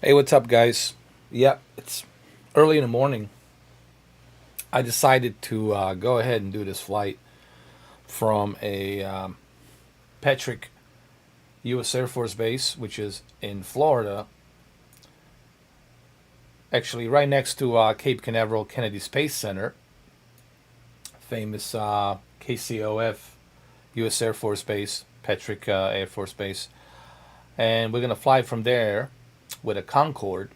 Hey, what's up, guys? Yeah, it's early in the morning. I decided to go ahead and do this flight from a Patrick U.S. Air Force Base, which is in Florida, actually right next to Cape Canaveral Kennedy Space Center, famous KCOF U.S. Air Force Base, Patrick Air Force Base. And we're going to fly from there with a Concorde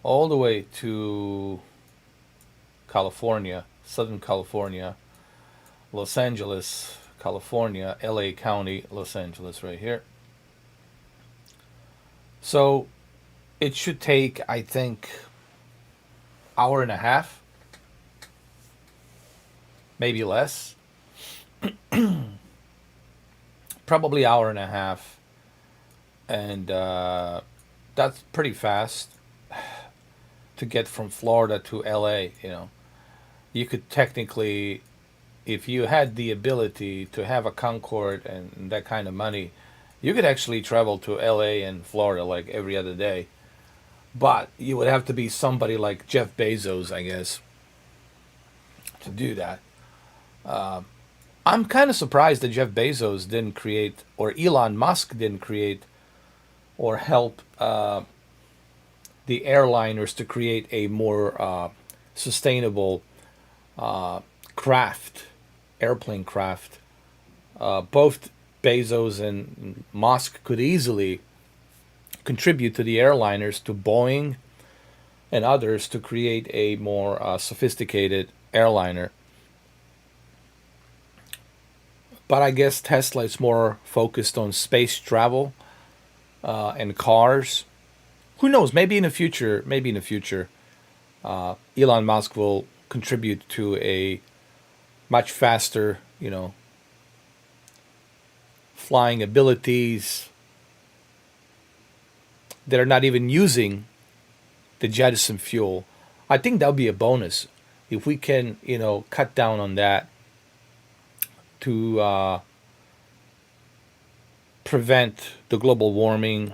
all the way to California, Southern California, Los Angeles, California, LA County, Los Angeles, right here. So it should take, I think, hour and a half, maybe less, probably hour and a half, and that's pretty fast to get from Florida to LA. You could technically, if you had the ability to have a Concorde and that kind of money, you could actually travel to LA and Florida like every other day. But you would have to be somebody like Jeff Bezos, I guess, to do that. I'm kind of surprised that Jeff Bezos didn't create, or Elon Musk didn't create, or help the airliners to create a more sustainable craft, airplane craft. Both Bezos and Musk could easily contribute to the airliners, to Boeing and others, to create a more sophisticated airliner. But I guess Tesla is more focused on space travel and cars. Who knows? Maybe in the future, Elon Musk will contribute to a much faster, flying abilities that are not even using the jettison fuel. I think that would be a bonus if we can, cut down on that to prevent the global warming,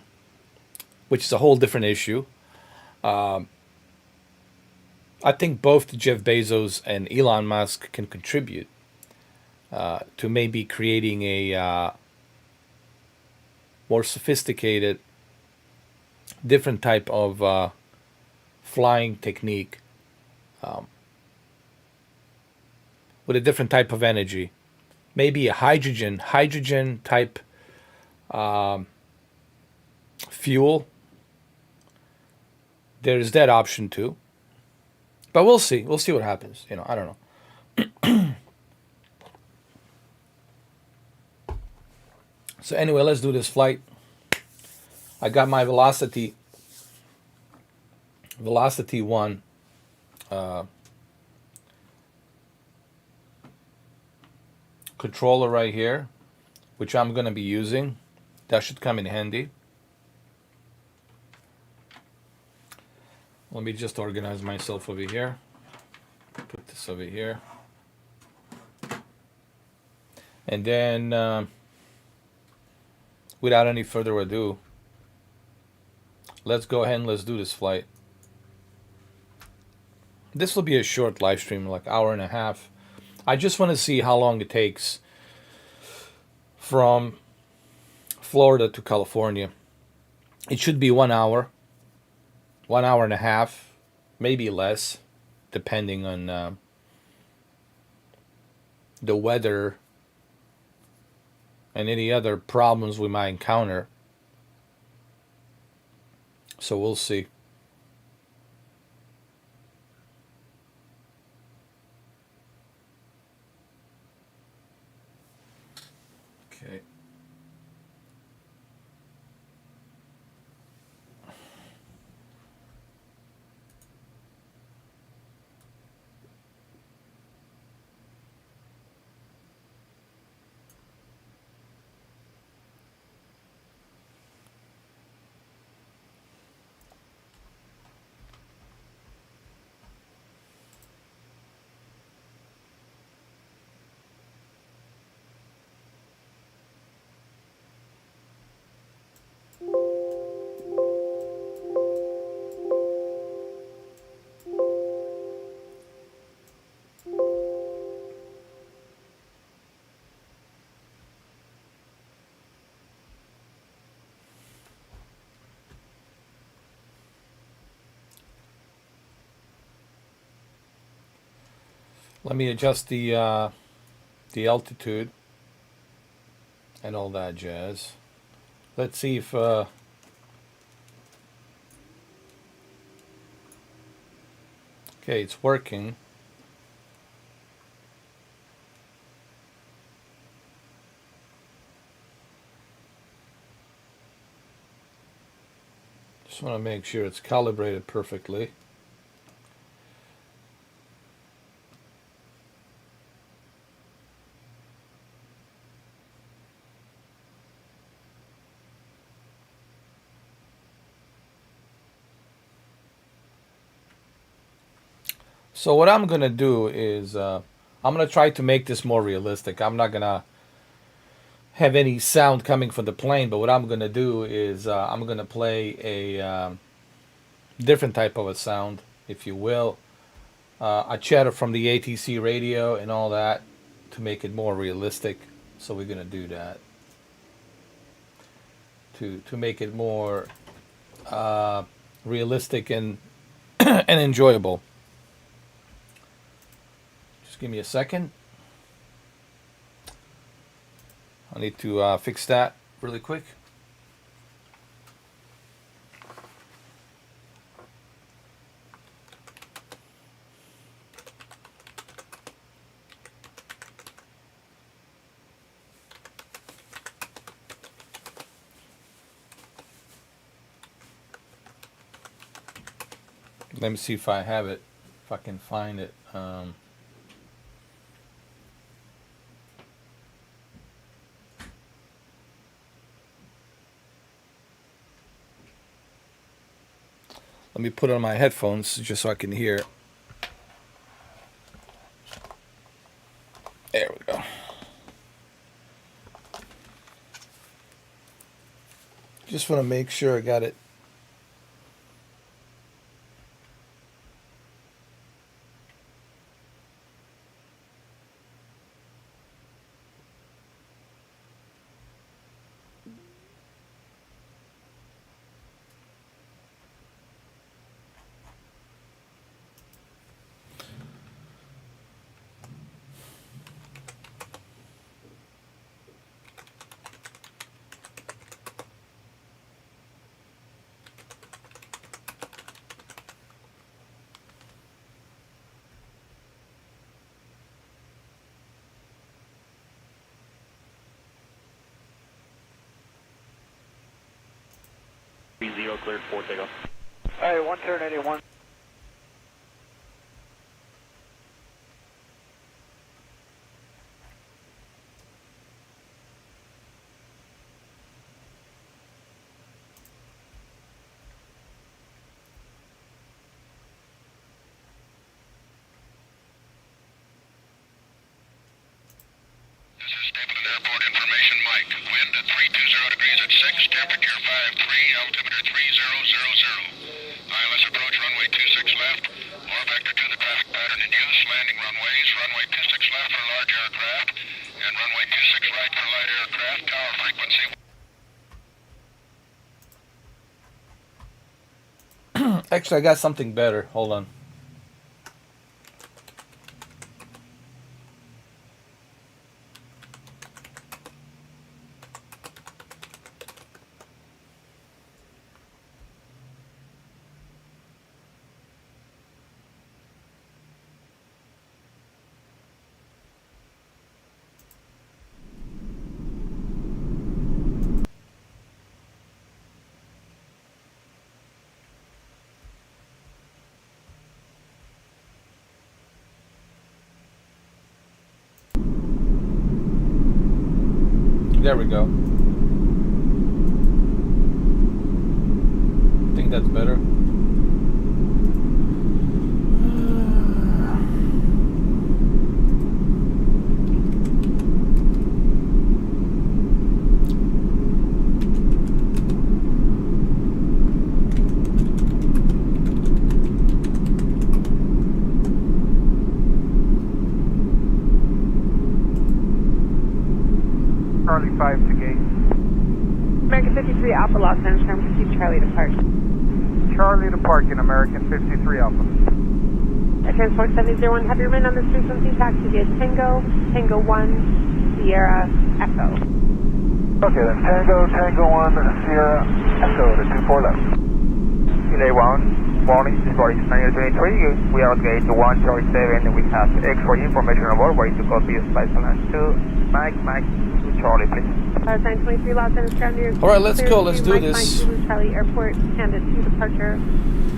which is a whole different issue. I think both Jeff Bezos and Elon Musk can contribute to maybe creating a more sophisticated, different type of flying technique with a different type of energy. Maybe a hydrogen type fuel. There's that option too. But we'll see. We'll see what happens. I don't know. So anyway, let's do this flight. I got my Velocity One controller right here, which I'm gonna be using. That should come in handy. Let me just organize myself over here. Put this over here. And then, without any further ado, let's go ahead and let's do this flight. This will be a short live stream, like hour and a half. I just want to see how long it takes from Florida to California. It should be 1 hour and a half, maybe less, depending on the weather and any other problems we might encounter. So we'll see. Okay. Let me adjust the altitude and all that jazz. Let's see if okay, it's working. Just want to make sure it's calibrated perfectly. So what I'm gonna do is I'm gonna try to make this more realistic. I'm not gonna have any sound coming from the plane, but what I'm gonna do is I'm gonna play a different type of a sound, if you will, a chatter from the ATC radio and all that to make it more realistic. So we're gonna do that to make it more realistic and and enjoyable. Just give me a second. I need to fix that really quick. Let me see if I have it, if I can find it. Let me put on my headphones just so I can hear. There we go. Just want to make sure I got it. Zero cleared for takeoff. Alright, 181. This is Stapleton Airport information, Mike. Wind at 320 degrees at 6, temperature 53, altimeter 3000. ILS approach runway 26 left, or vector to the traffic pattern in use, landing runways, runway 26 left for large aircraft, and runway 26 right for light aircraft, tower frequency. Actually, I got something better. Hold on. There we go. I think that's better. Charlie 5 to gate. American 53 Alpha Los Angeles, proceed Charlie to park. Charlie to park in American 53 Alpha. Transport 701, have you remained on this frequency, taxi via Tango, Tango 1, Sierra, Echo. Okay, then Tango 1, Sierra, Echo to 24 left. Delay 1, warning, this board is 923. We are on gate 137. We have X-ray information on board. Waiting to copy Flight Plan 2. Mike, to Charlie, please. 923 Los Angeles ground near. All right, let's go. Let's do Mike, this. Mike, Zulu, Charlie Airport, Panda 2 departure.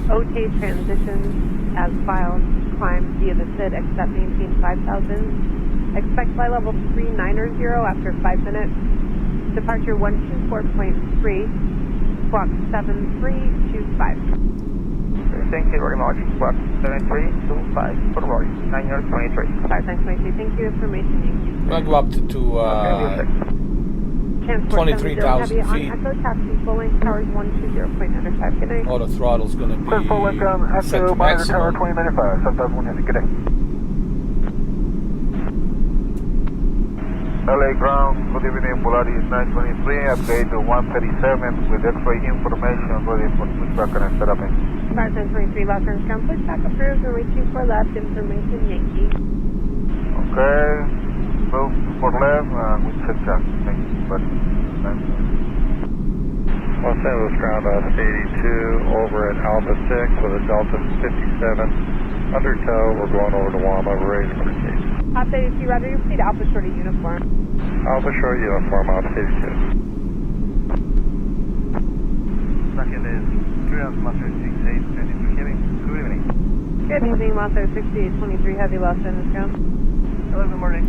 OTA transitions as filed. Climb via the SID, accept maintain 5,000. Expect flight level 390 after 5 minutes. Departure 124.3. Squawk 7325. Thank you very much. Squawk 7325 for Roy, 923. 923, thank you. Information, Yankee. We're gonna go up to Transport 23,000 701 feet. On Echo, taxi, full length, towers 120.95. Good night. auto throttle's gonna be Clear full length on set Echo, to monitor tower maximum. 2095, 7,100. Good day. LA ground, good evening, Polaris 923, upgrade to 137 with X-ray information ready for pushback and setup. 923 Los Angeles ground, pushback approved, runway 24 left, information, Yankee. Okay, move for left, we check that. Thank you, buddy. Los Angeles ground on 82 over at Alpha 6 with a Delta 57 under tow. We're going over to Wama, we're ready for the case. Alpha 82, Roger, you plead Alpha Shorty uniform. Alpha short uniform, Alpha 82. Second is Ground Master 6823 Heavy. Good evening. Good evening, Monster 6823 Heavy, Los Angeles ground. Hello, good morning.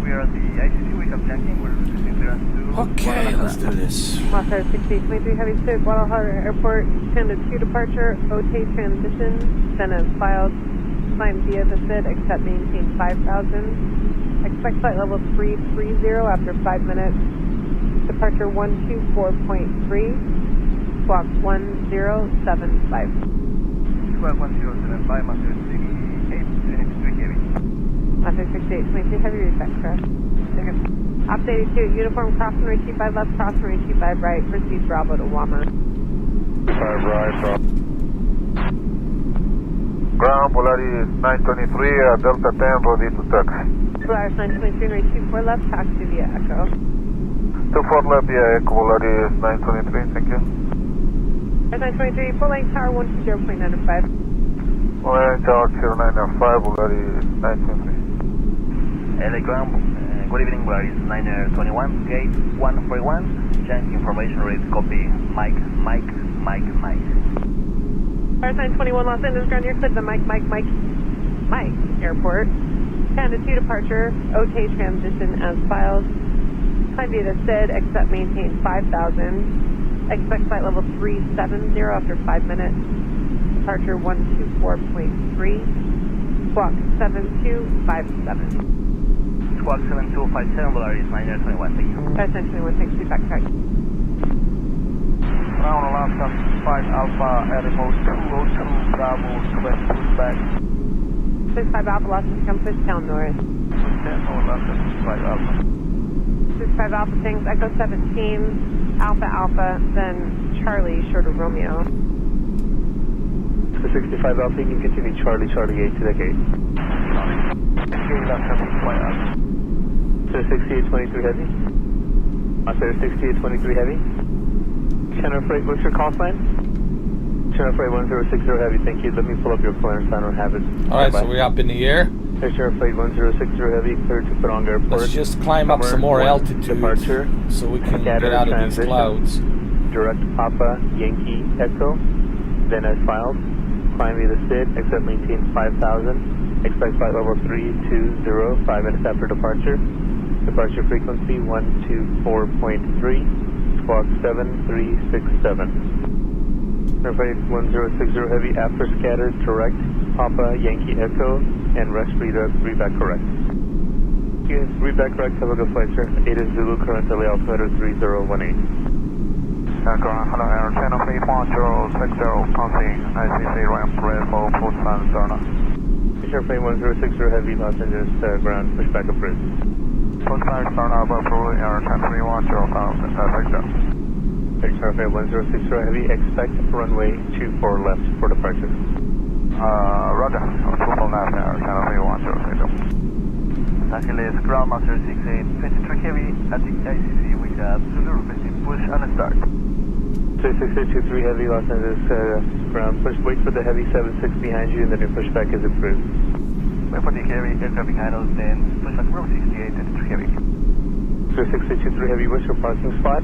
We are at the ICC wake up tanking. We're receiving clearance to Okay, let's do this. Monster 6823 Heavy, SID, Guadalajara Airport, Panda 2 departure, OTA transition, send as filed. Climb via the SID, accept maintain 5,000. Expect flight level 330 after 5 minutes. Departure 124.3. Squawk 1075. Squawk 1075, Master 6823 Heavy. Master 6823 Heavy, respect, correct. Thank you. Updated to uniform crossing rate 25 left, crossing rate 25 right, proceed Bravo to Wama. 5 right, so. Ground, Polaris 923, Delta 10, ready to taxi. Polaris 923 rate 24 left, taxi via Echo. 24 left, yeah, Echo, Polaris 923, thank you. Polaris 923, full length tower 120.95. Well, tower 0905, Polaris 923. LA ground, good evening, Polaris 921, gate 141. Change information read copy Mike. Polaris 921 Los Angeles ground, you're cleared to Mike Airport. Panda 2 departure, OTA transition as filed. Climb via the SID, accept maintain 5,000. Expect flight level 370 after 5 minutes. Departure 124.3. Squawk 7257. Squawk 7257, Polaris 921, thank you. Polaris 921, thanks, feedback track. Ground Alaska 5 Alpha, Animal 202, Bravo, Quest, pushback. 65 Alpha, Los Angeles, come push down north. 10 Alaska 5 Alpha. 65 Alpha, things, Echo 17, Alpha, then Charlie, short of Romeo. 65 Alpha, you can continue Charlie 8 to the gate. So 6823 Heavy. Master 6823 Heavy. Channel Freight, what's your call sign? Channel Freight 1060 Heavy, thank you. Let me pull up your clearance, I don't have it. Alright, so we're up in the air. Here's Channel Freight 1060 Heavy, clear to Pudong Airport. Let's just climb up some more altitude Departure. so we can get Scatter out of these transition. clouds. Direct Papa, Yankee, Echo. Then as filed. Climb via the SID, accept maintain 5,000. Expect flight level 320, 5 minutes after departure. Departure frequency 124.3. Squawk 7367. Airplane 1060 Heavy after scatter, direct Papa, Yankee, Echo, and rest read back correct. Yes, read back correct, have a good flight, sir. 8 is Zulu, current LA altimeter 3018. Hello, Air Channel 31060, passing ICC ramp ready for full sun turn. Airplane 1060 Heavy, Los Angeles ground, pushback approved. Full sun turn up approved, Air Channel 31060. Airplane 1060 Heavy, expect runway 24 left for departure. Roger. 2 left now, channel 310. Taxi Groundmaster 68, 23 heavy at the ICC. We have Zulu requesting push and a start. 66823 heavy, Los Angeles ground push. Wait for the heavy 76 behind you, and then your pushback is approved. Wait for the heavy aircraft behind us, then push back row 68, 23 heavy. 66823 heavy, what's your parking spot?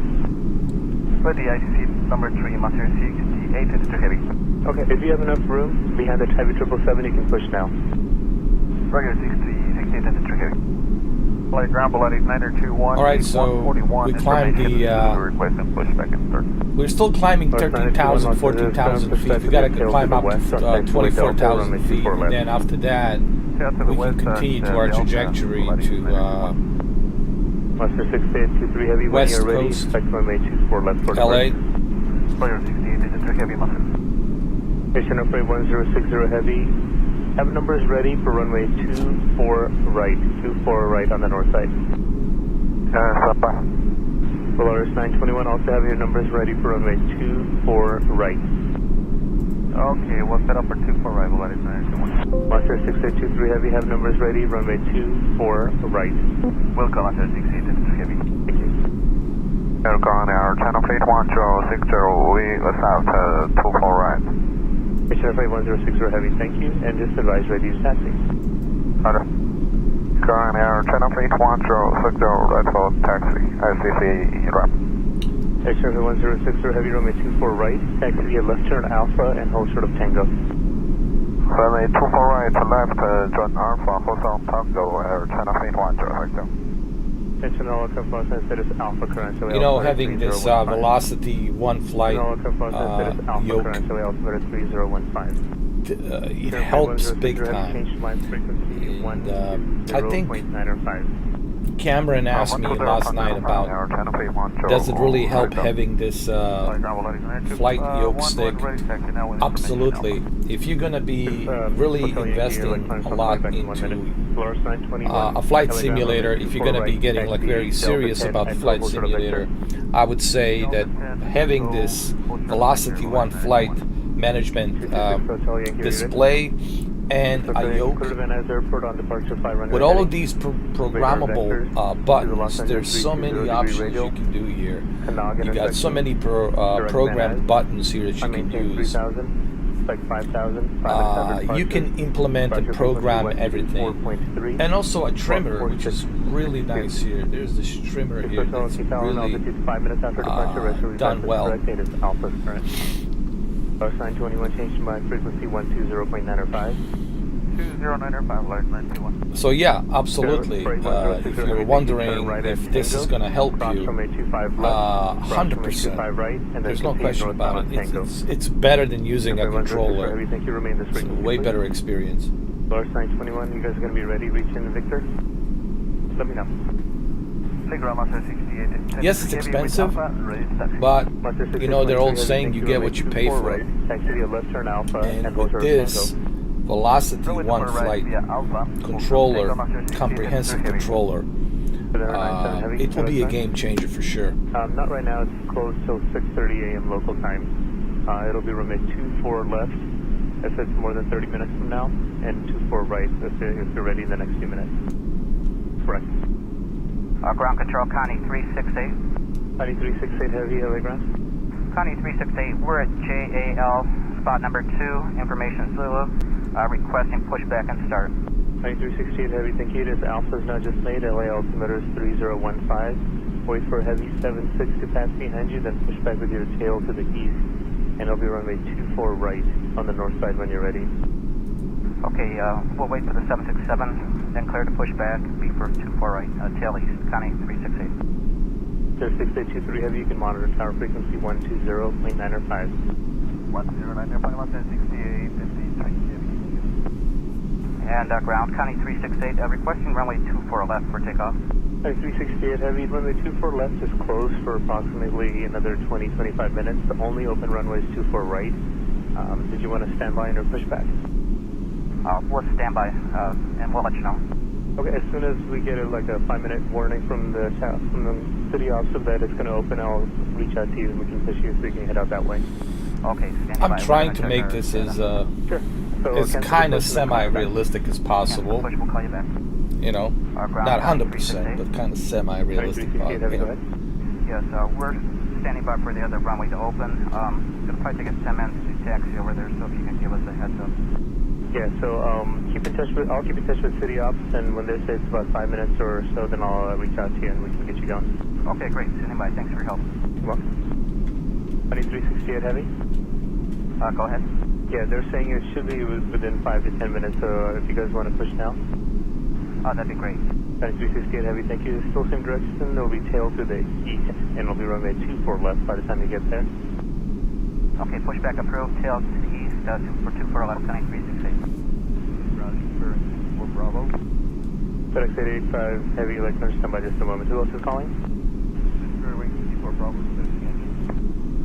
For the ICC number 3, Master 68, 23 heavy. Okay, if you have enough room behind the heavy 777, you can push now. Roger, 68, 23 heavy. Flight ground below 8921. All right, so we climbed the. Request and push back and start. We're still climbing 13,000, 14,000 feet. We gotta climb up to 24,000 feet, and then after that, we can continue to our trajectory to Master 6823 heavy, when West you're ready, Coast, expect runway 24 left for LA. Roger, 68, 23 heavy, Master. Station upgrade 1060 heavy. Have numbers ready for runway 24 right. 24 right on the north side. Polaris 921, also have your numbers ready for runway 24 right. Okay, we'll set up for 24 right, Polaris 921. Master 6823 heavy, have numbers ready, runway 24 right. Welcome, Master 68, 23 heavy. Thank you. Aircon Air, channel 81060, we south 24 right. Station flight 1060 heavy, thank you, and just advise ready to taxi. Roger. Aircon Air, channel 81060, right for taxi, ICC drop. Station flight 1060 heavy, runway 24 right, taxi via left turn Alpha and hold short of Tango. Runway 24 right, left, John Alpha, hold on Tango, Air, channel 81060. Attention all aircraft Los Angeles Alpha current. You know, having this velocity one flight yoke, it helps big time. And I think Cameron asked me last night about, does it really help having this flight yoke stick? Absolutely. If you're going to be really investing a lot into a flight simulator, if you're going to be getting like very serious about the flight simulator, I would say that having this Velocity One flight management display and a yoke with all of these programmable buttons, there's so many options you can do here. You got so many programmed buttons here that you can use. You can implement and program everything, and also a trimmer, which is really nice here. There's this trimmer here that's really done well. 921 change to my frequency 120.905. 2095, So yeah, absolutely. If you're wondering if this is going to help you, 100%. There's no question about it. It's better than using a controller. It's a way better experience. Polaris 921, you guys are going to be ready? Reach in Victor? Let me know. Yes, it's expensive, but you know they're all saying you get what you pay for. And with this Velocity One flight controller, comprehensive controller, it will be a game changer for sure. Not right now, it's closed till 6:30 a.m. local time. It'll be runway 24 left if it's more than 30 minutes from now, and 24 right if you're ready in the next few minutes. Correct. Ground control, Connie 368. Connie 368 heavy, LA ground. Connie 368, we're at JAL, spot number 2, information Zulu, requesting pushback and start. Connie 368 heavy, thank you. This Alpha's not just made, LA altimeter is 3015. Wait for a heavy 76 to pass behind you, then push back with your tail to the east, and it'll be runway 24 right on the north side when you're ready. Okay, we'll wait for the 767, then clear to push back, be for 24 right, tail east, Connie 368. 6823 heavy, you can monitor tower frequency 120.905. 109.5, 68, 53 heavy. And ground, Connie 368, requesting runway 24 left for takeoff. 368 heavy, runway 24 left is closed for approximately another 20-25 minutes. The only open runway is 24 right. Did you want to stand by and or push back? We'll stand by, and we'll let you know. Okay, as soon as we get a 5-minute warning from the city officer that it's going to open, I'll reach out to you and we can push you so you can head out that way. Okay, stand by. I'm trying to make this as Sure. So as cancel kind the of push and then call you back. semi-realistic as possible. Push, we'll call you back. You know, Ground not county 100%, but kind of semi-realistic. 2368 Heavy, go ahead. Yes, we're standing by for the other runway to open. It'll probably take us 10 minutes to taxi over there, so if you can give us a heads up. Yeah, so I'll keep in touch with City Ops, and when they say it's about 5 minutes or so, then I'll reach out to you and we can get you going. Okay, great. Standing by. Thanks for your help. You're welcome. 2368 Heavy? Go ahead. Yeah, they're saying it should be within 5 to 10 minutes, so if you guys want to push now. That'd be great. 9368 Heavy, thank you. Still same direction, it'll be tail to the east, and it'll be runway 24 left by the time you get there. Okay, push back approved. Tail to the east, 24 left, county 368. Roger, for Bravo. FedEx 885 Heavy, like stand by just a moment. Who else is calling? Wing 54 Bravo,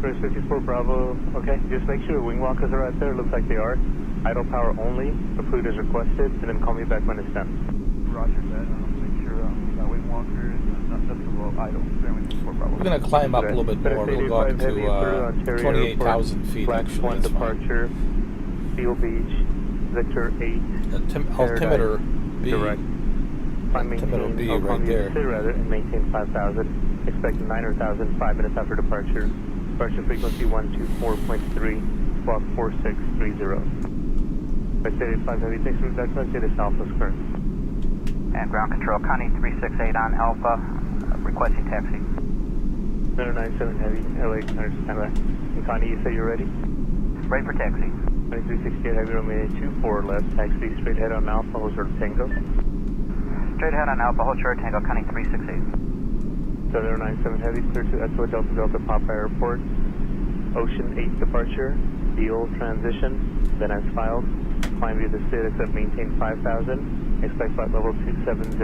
First 54 Bravo, okay. Just make sure wing walkers are out there, looks like they are. Idle power only, approved as requested, and then call me back when it's done. Roger that. Make sure wing walkers, nothing below idle. We're going to climb up a little bit more. We'll go up to 28,000 feet, Flax actually. 1 That's fine. departure, Seal Beach, Victor 8, Altimeter B. direct. Altimeter B right there. Rather, and maintain 5,000. Expect 9,000 5 minutes after departure. Departure frequency 124.3, squawk 4630. I stated 5 Heavy, thanks for back to status Alpha's current. And ground control, Connie 368 on Alpha, requesting taxi. 997 Heavy, LA, standby. And Connie, you say you're ready? Ready for taxi. 2368 Heavy, runway 24 left, taxi straight ahead on Alpha, hold short of Tango. Straight ahead on Alpha, hold short Tango, Connie 368. 797 Heavy, clear to Echo Delta Delta Papa Airport. Ocean 8 departure, deal transition, then as filed. Climb via the SID, except maintain 5,000. Expect flight level 270,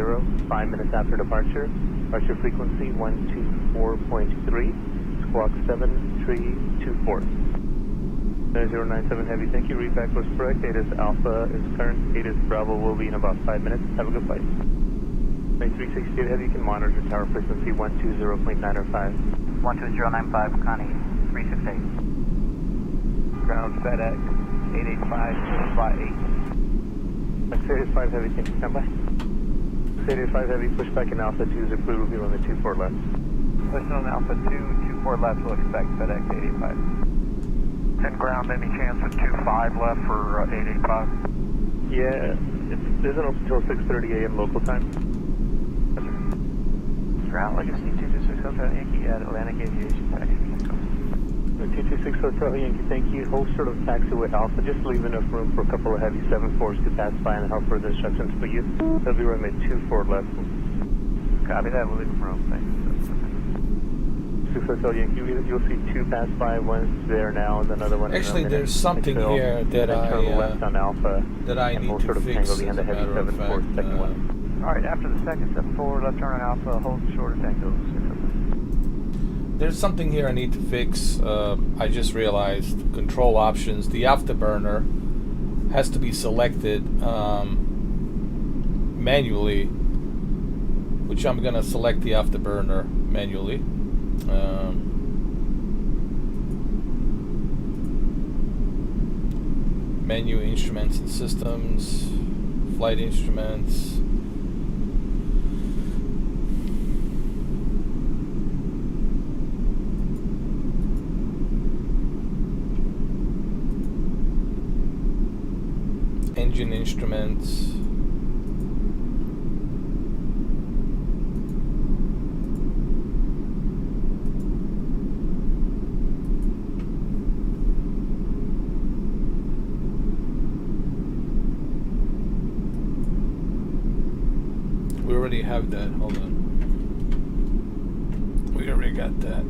5 minutes after departure. Departure frequency 124.3, squawk 7324. 097 Heavy, thank you. Read back was correct. 8 is Alpha is current. 8 is Bravo will be in about 5 minutes. Have a good flight. 2368 Heavy, you can monitor tower frequency 120.905. 12095, Connie 368. Ground FedEx 885, fly 8. 885 Heavy, can you stand by? 885 Heavy, push back in Alpha 2 is approved, will be on the 24 left. Listen on Alpha 2, 24 left, we'll expect FedEx 885. 10 ground, any chance of 25 left for 885? Yeah, it isn't open until 6:30 a.m. local time. Ground, Legacy 226 Hotel Yankee at Atlantic Aviation Taxi. 226 Hotel Yankee, thank you. Hold short of taxiway Alpha, just leave enough room for a couple of heavy 7-4s to pass by and help further instructions for you. They'll be runway 24 left. Copy that, we'll leave room, thanks. 6 Hotel Yankee, you'll see 2 pass by, one's there now and another one. Actually, there's something here that turn left on Alpha, that I need to fix, tango as behind a the heavy matter of 7-4, fact. second one. Alright, after the second, step forward, left turn on Alpha, hold short of Tango. There's something here I need to fix. I just realized control options. The afterburner has to be selected manually, which I'm gonna select the afterburner manually. Menu, instruments and systems, flight instruments. Engine instruments. We already have that. Hold on. We already got that.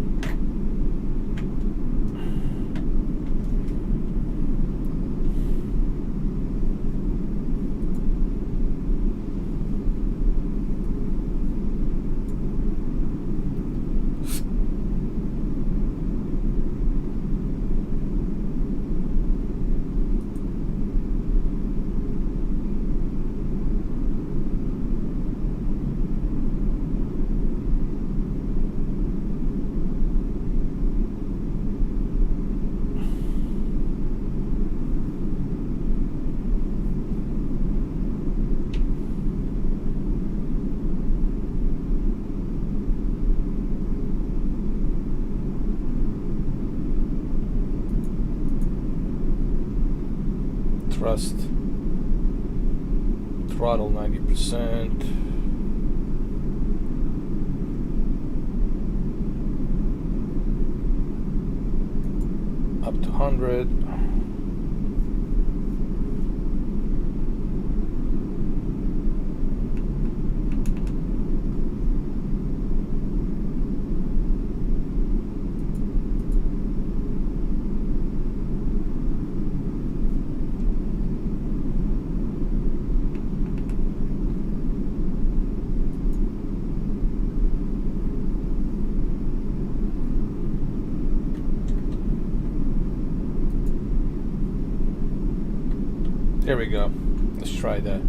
thrust. Throttle 90%. Up to 100. There we go. Let's try that.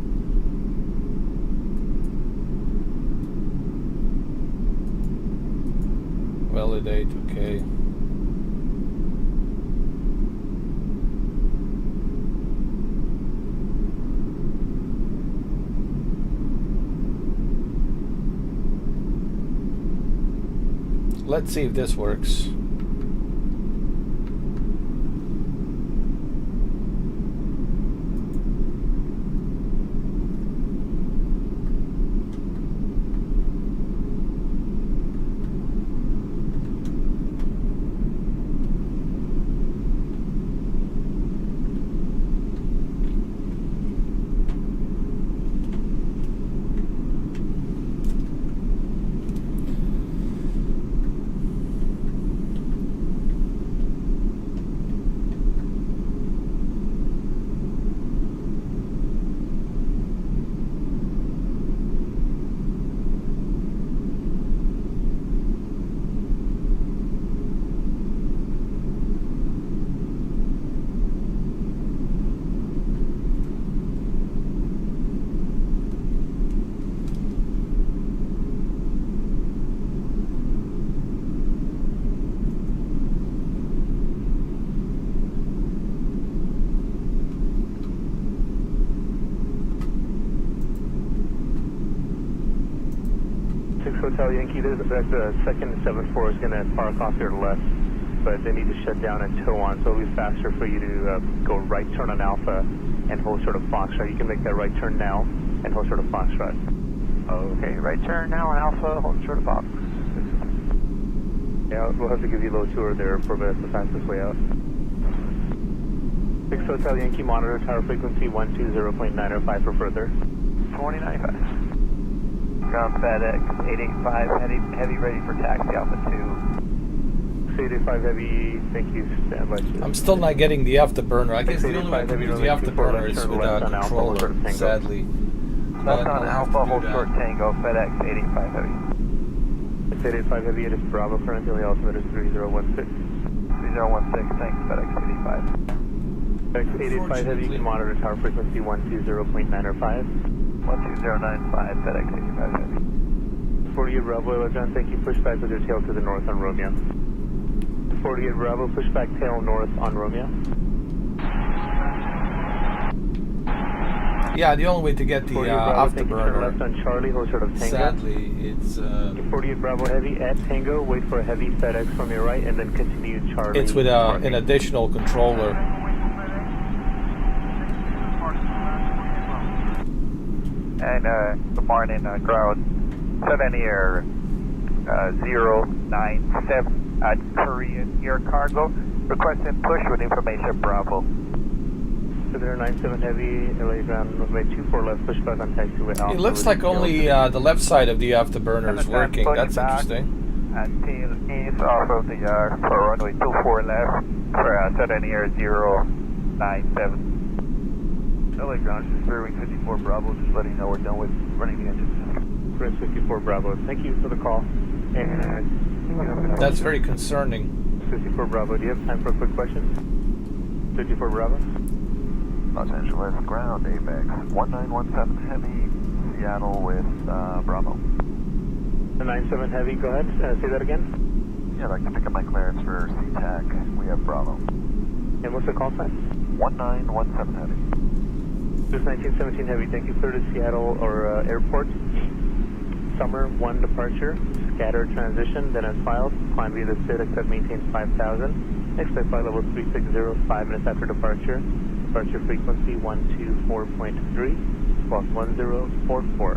Validate, okay. Let's see if this works. Hotel Yankee, there's the second 7-4 is going to park off your left, but they need to shut down and tow on, so it'll be faster for you to go right turn on Alpha and hold short of Foxtrot. You can make that right turn now and hold short of Foxtrot. Okay, right turn now on Alpha, hold short of Fox. Yeah, we'll have to give you a little tour there for the fastest way out. 6 Hotel Yankee, monitor tower frequency 120.905 for further. 2095. Ground FedEx 885 heavy ready for taxi Alpha 2. 885 heavy, thank you, stand by. I'm still not getting the afterburner. I guess the only way I can use the afterburner is with a controller, sadly. Left on Alpha, hold short Tango, FedEx 885 heavy. It's 885 heavy, it is Bravo, currently the altimeter is 3016. 3016, thanks, FedEx 885. FedEx 885 heavy, you can monitor tower frequency 120.905. 12095, FedEx 85 heavy. 48 Bravo, Electron, thank you, push back with your tail to the north on Romeo. 48 Bravo, push back tail north on Romeo. Yeah, the only way to get the afterburner, left on Charlie, hold short of Tango. sadly, it's 48 Bravo heavy at Tango, wait for a heavy FedEx from your right, and then continue Charlie. it's with an additional controller. And good morning, ground 7 Air 097 at Korean Air Cargo, requesting push with information Bravo. 97 heavy, LA ground, runway 24 left, push back on taxiway Alpha. It looks like only the left side of the afterburner is working. That's interesting. And tail east off of the for runway 24 left for 7 Air 097. LA ground, just Fairwing 54 Bravo, just letting you know we're done with running the engines. Chris 54 Bravo, thank you for the call. And That's very concerning. 54 Bravo, do you have time for a quick question? 54 Bravo? Los Angeles ground, AVEX 1917 heavy, Seattle with Bravo. The 97 heavy, go ahead, say that again. Yeah, I'd like to pick up my clearance for SeaTac. We have Bravo. And what's the call sign? 1917 heavy. This 1917 heavy, thank you, clear to Seattle or airport. Summer 1 departure, scatter transition, then as filed, climb via the SID, except maintain 5000. Expect flight level 360, 5 minutes after departure. departure frequency 124.3, squawk 1044.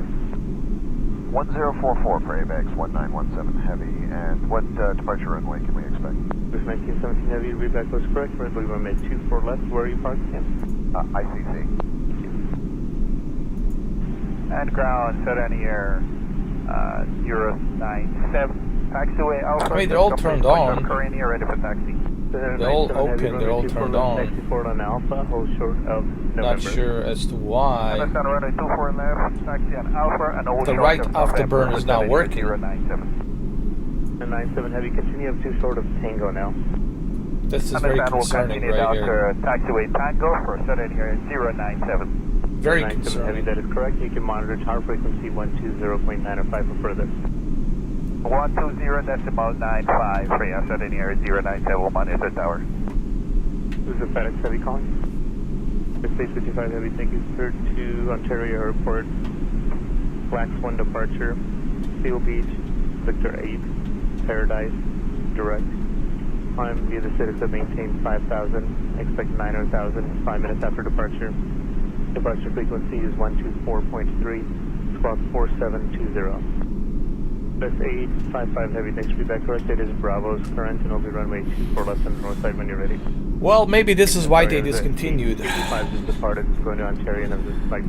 1044 for AVAX 1917 Heavy, and what departure runway can we expect? This 1917 Heavy, readback was correct, currently runway 24 left, where are you parked in? ICC. And ground, set any air, 097, taxiway Alpha. I mean, they're all turned on. Current air, ready for taxi. They're all open, they're all turned on. Taxi forward on Alpha, hold short of November. Not sure as to why. Left on runway 24 left, taxi on Alpha, and hold The short right of afterburner November, is not working. 097. The 97 Heavy, continue up to short of Tango now. This is very concerning right here. Taxiway Tango for set in here 097. Very 97 Heavy, concerning. that is correct. You can monitor tower frequency 120.905 for further. 120.95 for you, set in here 097, we'll monitor the tower. This is a FedEx Heavy calling. Space 55 Heavy, thank you, sir, to Ontario Airport. LAX 1 departure, Seal Beach, Victor 8, Paradise, direct. Climb via the citizen, maintain 5,000, expect 9,000, 5 minutes after departure. Departure frequency is 124.3, squawk 4720. That's 855 Heavy, thanks for feedback. Correct, it is Bravo's current, and will be runway 24 left on the north side when you're ready. Well, maybe this is why they discontinued 55 just departed, it's going to Ontario, and I'm just like...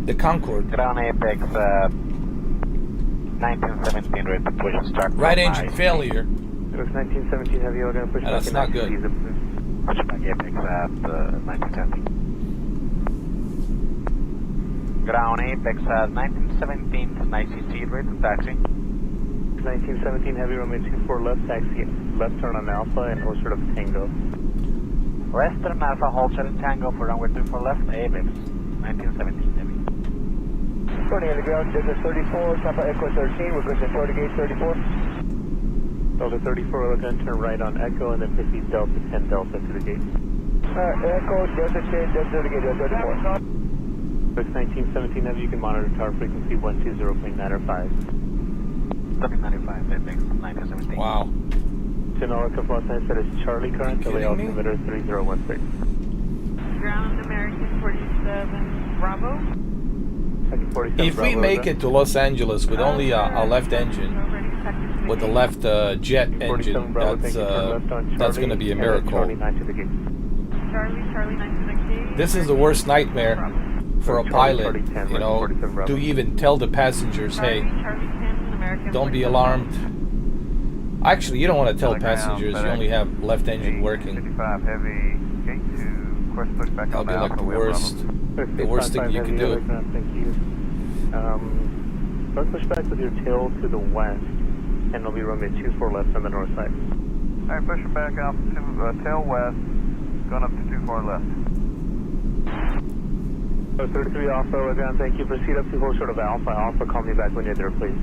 the Concorde. Ground Apex 1917 ready to push start. Right engine failure. It was 1917 Heavy, we're going to push back. That's not good. Push back Apex at 1917. Ground Apex 1917 to ICC ready to taxi. 1917 Heavy, runway 24 left, taxi left turn on Alpha, and hold short of Tango. Western Alpha hold short in Tango for runway 24 left, Apex 1917 Heavy. Starting on the ground, Delta 34, Kappa Echo 13, we're going to short gate 34. Delta 34, we're going to turn right on Echo, and then proceed Delta 10 Delta to the gate. Echo, Delta 10, Delta to the gate, Delta 34. With 1917 Heavy, you can monitor tower frequency 120.905. 1395 Apex 1917. Wow. Sonora of Los Angeles, that is Charlie current, You LA kidding me? altimeter 3016. Ground American 47 Bravo. If we make it to Los Angeles with only a left engine, with the left jet engine, that's going to be a miracle. Charlie 9 to the gate. This is the worst nightmare for a pilot, you know, to even tell the passengers, hey, don't be alarmed. Actually, you don't want to tell passengers you only have left engine working. 55 Heavy, gate 2, course push back That'll on be like Alpha, the worst thing you can do. Thank you. Let's push back with your tail to the west, and it'll be runway 24 left on the north side. Alright, push it back off to tail west, going up to 24 left. 33 Alpha, we're going to thank you. Proceed up to hold short of Alpha. Alpha, call me back when you're there, please.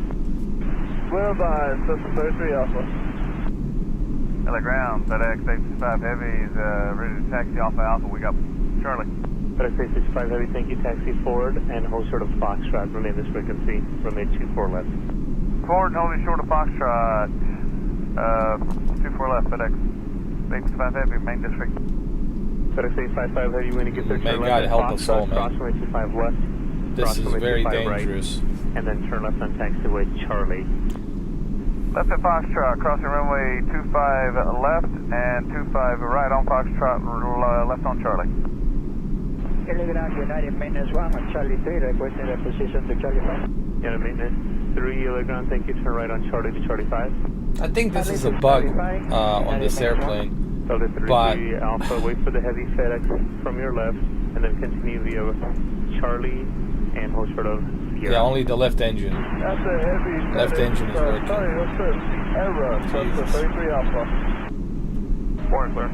Well done, System 33 Alpha. LA ground, FedEx 865 Heavy is ready to taxi Alpha Alpha. We got Charlie. FedEx 865 Heavy, thank you. Taxi forward and hold short of Foxtrot. Remain this frequency. Remain 24 left. Forward and holding short of Foxtrot. 24 left, FedEx 865 Heavy, main district. FedEx 855 Heavy, when you get there, May turn God left help at us all, Foxtrot, man. cross runway 25 left. This cross is runway very 25 right, dangerous. and then turn left on taxiway Charlie. Left at Foxtrot, crossing runway 25 left and 25 right on Foxtrot, left on Charlie. LA ground, United Maintenance 1 on Charlie 3, requesting the position to Charlie 5. United Maintenance 3, LA ground, thank you. Turn right on Charlie to Charlie 5. I think this is a bug on this airplane. Delta 33 But Alpha, wait for the heavy FedEx from your left, and then continue via Charlie and hold short of Sierra. yeah, only the left engine. That's a heavy Left engine is working. Sorry, what's this? Error, Delta 33 Alpha. Foreign clear.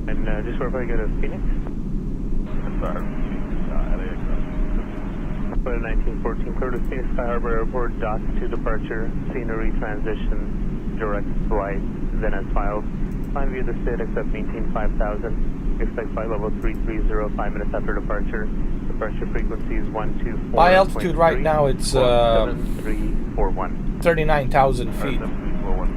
And just where I go to Phoenix? Sorry. Flight 1914, clear to Phoenix Sky Harbor Airport, dock to departure, scenery transition, direct flight, then as filed. Climb via the SID, except maintain 5,000. Expect flight level 330, 5 minutes after departure. Departure frequency is 124. By altitude right now, it's 7341. 39,000 feet. 7341,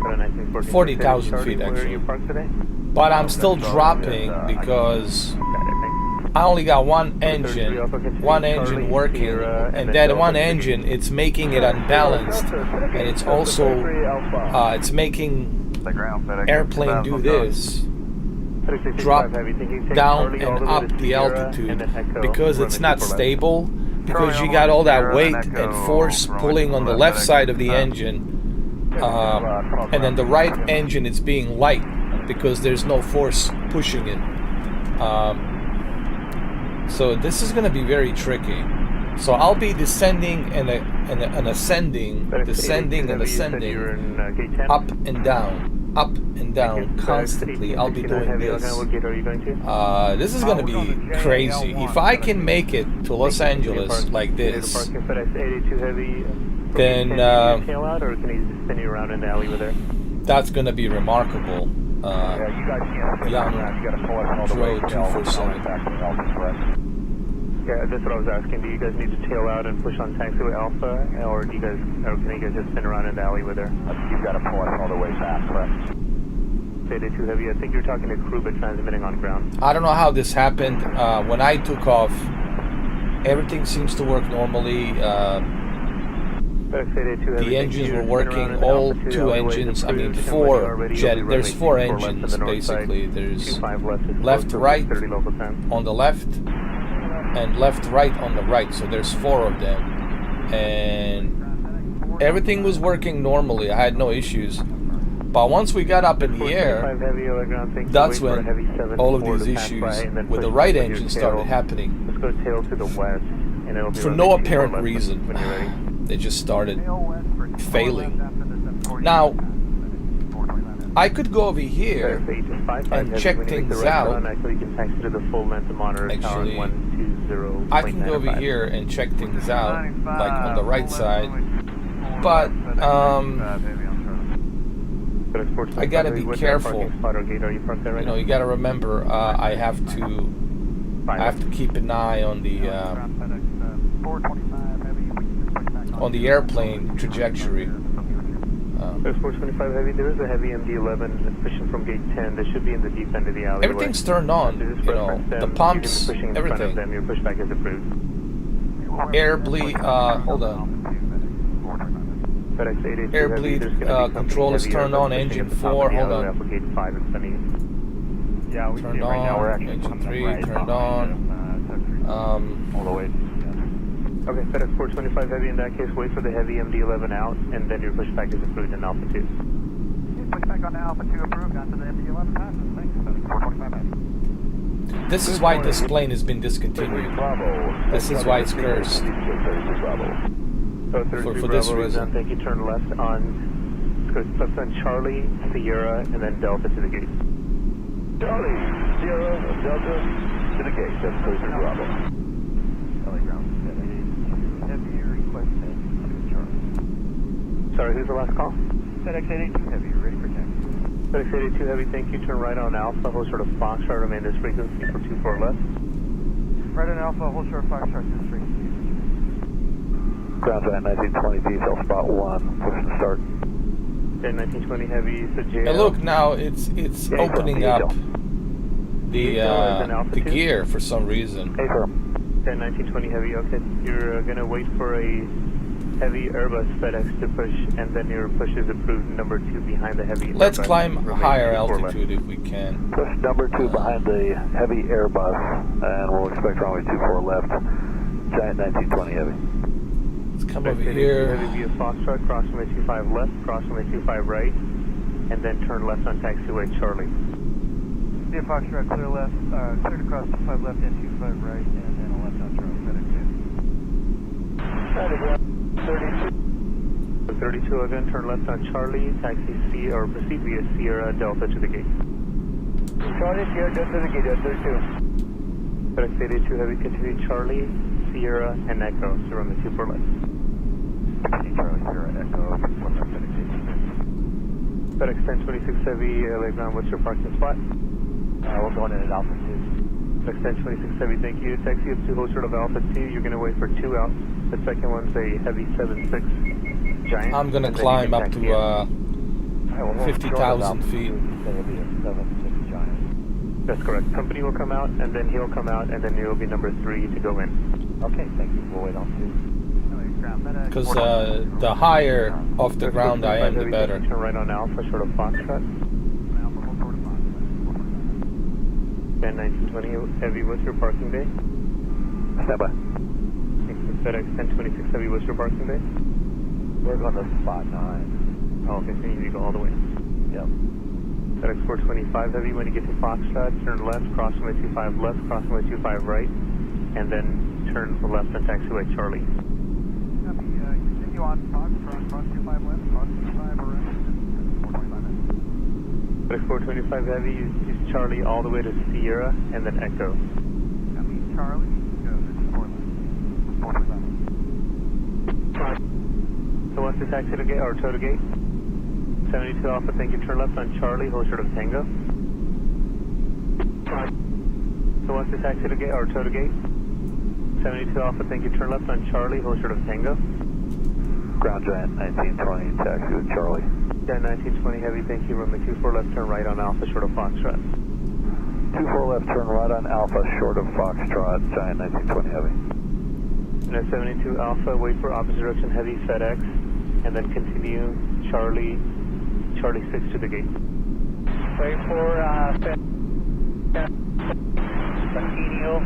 1914. 40,000 feet Where are actually. you parked today? But I'm still dropping because I only got one engine working, and that one engine, it's making it unbalanced, and it's also it's making airplane do this, drop down and up the altitude, because it's not stable, because you got all that weight and force pulling on the left side of the engine, and then the right engine it's being light because there's no force pushing it. So this is going to be very tricky. So I'll be descending and ascending, descending and ascending, up and down constantly. I'll be doing this. This is going to be crazy. If I can make it to Los Angeles like this, then that's going to be remarkable. Young Dro 247. Yeah, that's what I was asking. Do you guys need to tail out and push on taxiway Alpha, or can you guys just spin around in the alleyway there? You've got to pull us all the way back, correct? Data 2 Heavy, I think you're talking to crew but transmitting on ground. I don't know how this happened. When I took off, everything seems to work normally. The engines were working, all two engines, I mean there's four engines basically. There's left, right on the left, and left, right on the right, so there's four of them. And everything was working normally, I had no issues. But once we got up in the air, that's when all of these issues with the right engine started happening. Let's go tail to the west, and it'll be for no apparent reason. They just started failing. Now, I could go over here and check things out. Actually, I can go over here and check things out, like on the right side. But I gotta be careful. You know, you gotta remember, I have to keep an eye on the airplane trajectory. There's 425 Heavy. There is a heavy MD-11 pushing from gate 10. They should be in the deep end of the alleyway. Everything's turned on. You know, the pumps, everything. Your pushback is approved. Air bleed. Hold on. Air bleed control is turned on. Engine 4. Hold on. Turned on. Engine 3 turned on. All the way. Okay, FedEx 425 Heavy, in that case, wait for the heavy MD-11 out, and then your pushback is approved in Alpha 2. Pushback on Alpha 2 approved, onto the MD-11 passes. Thanks, FedEx 425. This is why this plane has been discontinued. This is why it's cursed. For this reason. Thank you, turn left on Charlie, Sierra, and then Delta to the gate. Charlie, Sierra, Delta to the gate. That's Cruiser Bravo. Sorry, who's the last call? FedEx 882 Heavy, you're ready for taxi. FedEx 882 Heavy, thank you. Turn right on Alpha, hold short of Foxtrot, remain this frequency for 24 left. Right on Alpha, hold short Foxtrot, this frequency. Ground van 1920 detail spot 1, push to start. Okay, 1920 Heavy, so JL. And look, now it's opening up the gear for some reason. Hey, firm. Okay, 1920 Heavy, okay. You're gonna wait for a heavy Airbus FedEx to push, and then your push is approved number 2 behind the heavy. Let's climb higher altitude if we can. Push number 2 behind the heavy Airbus, and we'll expect runway 24 left. Giant 1920 Heavy. Let's come over here. Heavy via Foxtrot, cross runway 25 left, cross runway 25 right, and then turn left on taxiway Charlie. Via Foxtrot, clear left, clear to cross 25 left and 25 right, and then a left on Charlie FedEx 32 again, turn left on Charlie, taxi C, or proceed via Sierra Delta to the gate. Charlie, Sierra Delta to the gate, 32. FedEx 882 Heavy, continue Charlie, Sierra, and Echo, so run the 24 left. Charlie, Sierra, Echo, FedEx 1026 Heavy, LA ground, what's your parking spot? We're going in at Alpha 2. FedEx 1026 Heavy, thank you. Taxi up to hold short of Alpha 2, you're going to wait for 2 out. The second one's a heavy 76 Giant. I'm gonna climb up to 50,000 feet. That's correct. Company will come out, and then he'll come out, and then it will be number 3 to go in. Okay, thank you. We'll wait on 2. Because the higher off the ground I am, the better. Turn right on Alpha, short of Foxtrot. 1920 Heavy, what's your parking bay? Stand by. FedEx 1026 Heavy, what's your parking bay? We're going to spot 9. Oh, okay, so you need to go all the way. Yep. FedEx 425 Heavy, when you get to Foxtrot, turn left, cross runway 25 left, cross runway 25 right, and then turn to the left on taxiway Charlie. Copy, continue on Foxtrot, cross 25 left, cross 25 right, 425. FedEx 425 Heavy, use Charlie all the way to Sierra, and then Echo. Copy, Charlie, go, this is 4 left, 425. So once the taxi to gate, or tow to gate, 72 Alpha, thank you, turn left on Charlie, hold short of Tango. So once the taxi to gate, or tow to gate, 72 Alpha, thank you, turn left on Charlie, hold short of Tango. Ground Giant 1920, taxi with Charlie. Giant 1920 Heavy, thank you, runway 24 left, turn right on Alpha, short of Foxtrot. 24 left, turn right on Alpha, short of Foxtrot, Giant 1920 Heavy. And at 72 Alpha, wait for opposite direction Heavy FedEx, and then continue Charlie 6 to the gate. Wait for continue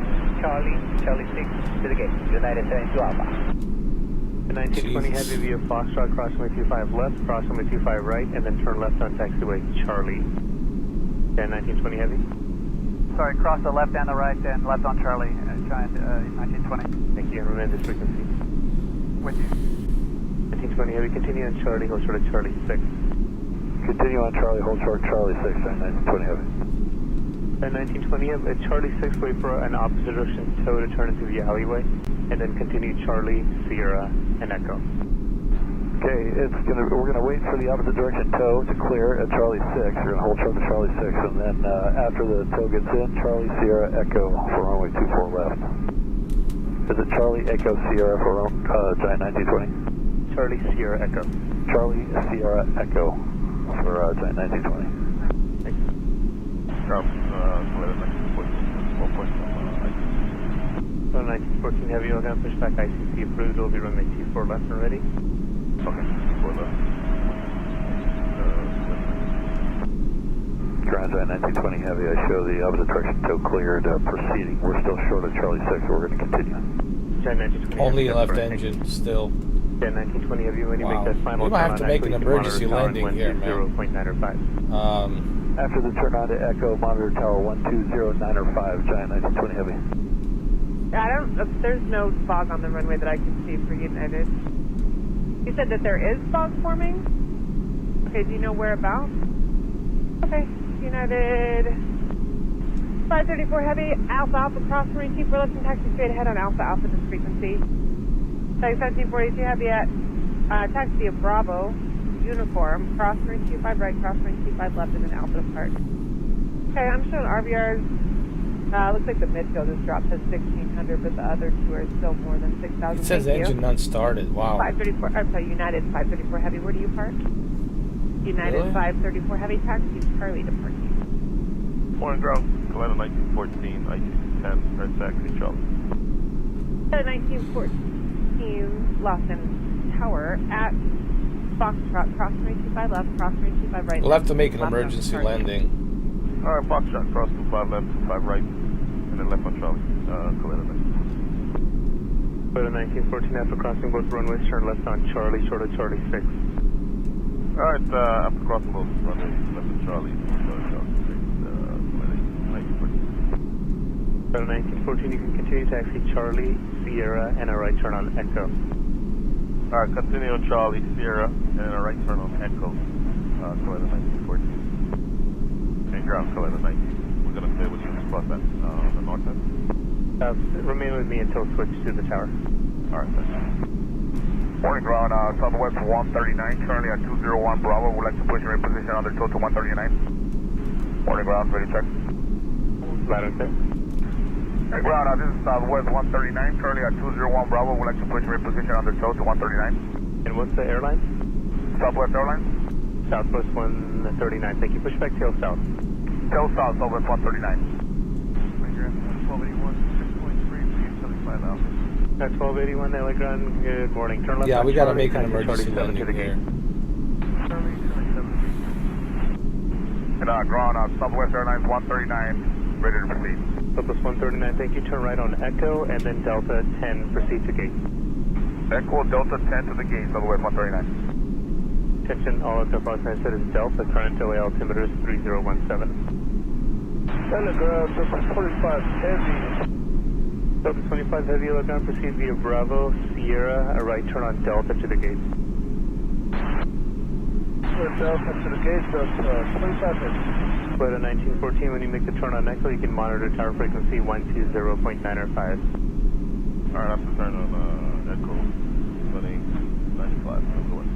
Charlie 6 to the gate. United 72 Alpha. The 1920 Heavy via Foxtrot, cross runway 25 left, cross runway 25 right, and then turn left on taxiway Charlie. And 1920 Heavy. Sorry, cross the left and the right, and left on Charlie, Giant 1920. Thank you, and remain this frequency. With you. 1920 Heavy, continue on Charlie, hold short of Charlie 6. Continue on Charlie, hold short Charlie 6, Giant 1920 Heavy. At 1920 Heavy, at Charlie 6, wait for an opposite direction tow to turn into the alleyway, and then continue Charlie, Sierra, and Echo. Okay, we're gonna wait for the opposite direction tow to clear at Charlie 6. We're gonna hold short to Charlie 6, and then after the tow gets in, Charlie Sierra Echo for runway 24 left. Is it Charlie Echo Sierra for Giant 1920? Charlie Sierra Echo. Charlie Sierra Echo for Giant 1920. Thanks. Drop 1914 Heavy, we're going to push back ICC approved, it'll be runway 24 left and ready. Okay, 24 left. Ground Giant 1920 Heavy, I show the opposite direction tow cleared, proceeding. We're still short of Charlie 6, so we're going to continue. Giant 1920 Only Heavy, left correct. engine still. Giant 1920 Heavy, when you Wow. make that final We might have turn to on make Echo, an you can emergency monitor landing tower here, man. 120.905. After the turn on to Echo, monitor tower 120905, Giant 1920 Heavy. There's no fog on the runway that I can see for United. You said that there is fog forming? Okay, do you know whereabouts? Okay, United 534 Heavy, Alpha, cross runway 24 left and taxi straight ahead on Alpha, this frequency. Taxi 1742 Heavy at taxi of Bravo, uniform, cross runway 25 right, cross runway 25 left, and then Alpha depart. Okay, I'm showing RVRs. Looks like the midfield has dropped to 1600, but the other two are still more than 6,000. It says engine unstarted. Wow. 534, I'm sorry, United 534 Heavy, where do you park? United Really? 534 Heavy, taxi Charlie departing. Morning ground, Atlanta 1914, IC10, red taxi, Charlie. 1914, Los Angeles Tower at Foxtrot, cross runway 25 left, cross runway 25 right. We'll have to make an left on emergency Charlie. landing. Alright, Foxtrot, cross 25 left, 25 right, and then left on Charlie, Atlanta 1914 after crossing both runways, turn left on Charlie, short of Charlie 6. Alright, after crossing both runways, left on Charlie, Charlie 6, 1914, you can continue taxi Charlie, Sierra, and a right turn on Echo. Alright, continue on Charlie, Sierra, and a right turn on Echo, Atlanta 1914. And ground, Atlanta 19. We're going to stay with you to cross that, the north end. Remain with me until switch to the tower. Alright, thanks. Morning ground, Southwest 139, currently at 201 Bravo. Would like to push your position under total 139. Morning ground, ready check. Loud and clear. Hey ground, this is Southwest 139, currently at 201 Bravo. Would like to push your position under total 139. And what's the airline? Southwest Airlines. Southwest 139, thank you. Push back tail south. Tail south, Southwest 139. 1281, 6.3, proceed 75 Alpha. 1281, LA ground, good morning. Turn left Yeah, on we gotta Charlie, make an taxi emergency Charlie 7 to landing the here. gate. Charlie 77. And ground Southwest Airlines 139, ready to proceed. Southwest 139, thank you. Turn right on Echo and then Delta 10, proceed to gate. Echo Delta 10 to the gate, Southwest 139. Attention, all aircraft outside said is Delta, current OA altimeter is 3017. Telegram, Delta 45 heavy. Delta 25 heavy, look on, proceed via Bravo, Sierra, a right turn on Delta to the gate. Delta to the gate, Delta 25 heavy. Flight 1914, when you make the turn on Echo, you can monitor tower frequency 120.9 or 5. Alright, that's the turn on Echo, running 95, Southwest.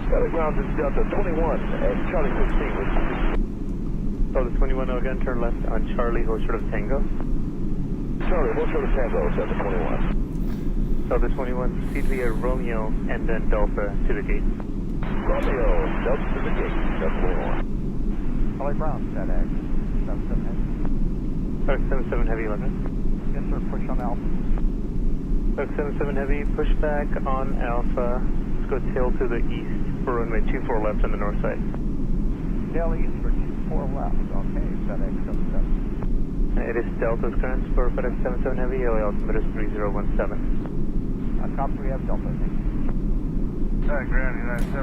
Telegram is Delta 21 at Charlie 16, which is Delta 21, again, turn left on Charlie, hold short of Tango. Charlie, hold short of Tango, Delta 21. Delta 21, proceed via Romeo and then Delta to the gate. Romeo, Delta to the gate, Delta 21. Charlie Brown, FedEx 77 heavy. FedEx 77 heavy, 11. Yes, sir, push on Alpha. FedEx 77 heavy, push back on Alpha. Let's go tail to the east for runway 24 left on the north side. Tail east for 24 left. Okay, FedEx 77. It is Delta's current for FedEx 77 heavy, LA altimeter is 3017. Copy, we have Delta, thank you.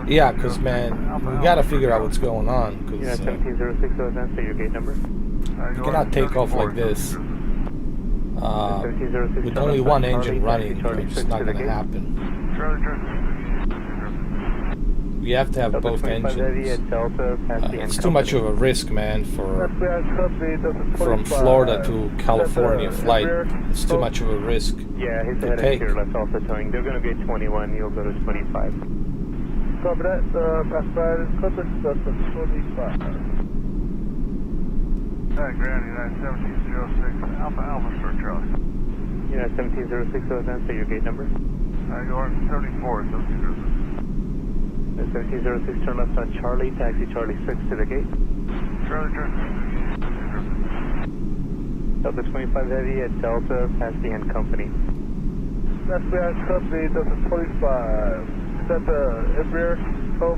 Yeah, because, man, we gotta figure out what's going on. Cause, Unit 1706, advance, say your gate number. you cannot take off like this. 1706, With only one engine Charlie, running, Charlie it's 6 not to the gonna gate. happen. We have to have Delta both 25 heavy engines. at Delta, past the It's end too much company. of a risk, man, from Florida to California flight. It's too much of a risk. Yeah, he's to ahead take. of here, that's also towing. They're going to be at 21, you'll go to 25. Copy that, Passport, Clippers, Delta 25. Ground, United 1706, Alpha Alpha, Sir Charlie. Unit 1706, advance, say your gate number. You are 74, 1706. 1706, turn left on Charlie, taxi Charlie 6 to the gate. Charlie, Delta 25 heavy at Delta, past the end company. That's the company, Delta 25. Is that the Embraer? Oh,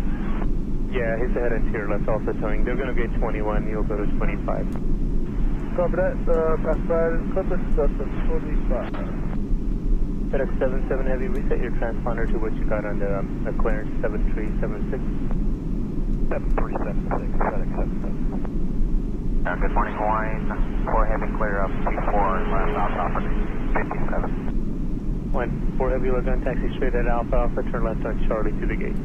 Yeah, he's ahead and here, that's also towing. They're going to be at 21, you'll go to 25. copy that, Passport, Clippers, Delta 25. FedEx 77 heavy, reset your transponder to what you got on the clearance 7376. 7376, FedEx 77. Good morning, Hawaiian. 4 heavy, clear up, T4, left Alpha, 57. 4 heavy, look on taxi straight at Alpha Alpha, turn left on Charlie to the gate.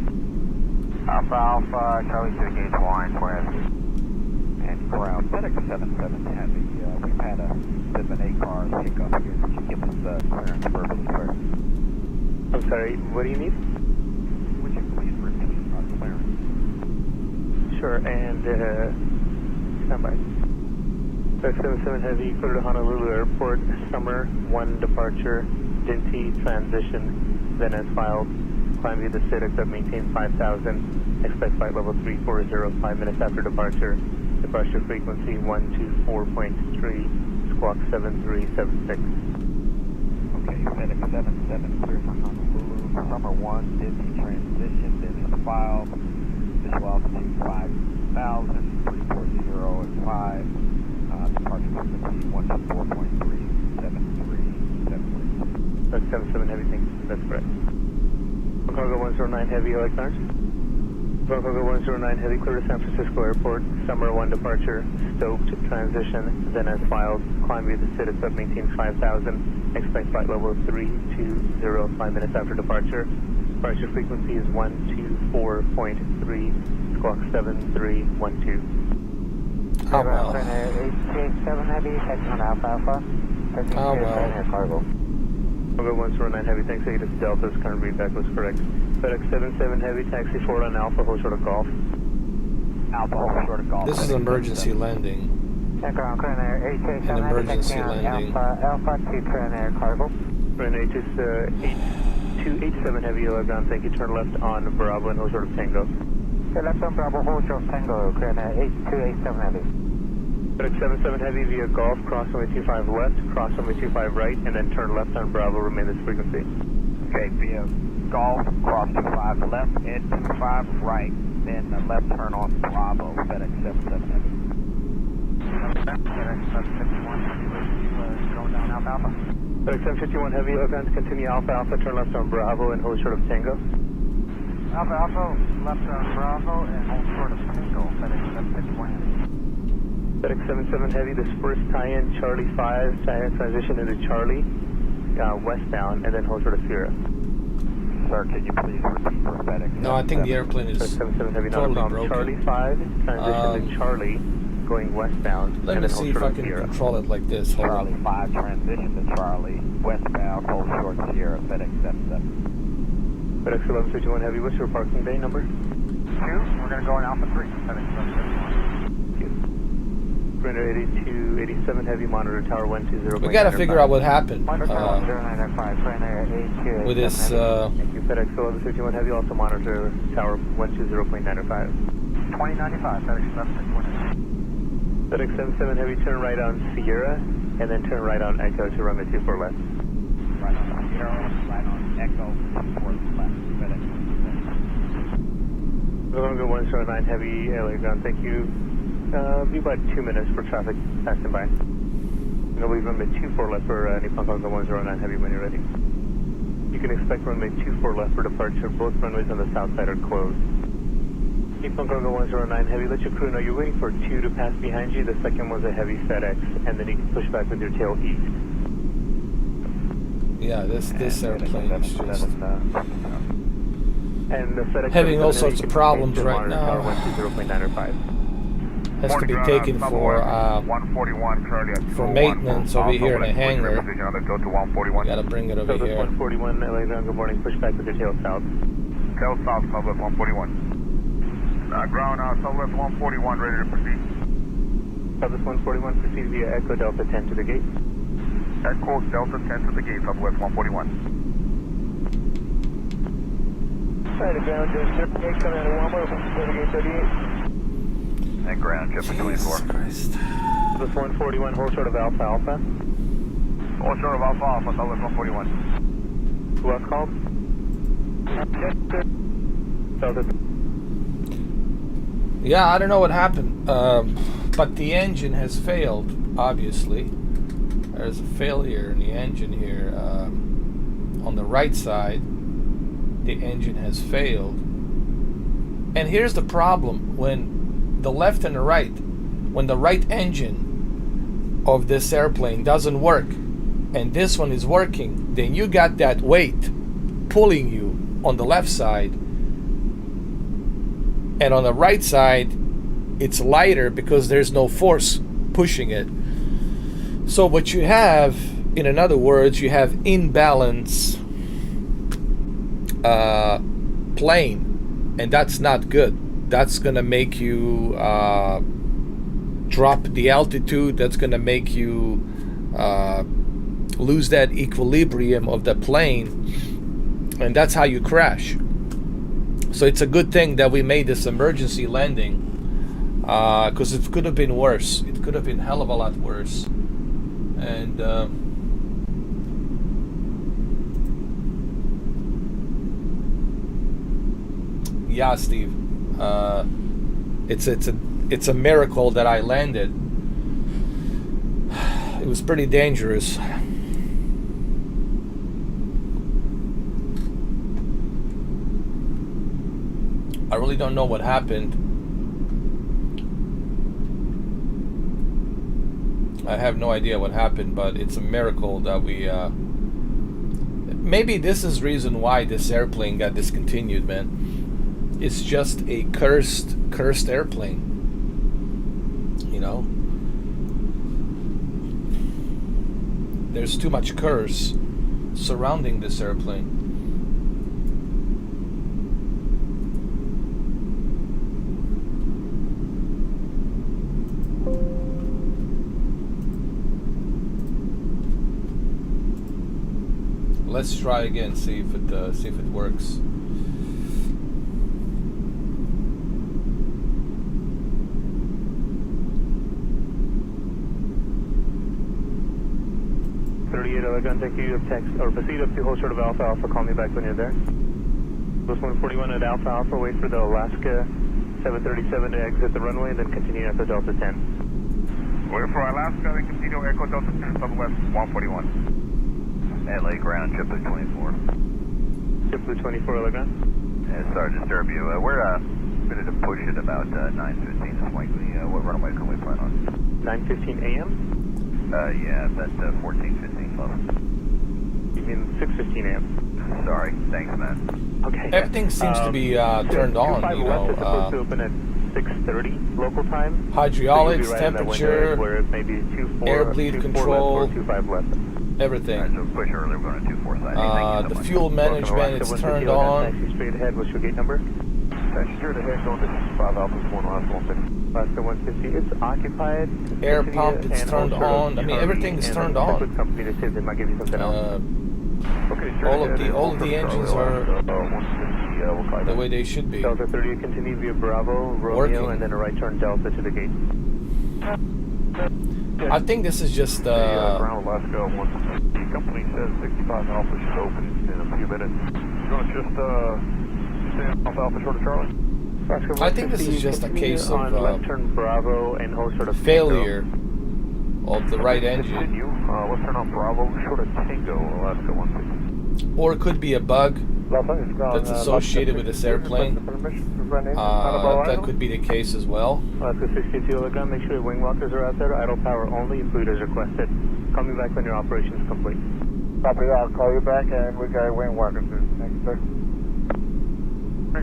Alpha Alpha, Charlie to the gate, Hawaiian, 4 heavy. And ground, FedEx 77 heavy. We've had a bit of an A-car hiccup here. Could you give us clearance verbally first? I'm sorry, what do you need? Would you please repeat our clearance? Sure, and stand by. FedEx 77 heavy, clear to Honolulu Airport, summer 1 departure, Dinty transition, then as filed, climb via the SID, except maintain 5000, expect flight level 340, 5 minutes after departure, departure frequency 124.3, squawk 7376. Okay, FedEx 77 clear for Honolulu, summer 1, Disney transition, then is filed, visual altitude 5000, 340 at 5, departure frequency 124.3, 7376. That's 77 heavy, thanks, that's correct. Concordo 109 heavy, like ours. Concordo 109 heavy, clear to San Francisco Airport, summer 1 departure, stoked transition, then as filed, climb via the SID, except maintain 5000, expect flight level 320, 5 minutes after departure. Departure frequency is 124.3, squawk 7312. Oh, well. 887 heavy, taxi on Alpha Alpha. Oh, well. Cargo. Concordo 109 heavy, thanks, Aegis Delta's current readback was correct. FedEx 77 heavy, taxi forward on Alpha, hold short of golf. Alpha, hold short of golf. This is an emergency landing. Ground, current air, 887 An emergency taxi on landing. Alpha Alpha to current air cargo. Run Aegis 82 287 Heavy, yellow ground, thank you. Turn left on Bravo and hold short of Tango. Okay, left on Bravo, hold short Tango, clear now 8287 Heavy. FedEx 77 Heavy via Golf, cross runway 25 left, cross runway 25 right, and then turn left on Bravo, remain this frequency. Okay, via Golf, cross 25 left, and 25 right, then left turn on Bravo, FedEx 77 Heavy. FedEx 751 Heavy, going down Alpha Alpha. FedEx 751 Heavy, yellow ground, continue Alpha Alpha, turn left on Bravo and hold short of Tango. Alpha Alpha, left on Bravo, and hold short of Tango, FedEx 751 Heavy. FedEx 77 Heavy, this first tie-in, Charlie 5, transition into Charlie, westbound, and then hold short of Sierra. Sir, can you please repeat for FedEx? No, I think the airplane is FedEx 77 Heavy, not a totally problem. broken. Charlie 5, transition to Charlie, going westbound, Let and me then hold see if short I of can Sierra. control it like this. Hold Charlie on. 5, transition to Charlie, westbound, hold short Sierra, FedEx 77. FedEx 1151 Heavy, what's your parking bay number? 2, we're going to go in Alpha 3, FedEx 751. Surrender 8287 Heavy, monitor tower 120. We gotta figure out what happened Monitor 0905, surrender 8287 with this. Thank you, FedEx 1151 Heavy, also monitor tower 120.905. 2095, FedEx 761. FedEx 77 Heavy, turn right on Sierra, and then turn right on Echo to runway 24 left. Right on Sierra, right on Echo, towards left, FedEx 761. We're going to go 109 Heavy, LA ground, thank you. Be about 2 minutes for traffic passing by. And we'll leave runway 24 left for Nippon Congo 109 Heavy when you're ready. You can expect runway 24 left for departure. Both runways on the south side are closed. Nippon Congo 109 Heavy, let your crew know you're waiting for 2 to pass behind you. The second one's a heavy FedEx, and then you can push back with your tail east. Yeah, this airplane is just And the FedEx having all sorts of problems right now. 120.905. Has to be taken for 141 Charlie at for maintenance over here in a hangar. Go to 141. We gotta bring it over Southwest here. 141, LA ground, good morning. Push back with your tail south. Tail south, Southwest 141. Ground Southwest 141, ready to proceed. Southwest 141, proceed via Echo Delta 10 to the gate. Echo Delta 10 to the gate, Southwest 141. Right, the ground just coming out of Walmart, to the gate 38. And ground, Chip 24. Jesus Christ. Southwest 141, hold short of Alpha Alpha. Hold short of Alpha Alpha, Southwest 141. Who else called? Southwest. Yeah, I don't know what happened, but the engine has failed. Obviously, there's a failure in the engine here. On the right side, the engine has failed. And here's the problem: when the left and the right, when the right engine of this airplane doesn't work, and this one is working, then you got that weight pulling you on the left side. And on the right side, it's lighter because there's no force pushing it. So what you have, in other words, you have imbalance plane, and that's not good. That's gonna make you drop the altitude. That's gonna make you lose that equilibrium of the plane, and that's how you crash. So it's a good thing that we made this emergency landing, because it could have been worse. It could have been a hell of a lot worse. And yeah, Steve, it's a miracle that I landed. It was pretty dangerous. I really don't know what happened. I have no idea what happened, but it's a miracle that we maybe this is reason why this airplane got discontinued, man. It's just a cursed airplane. You know? There's too much curse surrounding this airplane. let's try again. See if it works. Thank you. Text or proceed up to hold short of Alpha Alpha. Call me back when you're there. Bus 141 at Alpha Alpha. Wait for the Alaska 737 to exit the runway, then continue Echo Delta 10. Wait for Alaska, then continue Echo Delta 10 Southwest 141. LA ground, JetBlue 24. JetBlue 24, LA ground. Sorry to disturb you. We're ready to push at about 9:15 is likely. What runway can we plan on? 9:15 a.m.? Yeah, that's 14:15 level. You mean 6:15 a.m.? Sorry, thanks, man. Okay. Everything seems to be turned on. You West is supposed to know, open at 6:30 local time. hydraulics, So you'll be right in that window temperature, where it may be 24, air bleed 24 control, left or 25 left. everything. So push earlier, we're going to 24 side. Thank you so The much. fuel management is turned on. Taxi straight ahead. What's your gate number? Taxi straight ahead, going to 5 Alpha 1 Alaska 150. Alaska 150. It's occupied. Air Continue pump, it's and turned hold short of on. I mean, Charlie everything is and turned check on. with company to see if they might give you something else. Okay, All of the engines are the way they should be. Delta 30, continue via Bravo, Romeo, Working. and then a right turn Delta to the gate. I think this is just Ground Alaska 150. The company says 65 Alpha should open in a few minutes. You're going to just stay off Alpha short of Charlie? Alaska I think this 150, is just a continue case on of left turn Bravo and hold short of failure of the right engine, Continue. Let's turn on Bravo short of Tango, Alaska 150. or it could be a bug that's associated with this airplane. That could be the case as well. Alaska 62, Oregon, make sure your wing walkers are out there. Idle power only, food is requested. Call me back when your operation is complete. Copy that. I'll call you back, and we got wing walkers. Thank you, sir.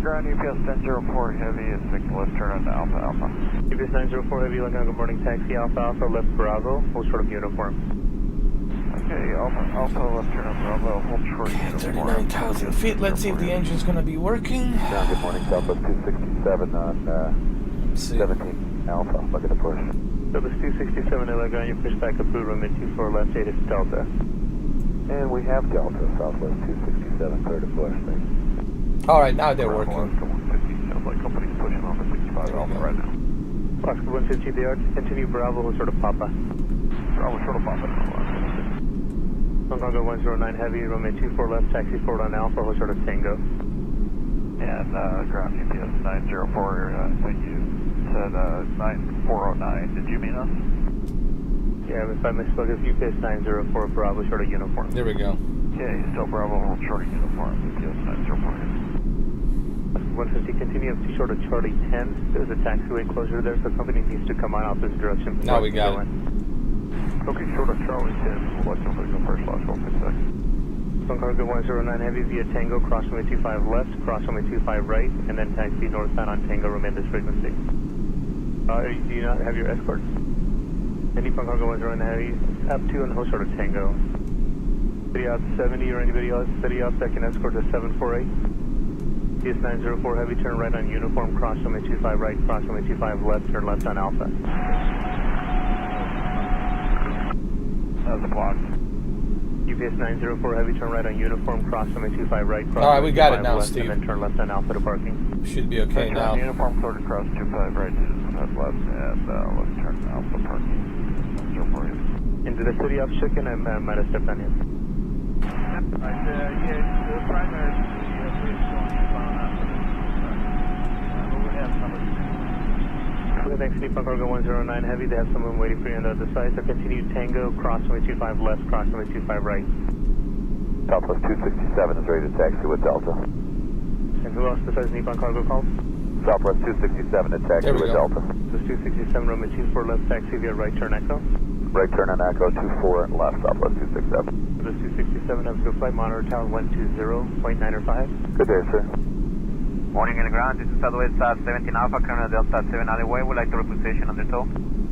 Ground UPS 1004 heavy is 6 left turn on Alpha Alpha. UPS 904 heavy, Oregon, good morning, taxi Alpha Alpha, left Bravo, hold short of uniform. Okay, Alpha left turn on Bravo, hold short uniform. 39,000 feet. Let's see if the engine's gonna be working. Good morning, Southwest 267 on Let's see. 17 Alpha, looking to push. Southwest 267, Oregon, your pushback approved, runway 24 left, 8 is Delta. And we have Delta, Southwest 267, clear to push. Thanks. All right, now they're working. Alaska 150, sounds like company's pushing on the 65 Alpha right now. Alaska 150, they are to continue Bravo, hold short of Papa. Bravo short of Papa now, Alaska 150. Hong Kong 109 heavy, runway 24 left, taxi forward on Alpha, hold short of Tango. And ground GPS 904, thank you. Said 9409, did you mean us? Yeah, if I misspoke, it's UPS 904 Bravo, short of uniform. There we go. Okay, still Bravo, hold short of uniform, GPS 904. 150, continue up to short of Charlie 10. There's a taxiway closure there, so company needs to come on out this direction. Now we got it. Okay, short of Charlie 10, select somebody go first, last 1 6. Concorde 109 heavy via Tango, cross runway 25 left, cross runway 25 right, and then taxi northbound on Tango, remain this frequency. Do you not have your escort? Any Concorde 109 heavy, up to and hold short of Tango. City out 70 or anybody else, city out second escort to 748. CS 904 heavy, turn right on uniform, cross runway 25 right, cross runway 25 left, turn left on Alpha. That's blocked. UPS 904 heavy, turn right on uniform, cross runway 25 right, cross All right, we got it now, left, Steve. and then turn left on Alpha to parking. Should be okay now. Uniform cleared across 25 right, 25 left, and let's turn Alpha parking. 904. Into the city of Chicken, I might have stepped on you. Right, yeah, the primary is showing you bound up. But we have somebody. Okay, thanks, Steve. Cargo 109 heavy. They have someone waiting for you on the other side. So continue Tango, cross runway 25 left, cross runway 25 right. Southwest 267 is ready to taxi with Delta. And who else besides Nippon Cargo called? Southwest 267 to taxi There we with go. Delta. This 267, runway 24 left, taxi via right turn Echo. Right turn on Echo 24 left, Southwest 267. This 267, have to flight monitor tower 120.905. Good day, sir. Morning in the ground, this is Southwest 17 Alpha, Colonel Delta 7 alleyway, would like to reposition on the tow.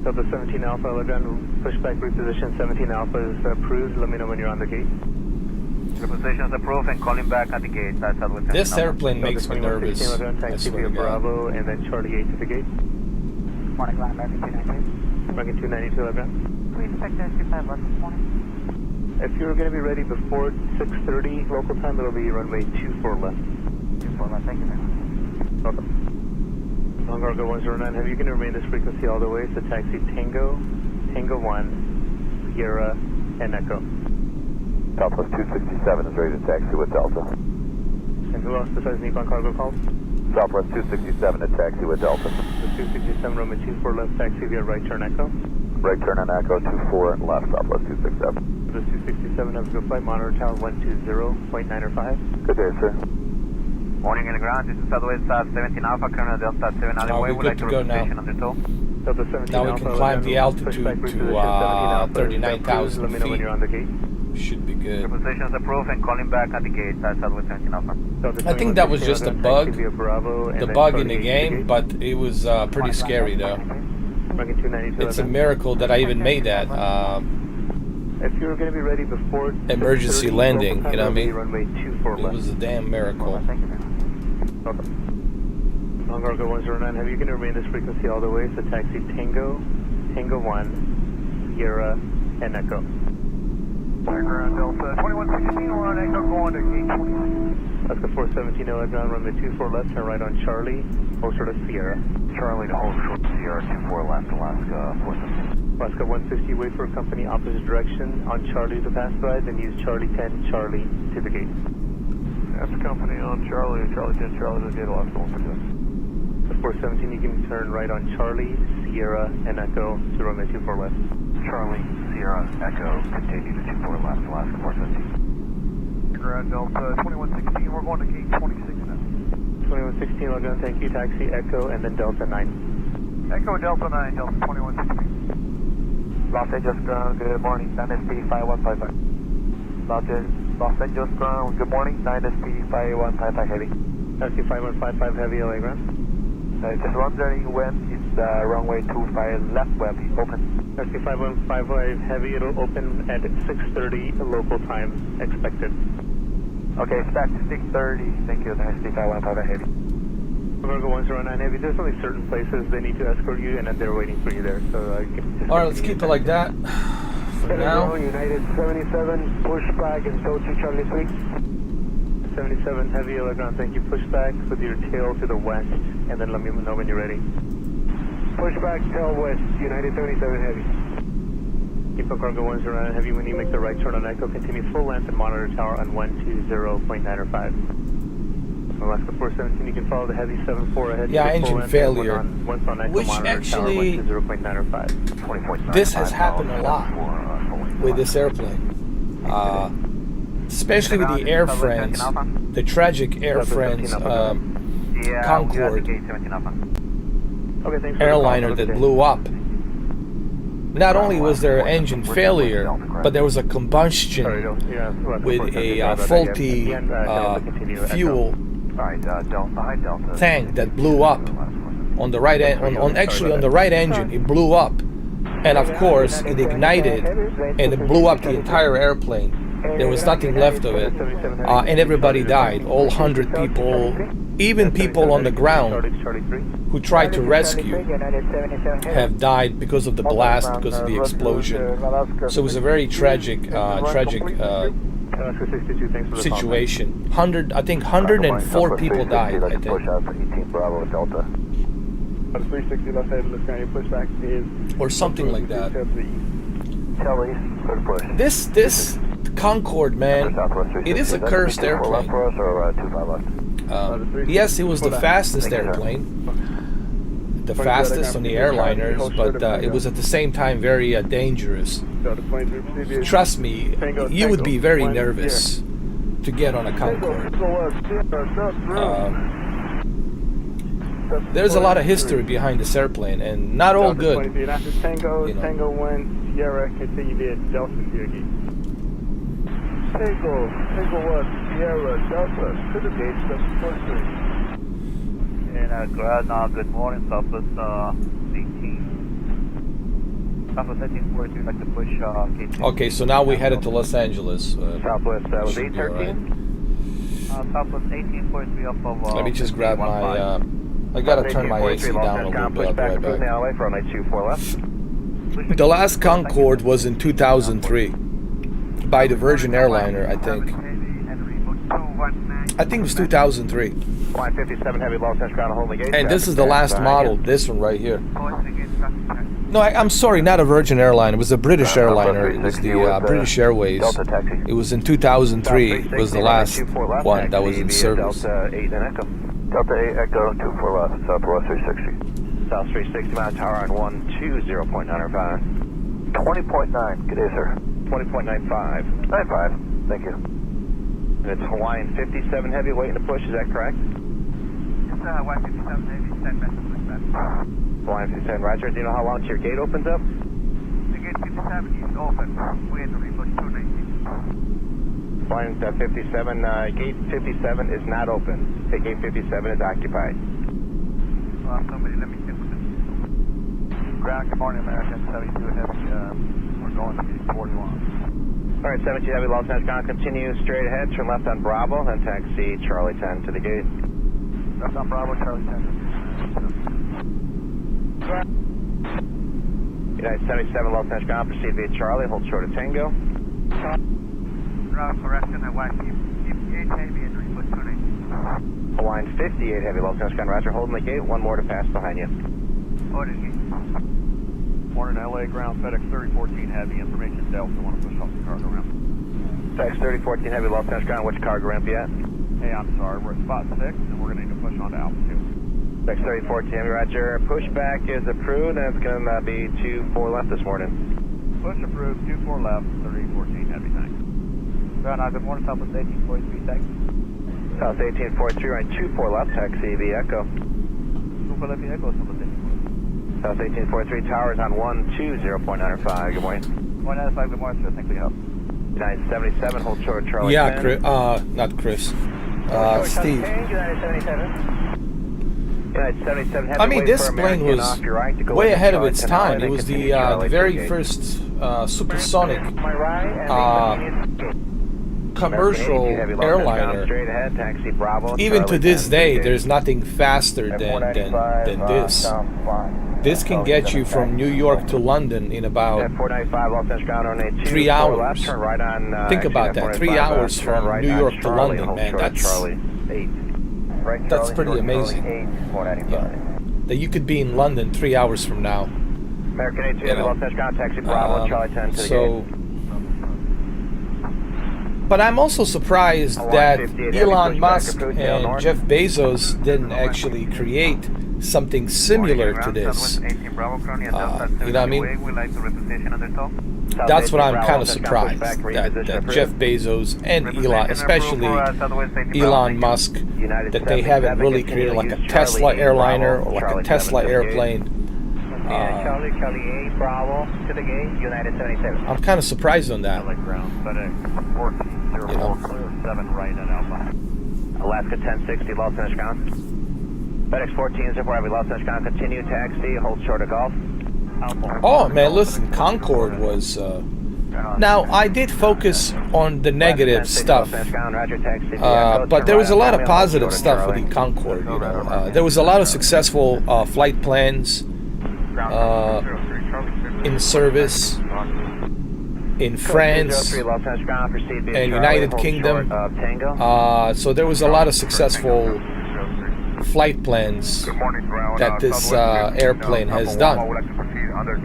Delta 17 Alpha, Logan, pushback reposition 17 Alpha is approved. Let me know when you're on the gate. Reposition is approved and calling back at the gate, that's Southwest 17 This Alpha. airplane makes me nervous. Logan, I taxi swear via to God. Bravo, and then Charlie 8 to the gate. Morning, ground, American 292. American 292, Logan. We expect 25 left this morning. If you're going to be ready before 6:30 local time, it'll be runway 24 left. 24 left, thank you, man. Welcome. Concord 109, have you going to remain this frequency all the way? So taxi Tango, Tango 1, Sierra, and Echo. Southwest 267 is ready to taxi with Delta. And who else besides Nippon Cargo calls? Southwest 267 to taxi with Delta. The 267, runway 24 left, taxi via right turn Echo. Right turn on Echo 24 and left Southwest 267. The 267, have a good flight, monitor tower 120.905. Good day, sir. Morning in the ground, this is Southwest 17 Alpha, Colonel Delta 7 alleyway, we're would good like to to go report now. station under tow. Delta 17 Now we Alpha, can climb the altitude pushback to reposition 17 Alpha, 39,000 let me know when you're on the gate. Should be Your good. position is approved and calling back at the gate at Southwest 17 Alpha. Delta I think that was 21, just a 16, bug. taxi via Bravo, and The then bug in the Charlie game, gate. but it was pretty scary though. Runway 292, It's a miracle that I even made that if you're going to be ready before emergency 6:30 landing, local time, you know what I it'll be mean? Runway 24 It left. was a damn miracle. Thank you, man. Welcome. Concord 109, have you going to remain this frequency all the way? So taxi Tango, Tango 1, Sierra, and Echo. Ground Delta 2116, we're on Echo going to gate 26. Alaska 417, ground runway 24 left, turn right on Charlie, hold short of Sierra. Charlie to hold short Sierra 24 left Alaska 417. Alaska 150, wait for a company opposite direction on Charlie to pass by, then use Charlie 10, Charlie to the gate. That's company on Charlie 10 Charlie to the gate Alaska 150. The 417, you can turn right on Charlie, Sierra, and Echo to runway 24 left. Charlie, Sierra, Echo, continue to 24 left Alaska 417. Ground Delta 2116, we're going to gate 26 now. 2116, Laguna, thank you, taxi Echo, and then Delta 9. Echo Delta 9, Delta 2116. Los Angeles ground, good morning, 9SP 5155. Los Angeles ground, good morning, 9SP 5155 heavy. Taxi 5155 heavy LA ground. Just wondering when is runway 25 left will be open. Taxi 5155 heavy, it'll open at 6:30 local time expected. Okay, back to 6:30, thank you, 9SP 5155 heavy. Virgo 109 heavy, there's only certain places they need to escort you and then they're waiting for you there, so you can just... Alright, let's keep it like that for now. United 77, push back and go to Charlie 3. 77 heavy, ground, thank you, push back with your tail to the west, and then let me know when you're ready. Push back, tail west, United 77 heavy. Keep on cargo 109 heavy, when you make the right turn on Echo, continue full length and monitor tower on 120.905. Alaska 417, you can follow the heavy 74 ahead. Yeah, engine failure, once on Echo, which monitor actually, tower 120.905. this has happened a lot with this airplane. Especially with the Air France, the tragic Air France Concorde airliner that blew up. Not only was there engine failure, but there was a combustion with a faulty fuel tank that blew up on the right end. Actually, on the right engine, it blew up, and of course, it ignited and it blew up the entire airplane. There was nothing left of it, and everybody died. All 100 people, even people on the ground who tried to rescue, have died because of the blast, because of the explosion. So it was a very tragic situation. I think 104 people died, I think. Or something like that. This Concorde, man, it is a cursed airplane. Yes, it was the fastest airplane, the fastest on the airliners, but it was at the same time very dangerous. Trust me, you would be very nervous to get on a Concorde. There's a lot of history behind this airplane, and not all good. You know. Tango 1, Sierra, continue via Delta to gate. Tango 1, Sierra, Delta, to the gate, Southwest 43. And ground, good morning, Southwest 18. Southwest 18, we'd like to push gate 2. Okay, so now we headed to Los Angeles. Southwest, that was Should be 813. Southwest 1843 off of... Let me just grab my... I gotta turn my AC down a little bit. I'll be right back. For 24 left. The last Concorde was in 2003. by the Virgin airliner, I think. I think it was 2003. Line 57 heavy low touch ground holding gate. And this is the last model, this one right here. No, I'm sorry, not a Virgin airline. It was a British airliner. It was the British Airways. It was in 2003. It was the last one that was in service. Delta 8 and Echo. Delta 8 Echo 24 left, southwest 360. South 360 mile tower on 120.95. 20.9, good day sir. 20.95. 95, thank you. And it's Hawaiian 57 heavy waiting to push, is that correct? It's Hawaiian 57 heavy, 10 minutes to push back. Hawaiian 57, roger. Do you know how long till your gate opens up? The gate 57 is open. We have to repush 290. Hawaiian 57, gate 57 is not open. Okay, gate 57 is occupied. Somebody let me check with them. Ground, good morning, American 72 heavy. We're going to be 41. Alright, 72 heavy, Los Angeles ground, continue straight ahead, turn left on Bravo, then taxi Charlie 10 to the gate. Left on Bravo, Charlie 10. United 77 Los Angeles ground, proceed via Charlie, hold short of Tango. Ground correction, Hawaiian 58 heavy and repush 290. Hawaiian 58 heavy, Los Angeles ground, roger, holding the gate, one more to pass behind you. Order gate. Morning, LA ground, FedEx 3014 heavy, information Delta, want to push off the cargo ramp. FedEx 3014 heavy, Los Angeles ground, which cargo ramp you at? Hey, I'm sorry, we're at spot 6, and we're going to need to push on to altitude. FedEx 3014 heavy, roger, pushback is approved, and it's going to be 2-4 left this morning. Push approved, 24 left, 3014 heavy, thanks. Ground, good morning, Southwest 1843, taxi. South 1843, right, 2-4 left, taxi via Echo. 2-4 left, Echo, Southwest 1843. South 1843 towers on 120.95. Good morning. 195, good morning, sir. Thank you. United 77, hold short, Charlie. Yeah, 10. not Chris. Steve. United 77. United 77. I mean, this plane was way ahead of its time. It was the very first supersonic commercial airliner. Even to this day, there's nothing faster than this. This can get you from New York to London in about 3 hours. Think about that, 3 hours from New York to London, man. That's pretty amazing. Yeah. That you could be in London 3 hours from now. So, but I'm also surprised that Elon Musk and Jeff Bezos didn't actually create something similar to this. You know what I mean? That's what I'm kind of surprised, that Jeff Bezos and Elon, especially Elon Musk, that they haven't really created like a Tesla airliner or like a Tesla airplane. I'm kind of surprised on that. You know. Alaska 1060, Los Angeles ground. FedEx 1404, heavy Los Angeles ground, continue taxi, hold short of Gulf. Oh man, listen, Concorde was... now, I did focus on the negative stuff, but there was a lot of positive stuff with the Concorde. You know, there was a lot of successful flight plans in service in France and United Kingdom. So there was a lot of successful flight plans that this airplane has done.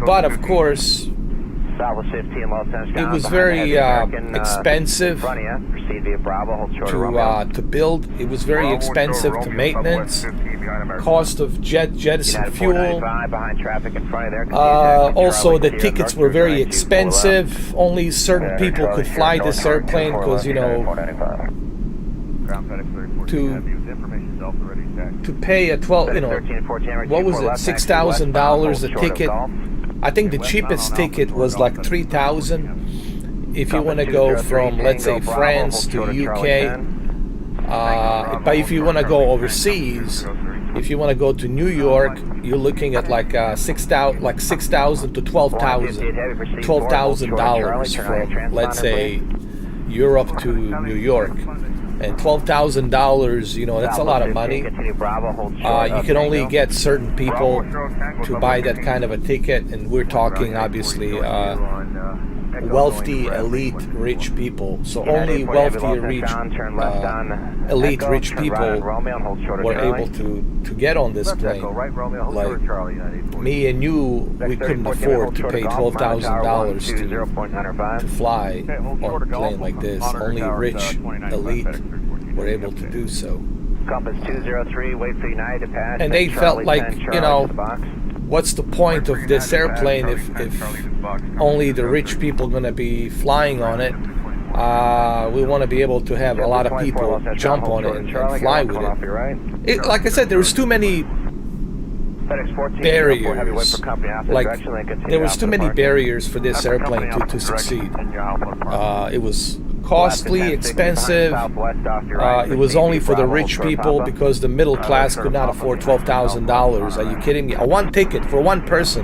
But of course, it was very expensive to build. It was very expensive to maintenance. Cost of jettison fuel. Also, the tickets were very expensive. Only certain people could fly this airplane because, you know, to pay a 12, you know, what was it, $6,000 a ticket? I think the cheapest ticket was like $3,000 if you want to go from, let's say, France to UK. But if you want to go overseas, if you want to go to New York, you're looking at like $6,000 to $12,000 from, let's say, Europe to New York. And $12,000, you know, that's a lot of money. You can only get certain people to buy that kind of a ticket, and we're talking obviously wealthy, elite, rich people. So only wealthy, elite, rich people were able to get on this plane. Like me and you, we couldn't afford to pay $12,000 to fly on a plane like this. Only rich, elite were able to do so. Compass 203, wait for United to pass. And they felt like, you know, what's the point of this airplane if only the rich people are going to be flying on it? We want to be able to have a lot of people jump on it and fly with it. Like I said, there was too many barriers. Like, there was too many barriers for this airplane to succeed. It was costly, expensive. It was only for the rich people because the middle class could not afford $12,000. Are you kidding me? One ticket for one person.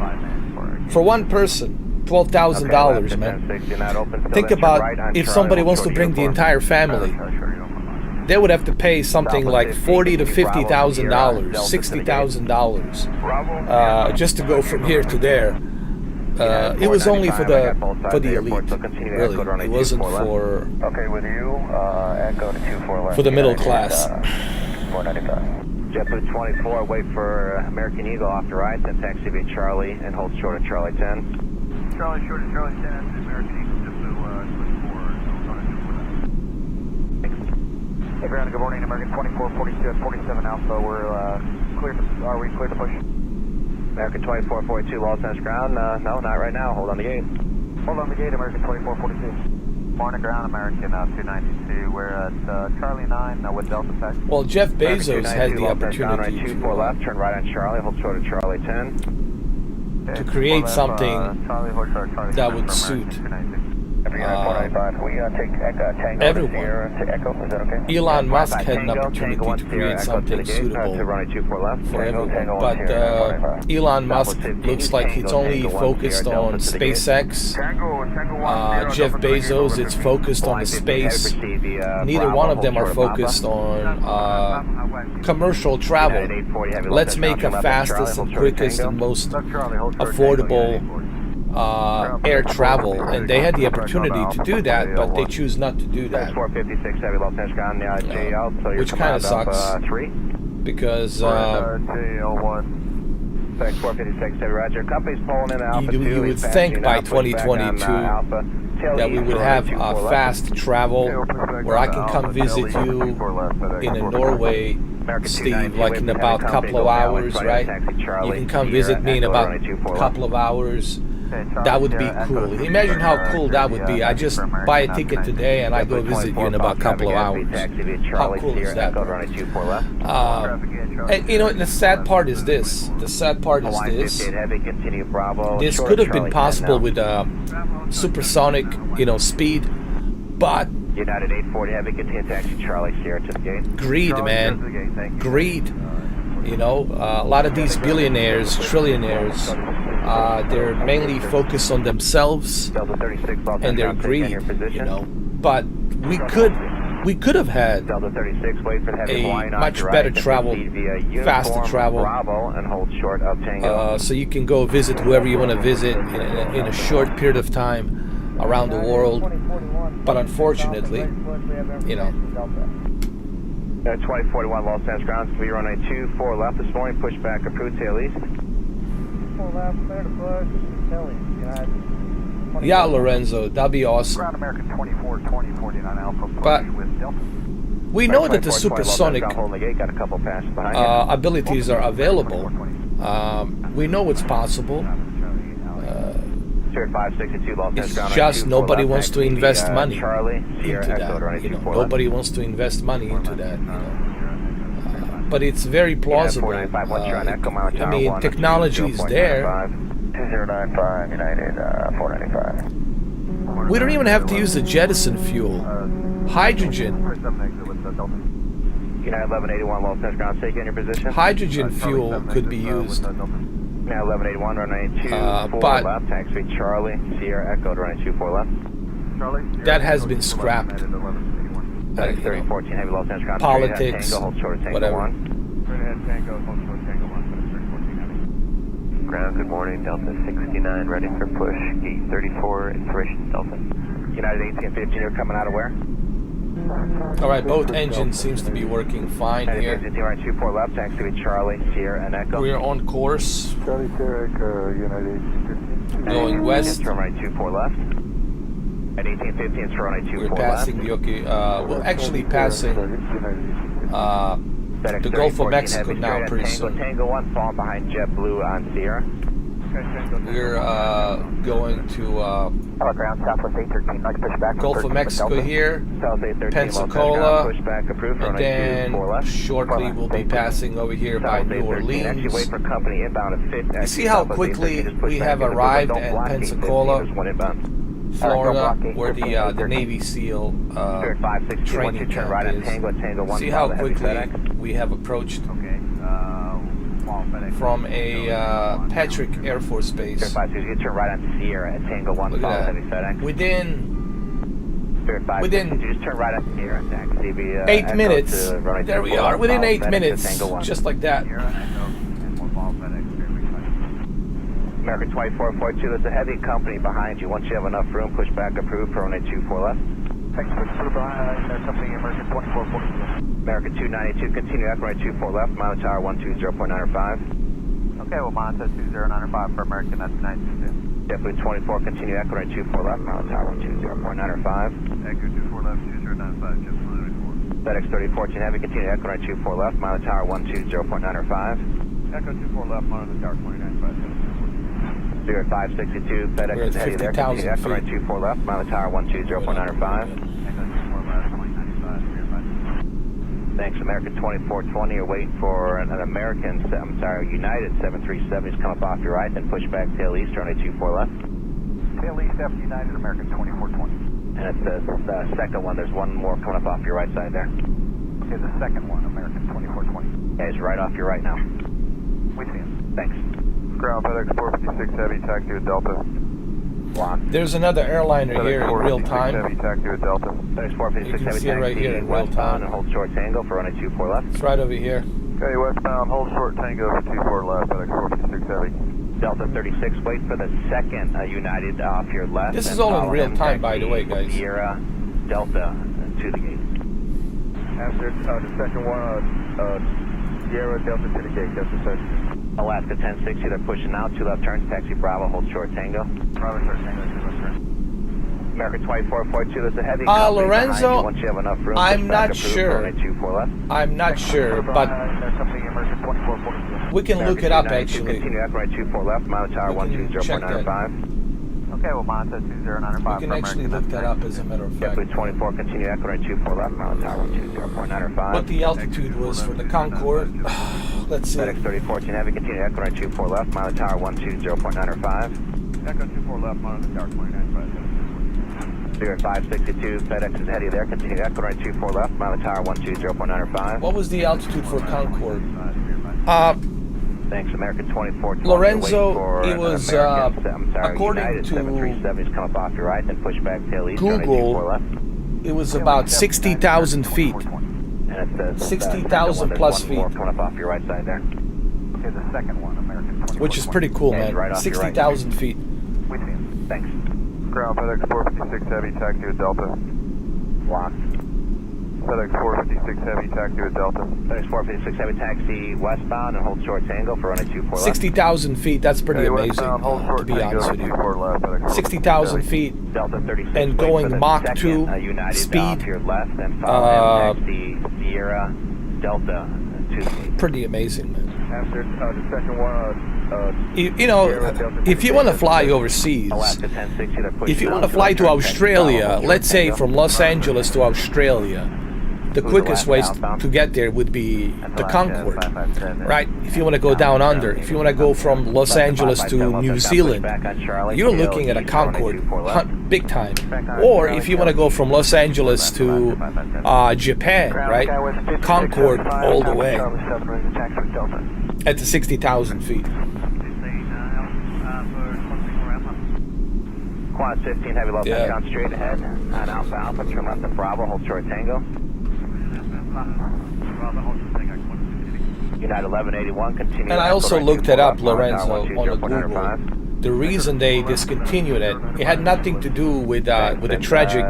For one person. $12,000, man. Think about if somebody wants to bring the entire family. They would have to pay something like $40,000 to $50,000, $60,000 just to go from here to there. It was only for the elite, really. It wasn't for the middle class. JetBlue 24, wait for American Eagle off the right, then taxi via Charlie and hold short of Charlie 10. Charlie short of Charlie 10, American Eagle, JetBlue 24, Hey, ground, good morning, American 24, 42 at 47 Alpha, we're clear, are we clear to push? American 24, 42, Los Angeles ground, no, not right now, hold on the gate. Hold on the gate, American 24, 42. Morning ground, American 292, we're at Charlie 9 with Delta Tech. Well, Jeff Bezos has the opportunity to left, turn right on Charlie, hold short of Charlie 10. To create something that would suit everyone. Elon Musk had an opportunity to create something suitable for everyone, but Elon Musk looks like he's only focused on SpaceX. Jeff Bezos is focused on the space. Neither one of them are focused on commercial travel. Let's make the fastest and quickest and most affordable air travel, and they had the opportunity to do that, but they choose not to do that, which kind of sucks, because you would think by 2022 that we would have fast travel where I can come visit you in a Norway, Steve, like in about a couple of hours, right? You can come visit me in about a couple of hours. That would be cool. Imagine how cool that would be. I just buy a ticket today and I go visit you in about a couple of hours. How cool is that? And you know, the sad part is this. The sad part is this. This could have been possible with supersonic, you know, speed, but United 840 Heavy, continue taxi Charlie Sierra to the gate. Greed, man. Greed. You know, a lot of these billionaires, trillionaires, they're mainly focused on themselves and their greed, you know. But we could have had a much better travel, faster travel, so you can go visit whoever you want to visit in a short period of time around the world. But unfortunately, you know. 2041 Los Angeles ground, speed runway 24 left this morning, push back approved tail east. 4 left, clear to push, tail east. Yeah, Lorenzo, that'd be awesome. Ground American 24, 2049 Alpha, push but with Delta. We know that the supersonic abilities are available. We know it's possible. It's just nobody wants to invest money into that. You know, nobody wants to invest money into that. You know, but it's very plausible. I mean, technology is there. 2095 United 495. We don't even have to use the jettison fuel. Hydrogen. United 1181 Los Angeles ground, stay in your position. Hydrogen fuel could be used. Now 1181, runway 24 left, taxi Charlie, Sierra Echo, runway 24 left. That has been scrapped. 3014 heavy Los Angeles ground. Politics, Tango, hold short of Tango whatever. 1. ground, good morning, Delta 69, ready for push, gate 34, inspiration Delta. United 1815, you're coming out of where? All right, both engines seems to be working fine here. 24 left, taxi with Charlie, Sierra, and Echo. We're on course, Charlie, Sierra, Echo, United 1815. going west. Turn right 24 left. At 1815, turn right 24 We're left. passing the we're actually passing the Gulf of Mexico now pretty soon. Tango 1, falling behind JetBlue on Sierra. We're going to Ground, Southwest 813, nice pushback. Gulf of Mexico here, Pensacola, and then shortly we'll be passing over here by New Orleans. You see how quickly we have arrived at Pensacola, Florida, where the Navy SEAL training camp is. See how quickly we have approached from a Patrick Air Force Base. Look at that. Within 8 minutes, there we are. Within 8 minutes, just like that. American 2442, there's a heavy company behind you. Once you have enough room, push back approved for runway 24 left. Thanks for the behind, company American 2442. American 292, continue echo right 24 left, monitor tower 120.95. Okay, well, monitor 2095 for American, that's 922. JetBlue 24, continue echo right 24 left, monitor tower 120.95. Echo 24 left, 2095, JetBlue 24. FedEx 3014 heavy, continue echo right 24 left, monitor tower 120.95. Echo 24 left, monitor tower 2095. 0562, FedEx We're at is heavy there, continue echo right 24 left, monitor tower 120.95. Thanks, American 2420. You're waiting for an American, United 737. Just come up off your right, then push back tail east, runway 24 left. Tail east, F United, American 2420. And it's the second one. There's one more coming up off your right side there. Okay, the second one, American 2420. Yeah, he's right off your right now. We see him. Thanks. Ground, FedEx 456 Heavy, taxi with Delta. Lock. There's another airliner FedEx here in real 456 time. Heavy, taxi with Delta. FedEx You 456 can heavy see it right taxi here in real westbound time. and hold short tango for runway 24 left. It's right over here. Okay, westbound, hold short tango for 24 left, FedEx 456 Heavy. Delta 36, wait for the second United off your left. This is and all in follow real him time, by taxi the way, guys. Sierra Delta to the gate. After the second one, Sierra Delta to the gate, Delta search. Alaska 1060, they're pushing out. 2 left turns, taxi Bravo, hold short tango. Bravo, short tango, 2 left turn. American 2442, there's a heavy company Lorenzo, behind you. Once you have enough room, I'm push back not approved sure. for runway 24 left. I'm not sure, but Something American 2442. we can look it up actually. Continue echo right 24 left, monitor tower We can check that. 120.95. Okay, well, monitor 2095 We can actually look that up as a matter of fact. JetBlue 24, continue echo right 24 left, monitor tower 120.95. What the altitude was for the Concorde. Let's see. FedEx 3014 heavy, continue echo right 24 left, monitor tower 120.95. Echo 24 left, monitor tower 2095. 0562, FedEx is heavy there, continue echo right 24 left, monitor tower 120.95. What was the altitude for Concorde? Thanks, American 24. Lorenzo, it was, according United to 737's come up off your right, then push back tail east. Google, it was about 60,000 feet. And it's 60,000 plus feet. Coming up off your right side there. Okay, the second one, American 2420. Which is pretty cool, Yeah, man. right off your right. 60,000 feet. We see him. Thanks. Ground, FedEx 456 Heavy, taxi with Delta. Lock. FedEx 456 Heavy, taxi with Delta. FedEx 456 heavy taxi westbound and hold short tango for runway 24 left. 60,000 feet, that's pretty Okay, amazing, westbound, hold short to be tango honest for with you. 24 left, FedEx 60,000 feet Delta 36 and wait going for the Mach second, 2 United speed. off your left and follow him, taxi Sierra Delta to the gate. Pretty amazing, man. After the second one, You know, if you want to fly overseas, Alaska 1060, they're pushing if you out. want to fly to Australia, let's say from Los Angeles to Australia, the quickest way to get there would be the Concorde, right? If you want to go down under, if you want to go from Los Angeles to New Zealand, you're looking at a Concorde, big time. Or if you want to go from Los Angeles to Japan, right? Concorde all the way at the 60,000 feet. Quad 15 heavy left Yeah. down straight ahead on Alpha Alpha, turn left and Bravo, hold short tango. United 1181, continue. And I also looked it up, Lorenzo, on the Google. The reason they discontinued it had nothing to do with the tragic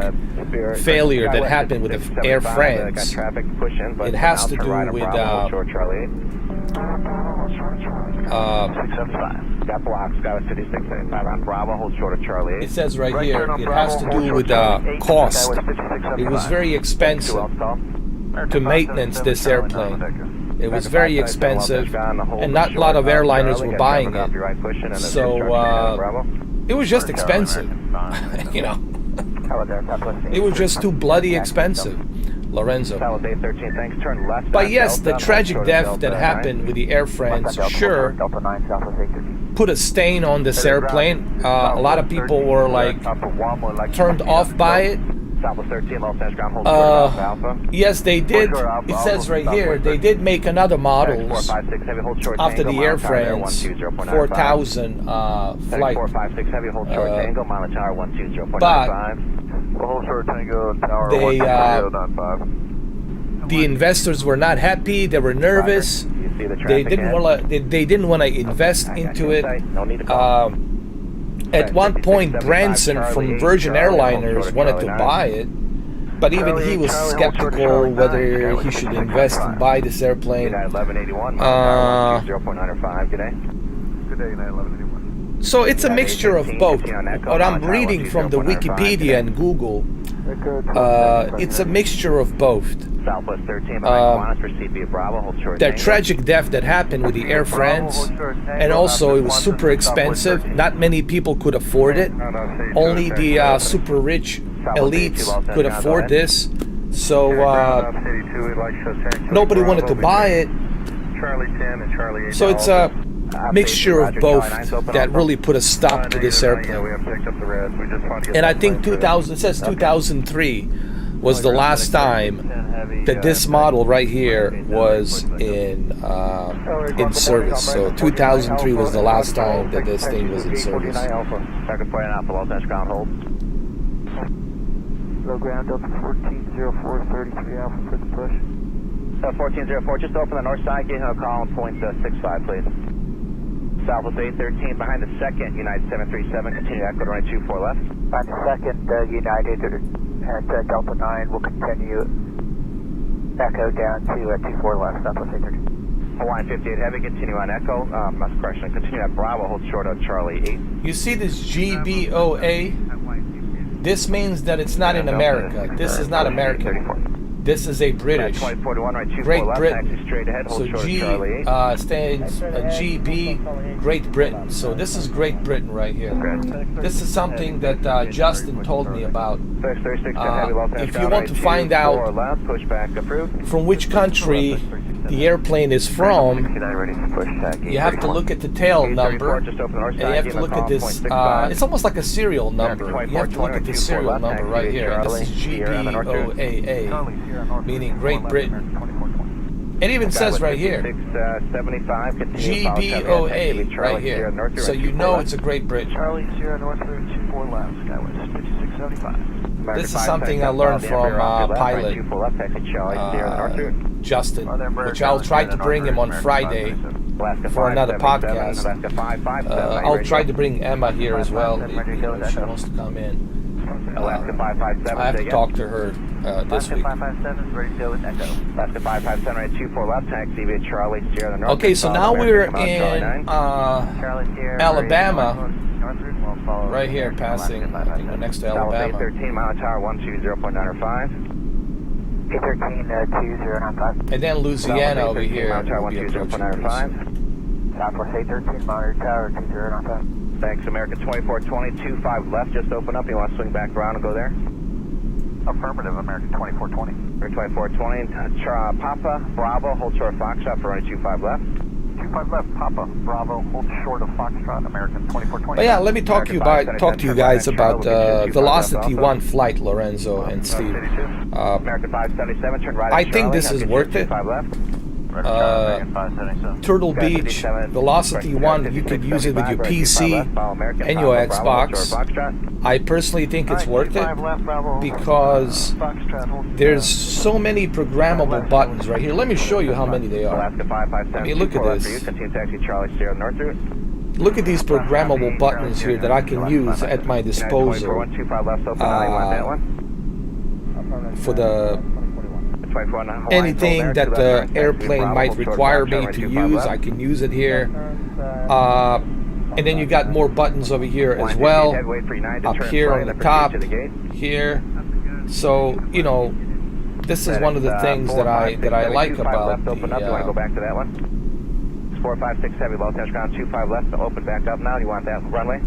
failure that happened with the Air France. It has to do with it says right here, it has to do with cost. It was very expensive to maintenance this airplane. It was very expensive, and not a lot of airliners were buying it. So it was just expensive, you know. It was just too bloody expensive, Lorenzo. But yes, the tragic death that happened with the Air France sure put a stain on this airplane. A lot of people were like turned off by it. Yes, they did. It says right here they did make another models after the Air France 4000 flight. But the investors were not happy. They were nervous. They didn't want to invest into it. At one point, Branson from Virgin Airliners wanted to buy it, but even he was skeptical whether he should invest and buy this airplane. So it's a mixture of both. What I'm reading from the Wikipedia and Google, it's a mixture of both. That tragic death that happened with the Air France, and also it was super expensive. Not many people could afford it. Only the super rich elites could afford this. So nobody wanted to buy it. So it's a mixture of both that really put a stop to this airplane. And I think 2000, it says 2003 was the last time that this model right here was in service. So 2003 was the last time that this thing was in service. Low ground Delta 1404, 33 Alpha for the push. 1404, just open the north side, get him a call on point 65, please. Southwest 813 behind the second, United 737, continue echo to runway 24 left. Behind the second, United at Delta 9 will continue echo down to 24 left, Southwest 813. Hawaiian 58 Heavy, continue on echo, correction, continue at Bravo, hold short of Charlie 8. You see this GBOA? This means that it's not in America. This is not American. This is a British. Great Britain. So G stands GB, Great Britain. So this is Great Britain right here. This is something that Justin told me about. If you want to find out from which country the airplane is from, you have to look at the tail number, and you have to look at this, it's almost like a serial number. You have to look at this serial number right here, and this is GBOAA, meaning Great Britain. It even says right here, GBOA right here, so you know it's a Great Britain. Charlie Sierra North Route 24 left, Skywest 5675. This is something I learned from pilot Justin, which I'll try to bring him on Friday for another podcast. I'll try to bring Emma here as well if she wants to come in. I have to talk to her this week. Okay, so now we're in Alabama. Right here, passing, I think we're next to Alabama. 13 mile tower, 120.95. 813 And then Louisiana over here. Southwest 813 monitor tower 2095. Thanks, American 2420, 25 left, just open up. You want to swing back around and go there? Affirmative, American 2420. American 2420, Papa, Bravo, hold short of Foxtrot for running 25 left. 25 left, Papa, Bravo, hold short of Foxtrot, American 2420. But yeah, let me talk to you guys about Velocity 1 flight, Lorenzo and Steve. American 577, turn right. I think this is worth it. Turtle Beach, Velocity 1, you could use it with your PC and your Xbox. I personally think it's worth it because there's so many programmable buttons right here. Let me show you how many they are. I mean, look at this. Look at these programmable buttons here that I can use at my disposal for the anything that the airplane might require me to use. I can use it here. And then you got more buttons over here as well, up here on the top, here. So, you know, this is one of the things that I like about the 456 heavy, low touch ground, 25 left, to open back up now. Do you want that runway?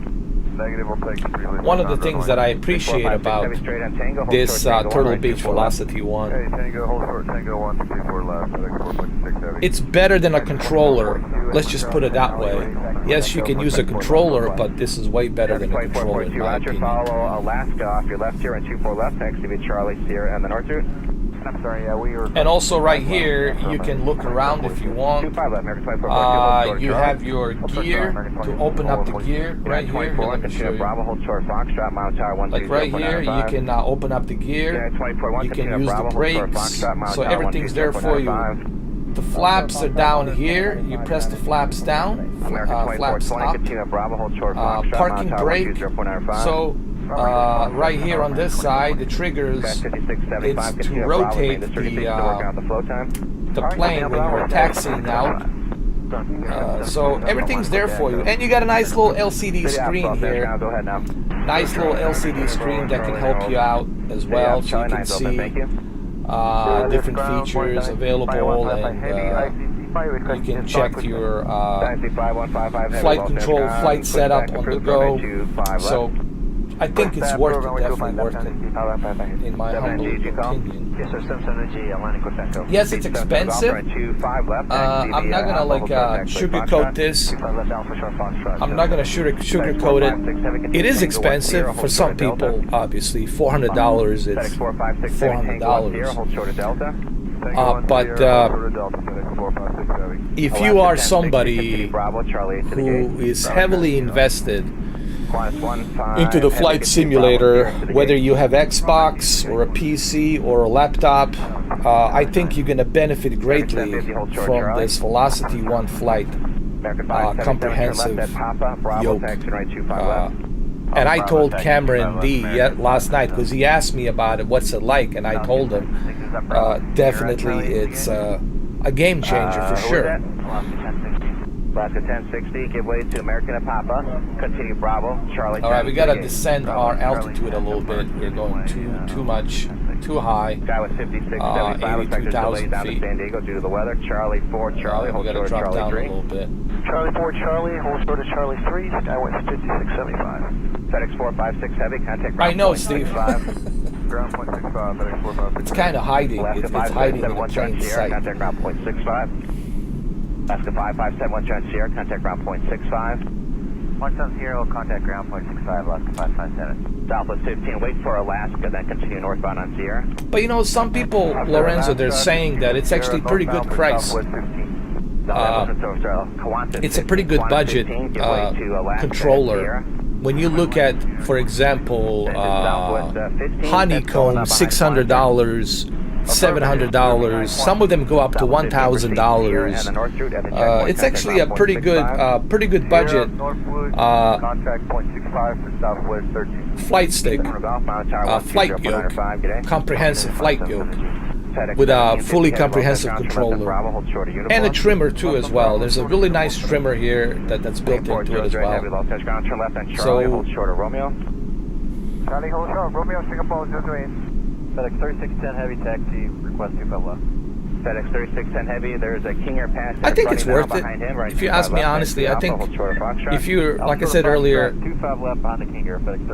Negative, we'll take 3 left. One of the things that I appreciate about this Turtle Beach Velocity 1, Hey, Tango, hold short, Tango 1, 64 left, FedEx 4.6 heavy. it's better than a controller. Let's just put it that way. Yes, you can use a controller, but this is way better than a controller in my opinion. Follow Alaska off your left here and 24 left, taxi to Charlie Sierra and the north route. I'm sorry, yeah, we were... And also right here, you can look around if you want. You have your gear to open up the gear right here. Here, let me show you. Like right here, you can open up the gear. You can use the brakes. So everything's there for you. The flaps are down here. You press the flaps down, flaps up. Parking brake. So right here on this side, the triggers, it's to rotate the plane when you're taxiing out. So everything's there for you. And you got a nice little LCD screen here. Nice little LCD screen that can help you out as well, so you can see different features available, and you can check your flight control, flight setup on the go. So I think it's worth it, definitely worth it, in my humble opinion. Yes, it's expensive. I'm not gonna sugarcoat this. I'm not gonna sugarcoat it. It is expensive for some people, obviously. $400, it's $400. But if you are somebody who is heavily invested into the flight simulator, whether you have Xbox or a PC or a laptop, I think you're going to benefit greatly from this Velocity 1 flight comprehensive yoke. And I told Cameron D last night, because he asked me about it, what's it like, and I told him definitely it's a game changer for sure. Alaska 1060, give way to American at Papa. Continue Bravo, Charlie. All right, we gotta descend our altitude a little bit. We're going too much, too high. Guy with 5675, 82,000 feet. San Diego due to the weather. Charlie 4, Charlie. We gotta drop down a little bit. Charlie 4, Charlie, hold short to Charlie 3. Guy with 5675. FedEx 456 heavy, contact. I know, Steve. Ground point 65, FedEx 456. It's kind of hiding. It's hiding in plain sight. Contact ground point 65. Alaska 5571 John Sierra, contact ground point 65. 170, contact ground point 65, Alaska 557. Southwest 15, wait for Alaska, then continue northbound on Sierra. But you know, some people, Lorenzo, they're saying that it's actually pretty good price. It's a pretty good budget controller. When you look at, for example, Honeycomb, $600, $700. Some of them go up to $1,000. It's actually a pretty good budget flight stick, flight yoke, comprehensive flight yoke, with a fully comprehensive controller and a trimmer too as well. There's a really nice trimmer here that's built into it as well. So. Charlie, hold short, Romeo, Singapore, 028. FedEx 3610 heavy taxi, request 25 left. FedEx 3610 heavy, there's a King Air passenger. I think it's worth it. If you ask me honestly, I think if you're, like I said earlier,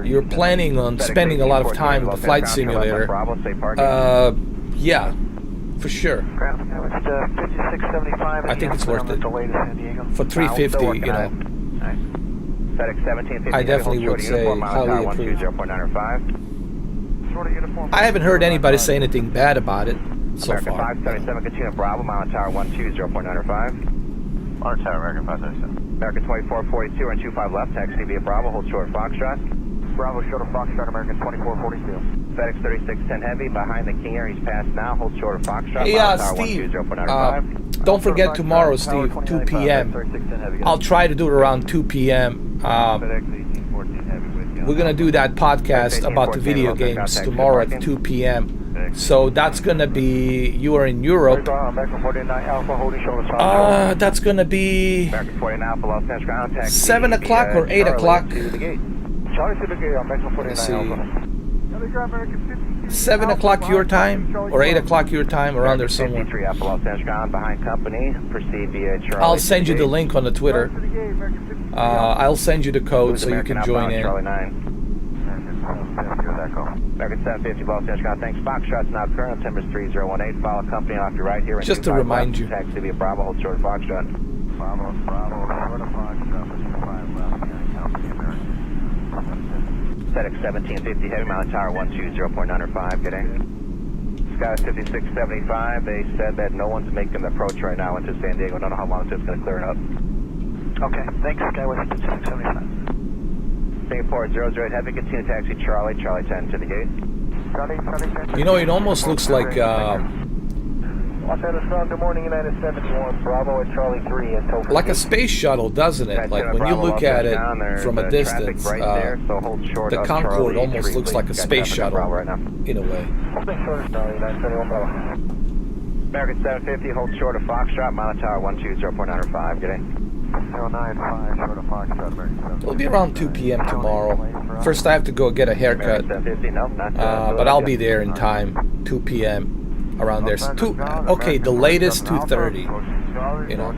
you're planning on spending a lot of time with the flight simulator, yeah, for sure. I think it's worth it. For $350, you know, I definitely would say highly approved. I haven't heard anybody say anything bad about it. so American far. 577, continue Bravo, Mount Tower 12, 0.95. Mount Tower, American 577. American 2442 and 25 left, taxi via Bravo, hold short of Foxtrot. Bravo, short of Foxtrot, American 2442. FedEx 3610 Heavy, behind the King Air, he's passed now, hold short of Foxtrot. Hey, Mount Tower Steve, 0.95. don't forget tomorrow, Steve, 2 p.m. I'll try to do it around 2 p.m. FedEx 1814 Heavy with you. We're going to do that podcast about the video games tomorrow at 2 p.m. So that's going to be, you are in Europe. American 49 Alpha, holding short of That's going to be American 49 Alpha, Los Angeles ground taxi. 7 o'clock or 8 o'clock. To the gate. Charlie to the gate, American 49 Let's see. Alpha. 7 o'clock your time or 8 o'clock your time, around there somewhere. 53 Alpha, Los Angeles ground behind company. Proceed via Charlie. I'll send to you the gate. link on the Twitter. I'll send you the code so you can join in. Charlie 9. American 750 Los Angeles ground. Thanks. Foxtrot's now current. Timbers 3018. Follow company off your right here. Just to remind you. Taxi via Bravo. Hold short of Foxtrot. Bravo, short of Foxtrot, 5 left, company American. FedEx 1750 Heavy, Mount Tower 12, 0.95. Good day. Sky 5675. They said that no one's making the approach right now into San Diego. Don't know how long it's going to clear it up. Okay, thanks. Skywest 5675. Singapore 008 Heavy, continue taxi Charlie 10 to the gate. Charlie 10. You know, it almost looks like Los Angeles ground, good morning, United 71, Bravo at Charlie 3 and Topher. a space shuttle, doesn't it? Like when you look at it from a distance, the Concorde almost looks like a space shuttle in a way. Holding short of Charlie, United 71, Bravo. American 750, hold short of Foxtrot, Mount Tower 12, 0.95. Good day. 095, short of Foxtrot, American 750. It'll be around 2 p.m. tomorrow. First, I have to go get a haircut, American 750, no, not but I'll be there in time. 2 p.m. around there. Okay, the latest 2:30. You know.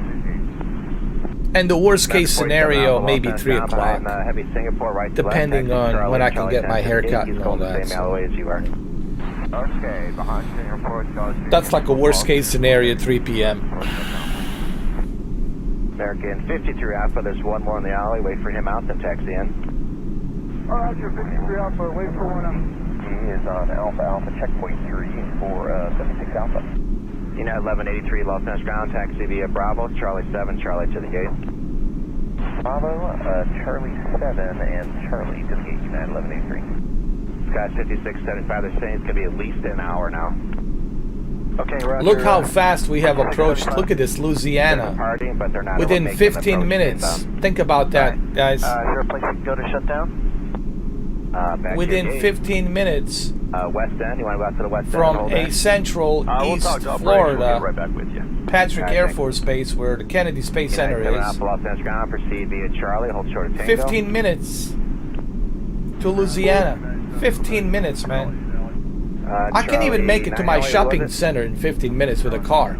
And the worst case scenario, maybe 3 o'clock, Heavy Singapore, right to depending left, on when I can Charlie get my 10 haircut He's and all going the that. same alleyway as you are. Okay, behind Singapore, Charlie. That's like a worst case scenario, 3 p.m. American 53 Alpha, there's one more in the alley. Wait for him out, then taxi in. Roger, 53 Alpha, wait for one out. He is on Alpha, checkpoint 3 for 76 Alpha. United 1183 Los Angeles ground, taxi via Bravo, Charlie 7, Charlie to the gate. Bravo, Charlie 7 and Charlie to the gate, United 1183. Sky 5675, they're saying it's going to be at least an hour now. Okay, Roger. Look how fast we have approached. Look at this, Louisiana. Partying, but they're not Within making 15 approach minutes. inbound. Think about that, guys. Is there a place you can go to shut down? Back to Within your gate. 15 minutes West End, you want to go out to the West End? from Hold a there? central We'll East talk to operation. We'll Florida get right back with you. Patrick Alright, Air thanks. Force Base, where the Kennedy Space Center United 7 is. Alpha, Los Angeles ground, proceed via Charlie, hold short of Tango. 15 minutes to Louisiana. 15 minutes, man. I can't even make it to my shopping center in 15 minutes with a car.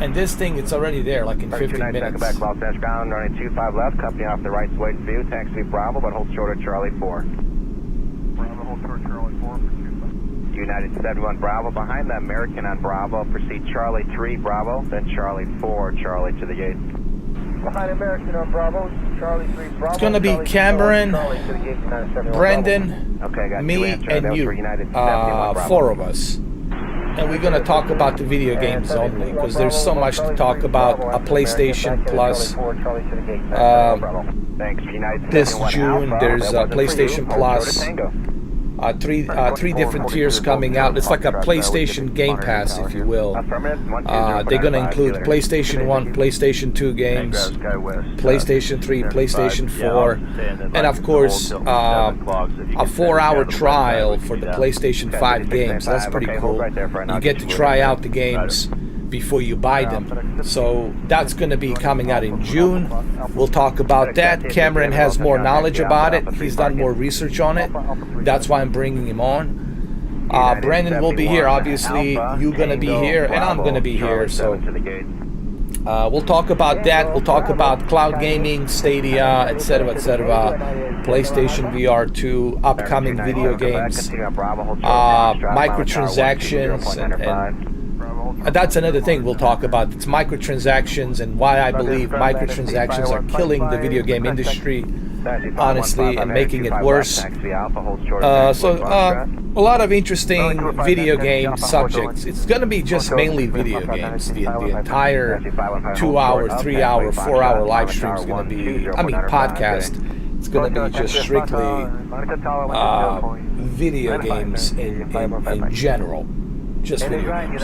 And this thing, it's already there, like in 15 minutes. Back, Los Angeles ground, running 25 left, company off the right, waiting for you, taxi Bravo, but hold short of Charlie 4. Bravo, hold short Charlie 4 for 25. United 71 Bravo, behind the American on Bravo, proceed Charlie 3 Bravo, then Charlie 4, Charlie to the gate. Behind American on Bravo, Charlie 3 Bravo. It's gonna be Charlie Cameron, Charlie to the gate, United 71 Brendan, Okay, got me, two answers. and Those you. were United 71 Bravo. 4 of us. And we're going to talk about the video games only, because there's so much to talk about. A PlayStation Plus. Thanks, United This 71 June, Alpha. there's That a wasn't for you. PlayStation Hold Plus. short of Tango. Three different tiers coming out. It's like a PlayStation Game Pass, if you will. Affirmative, They're going to 120.95, include later. PlayStation 1, PlayStation 2 games, PlayStation 3, PlayStation 4, and of course, a 4-hour trial for the PlayStation 5 games. That's pretty cool. You get to try out the games before you buy them. So that's going to be coming out in June. We'll talk about that. Cameron has more knowledge about it. He's done more research on it. That's why I'm bringing him on. Brandon will be here, obviously. You're going to be here, and I'm going to be here. So we'll talk about that. We'll talk about cloud gaming, Stadia, etc., etc., PlayStation VR 2, upcoming video games, microtransactions, and that's another thing we'll talk about. It's microtransactions and why I believe microtransactions are killing the video game industry, honestly, and making it worse. A lot of interesting video game subjects. It's going to be just mainly video games. The entire 2-hour, 3-hour, 4-hour live stream is going to be, podcast. It's going to be just strictly video games in general. Just video games.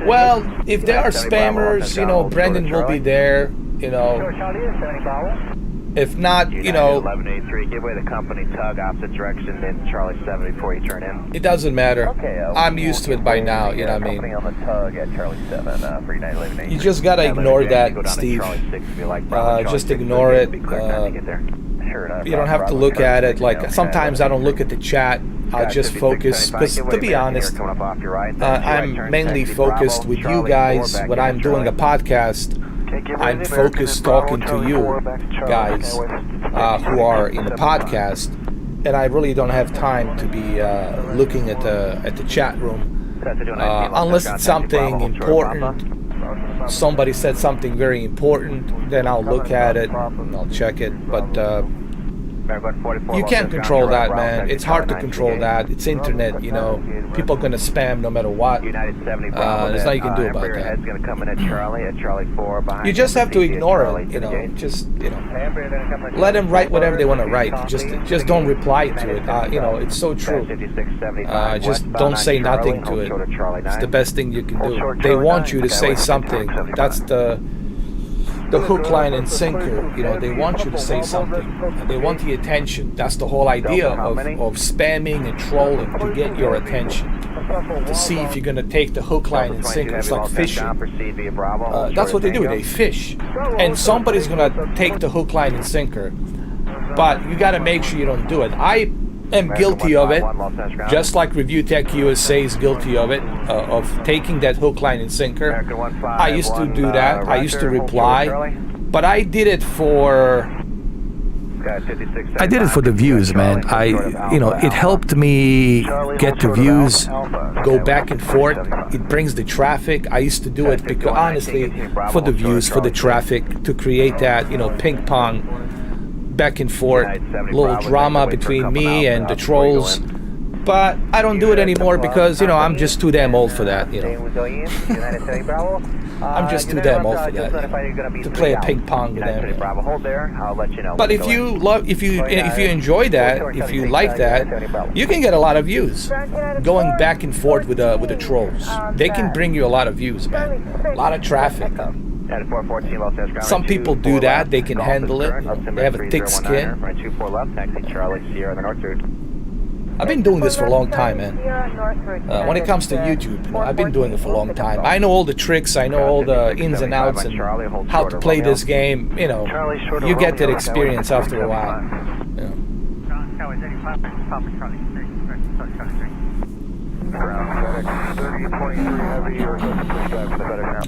Well, if there are spammers, Brendan will be there, If not, 1183, give way the company tug opposite direction in Charlie 7 before you turn in. It doesn't matter. I'm used to it by now, you know what I mean? On the tug at Charlie 7 for United 1183. You just gotta ignore that, Steve. Just ignore it. You don't have to look at it. Like, sometimes I don't look at the chat. I'll just focus, because to be honest, I'm mainly focused with you guys when I'm doing a podcast. I'm focused talking to you guys who are in the podcast, and I really don't have time to be looking at the chat room unless it's something important. Somebody said something very important, then I'll look at it and I'll check it. But you can't control that, man. It's hard to control that. It's internet, People are gonna spam no matter what. There's nothing you can do about that. You just have to ignore it, Let them write whatever they want to write. Just don't reply to it. It's so true. Just don't say nothing to it. It's the best thing you can do. They want you to say something. That's the hook, line, and sinker. They want you to say something. They want the attention. That's the whole idea of spamming and trolling, to get your attention, to see if you're going to take the hook, line, and sinker. It's like fishing. That's what they do. They fish. And somebody's going to take the hook, line, and sinker. But you got to make sure you don't do it. I am guilty of it, just like Review Tech USA is guilty of it, of taking that hook, line, and sinker. I used to do that. I used to reply, but I did it for the views, man. It helped me get the views, go back and forth. It brings the traffic. I used to do it because, honestly, for the views, for the traffic, to create that, ping pong, back and forth, little drama between me and the trolls. But I don't do it anymore because, I'm just too damn old for that, I'm just too damn old for that, to play a ping pong with them. But if you enjoy that, if you like that, you can get a lot of views going back and forth with the trolls. They can bring you a lot of views, man. A lot of traffic. Some people do that. They can handle it. They have a thick skin. I've been doing this for a long time, man. When it comes to YouTube, I've been doing it for a long time. I know all the tricks. I know all the ins and outs and how to play this game. You get that experience after a while.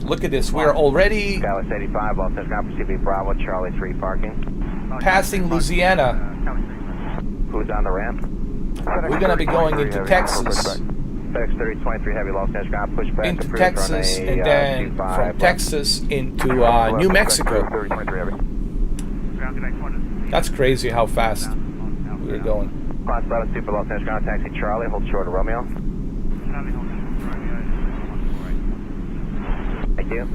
Look at this. We're already passing Louisiana. Who's on the ramp? We're going to be going into Texas. Into Texas, and then from Texas into New Mexico. That's crazy how fast we're going. Class 11 Super Los Angeles ground taxi Charlie, hold short of Romeo. Thank you.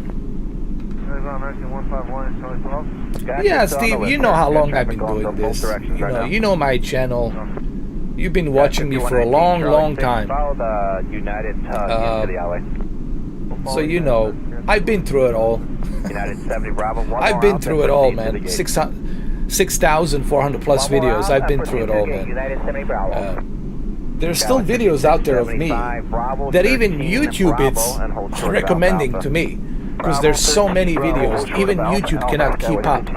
Yeah, Steve, you know how long I've been doing this. You know my channel. You've been watching me for a long, long time. So I've been through it all. I've been through it all, man. 6,400 plus videos. I've been through it all, man. There's still videos out there of me that even YouTube is recommending to me, because there's so many videos. Even YouTube cannot keep up.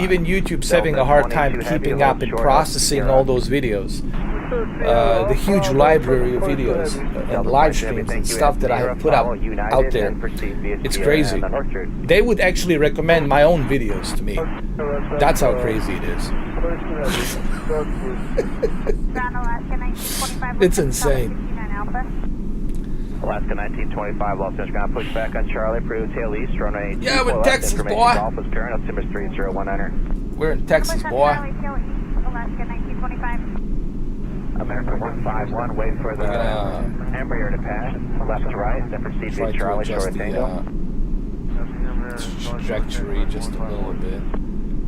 Even YouTube's having a hard time keeping up and processing all those videos. The huge library of videos and live streams and stuff that I have put out there. It's crazy. They would actually recommend my own videos to me. That's how crazy it is. It's insane. Alaska 1925, Los Angeles ground, push back on Charlie, Peru tail east, runway Yeah, we're in 24 left, Texas, information boy. Golf is current, altimeter 3019er. We're in Texas, boy. Alaska 1925. America 151, wait for the Embraer to pass, left to right, then proceed Try to to Charlie, adjust short the Tango. trajectory just a little bit,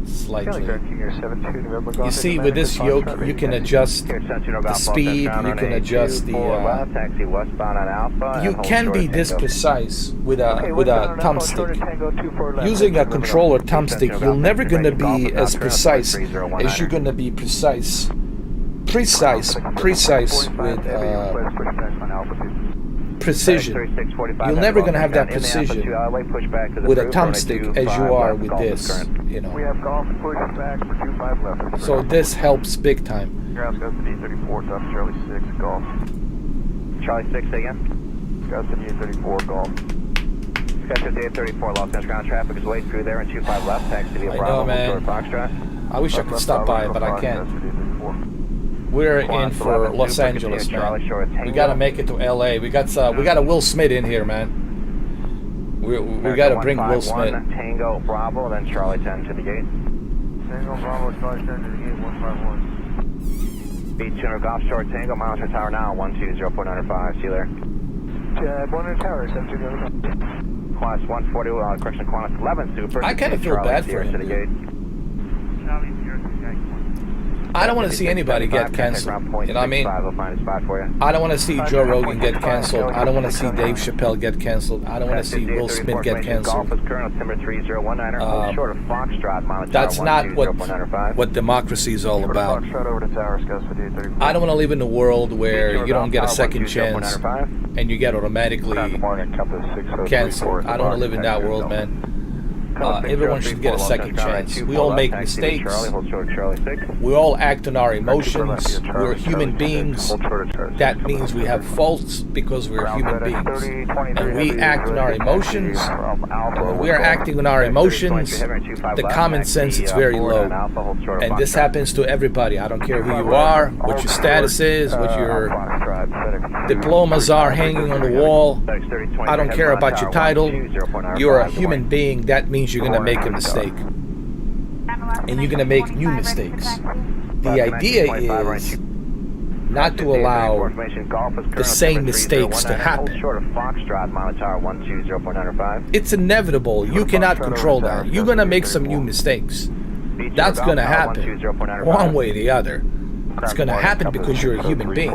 slightly. King 72, November You see, with this yoke, you can adjust the speed, you can adjust the. Taxi westbound on Alpha. You and can hold be short this Tango. precise with a thumbstick. Using a controller thumbstick, you're never gonna be as precise as you're gonna be precise with precision. You're never gonna have that precision with a thumbstick as you are with this, you know. We have golf push back for 25 left. So this helps big time. Ground goes to D34, top Charlie 6, golf. Charlie 6 again. Goes to D34, golf. Sky 5834, Los Angeles ground traffic is way through there and 25 left, taxi via I Bravo, know, man. Short Foxtrot. I wish I could stop by, but I can't. We're in for Los Angeles, man. We gotta make it to LA. We got a Will Smith in here, man. We gotta bring Will Smith. Tango Bravo, then Charlie 10 to the gate. Tango Bravo, Charlie 10 to the gate, 151. Beat 200 Golf Short Tango, monitor tower now, 120495. See you there. Bonner Tower, 72. Qantas 140, correction, Qantas 11 Super. I kinda feel Charlie bad Sierra for him, to the dude. gate. I don't want to see anybody get canceled. You know what I mean? I'll find a spot for you. I don't want to see Joe Rogan get canceled. I don't want to see Dave Chappelle get canceled. I don't want to see Will Smith get canceled. Golf is current, altimeter 3019er. Hold short of Foxtrot, monitor That's tower not 120.95. what democracy is all about. Foxtrot over to Towers, goes for D34. I don't want to live in a world where you don't get a second chance and you get automatically canceled. I don't want to live in that world, man. Everyone should get a second chance. We all make mistakes. We all act on our emotions. We're human beings. That means we have faults because we're human beings. And we act on our emotions. And when we are acting on our emotions, the common sense is very low. And this happens to everybody. I don't care who you are, what your status is, what your diplomas are hanging on the wall. I don't care about your title. You're a human being. That means you're going to make a mistake. And you're going to make new mistakes. The idea is not to allow the same mistakes to happen. It's inevitable. You cannot control that. You're going to make some new mistakes. That's going to happen one way or the other. It's going to happen because you're a human being.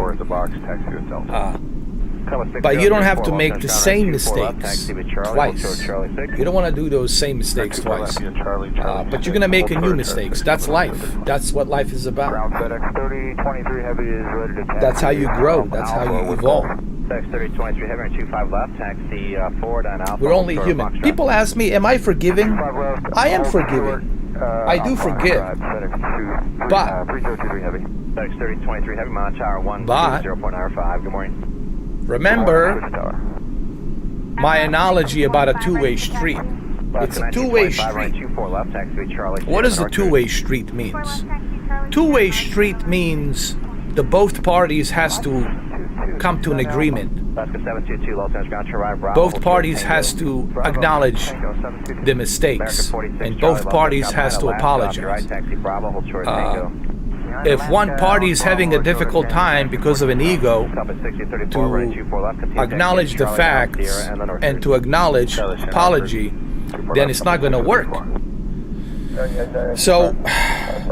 But you don't have to make the same mistakes twice. You don't want to do those same mistakes twice. But you're going to make a new mistakes. That's life. That's what life is about. That's how you grow. That's how you evolve. We're only human. People ask me, am I forgiving? I am forgiving. I do forgive. But remember my analogy about a two-way street. It's a two-way street. What does the two-way street means? Two-way street means the both parties has to come to an agreement. Both parties has to acknowledge the mistakes, and both parties has to apologize. If one party is having a difficult time because of an ego, to acknowledge the facts and to acknowledge apology, then it's not going to work. So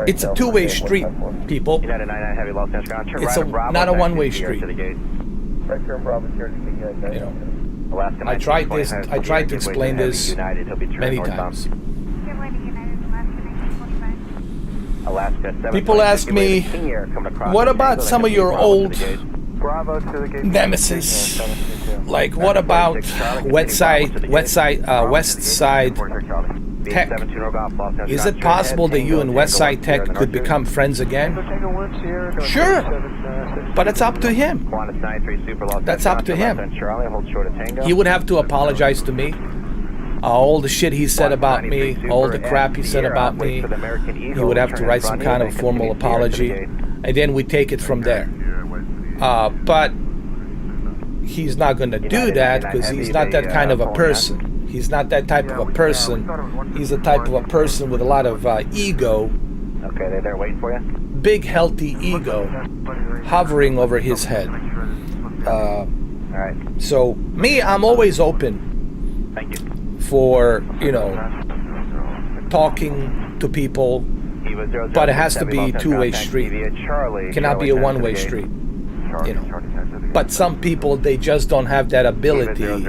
it's a two-way street, people. It's not a one-way street. You know, I tried to explain this many times. People ask me, what about some of your old nemesis? Like, what about West Side Tech? Is it possible that you and West Side Tech could become friends again? Sure, but it's up to him. That's up to him. He would have to apologize to me. All the shit he said about me, all the crap he said about me, he would have to write some kind of formal apology, and then we take it from there. But he's not going to do that because he's not that kind of a person. He's not that type of a person. He's the type of a person with a lot of ego. Okay, they're there waiting for you. Big, healthy ego hovering over his head. All right. So me, I'm always open Thank you. for, you know, talking to people, but it has to be a two-way street. Cannot be a one-way street. You know. But some people, they just don't have that ability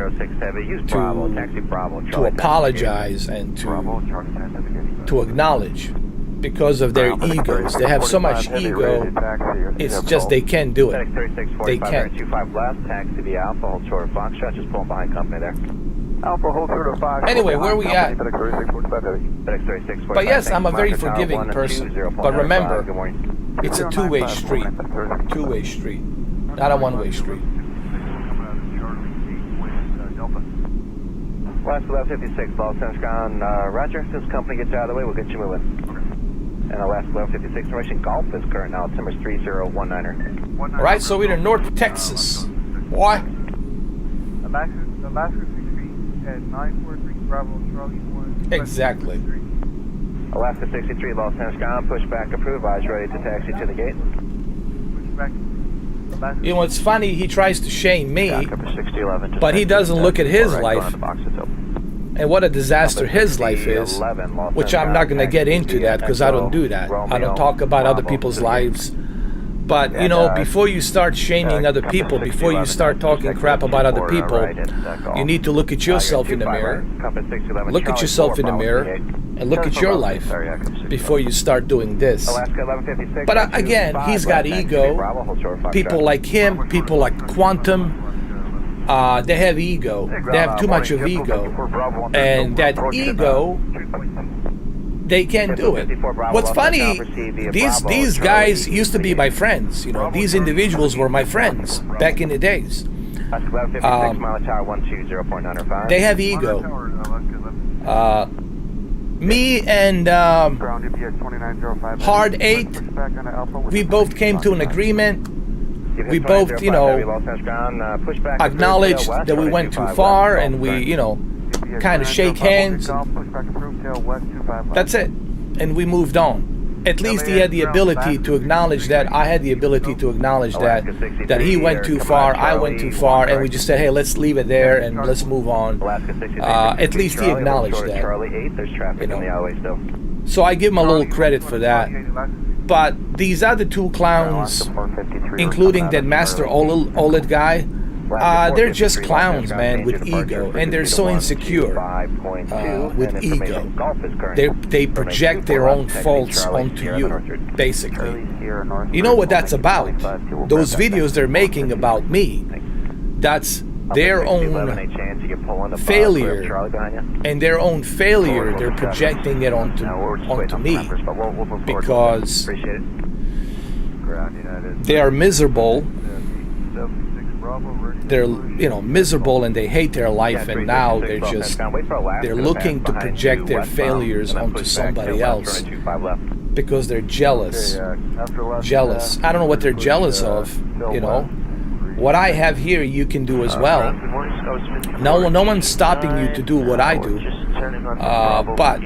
to apologize and to acknowledge because of their egos. They have so much ego, it's just they can't do it. They can't. 25 left, taxi via Alpha, hold short of Foxtrot, just pulling behind company there. Alpha, hold short of 5. Anyway, where are we at? But yes, I'm a very forgiving person. But remember, it's a two-way street. Two-way street, not a one-way street. Last 1156, Los Angeles ground, roger. As soon as company gets out of the way, we'll get you moving. And the last 1156 information, Golf is current now, altimeter 3019er. All right, so we're in North Texas. Why? Alaska 6 feet at 943 Bravo Charlie 1. Exactly. Alaska 63, Los Angeles ground, push back approved, eyes ready to taxi to the gate. Push back. You know, it's funny, he tries to shame me, but he doesn't look at his life and what a disaster his life is, which I'm not going to get into that because I don't do that. I don't talk about other people's lives. But, you know, before you start shaming other people, before you start talking crap about other people, you need to look at yourself in the mirror. Look at yourself in the mirror and look at your life before you start doing this. But again, he's got ego. People like him, people like Quantum, they have ego. They have too much of ego. And that ego, they can't do it. What's funny, these guys used to be my friends. You know, these individuals were my friends back in the days. They have ego. Me and Hard 8, we both came to an agreement. We both, you know, acknowledged that we went too far, and we, you know, kind of shake hands. That's it. And we moved on. At least he had the ability to acknowledge that. I had the ability to acknowledge that he went too far, I went too far, and we just said, hey, let's leave it there and let's move on. At least he acknowledged that. You know. So I give him a little credit for that. But these other two clowns, including that Master OLED guy, they're just clowns, man, with ego, and they're so insecure with ego. They project their own faults onto you, basically. You know what that's about? Those videos they're making about me, that's their own failure, and their own failure, they're projecting it onto me, because they are miserable. They're, you know, miserable, and they hate their life, and now they're looking to project their failures onto somebody else because they're jealous. I don't know what they're jealous of, you know. What I have here, you can do as well. No one's stopping you to do what I do. But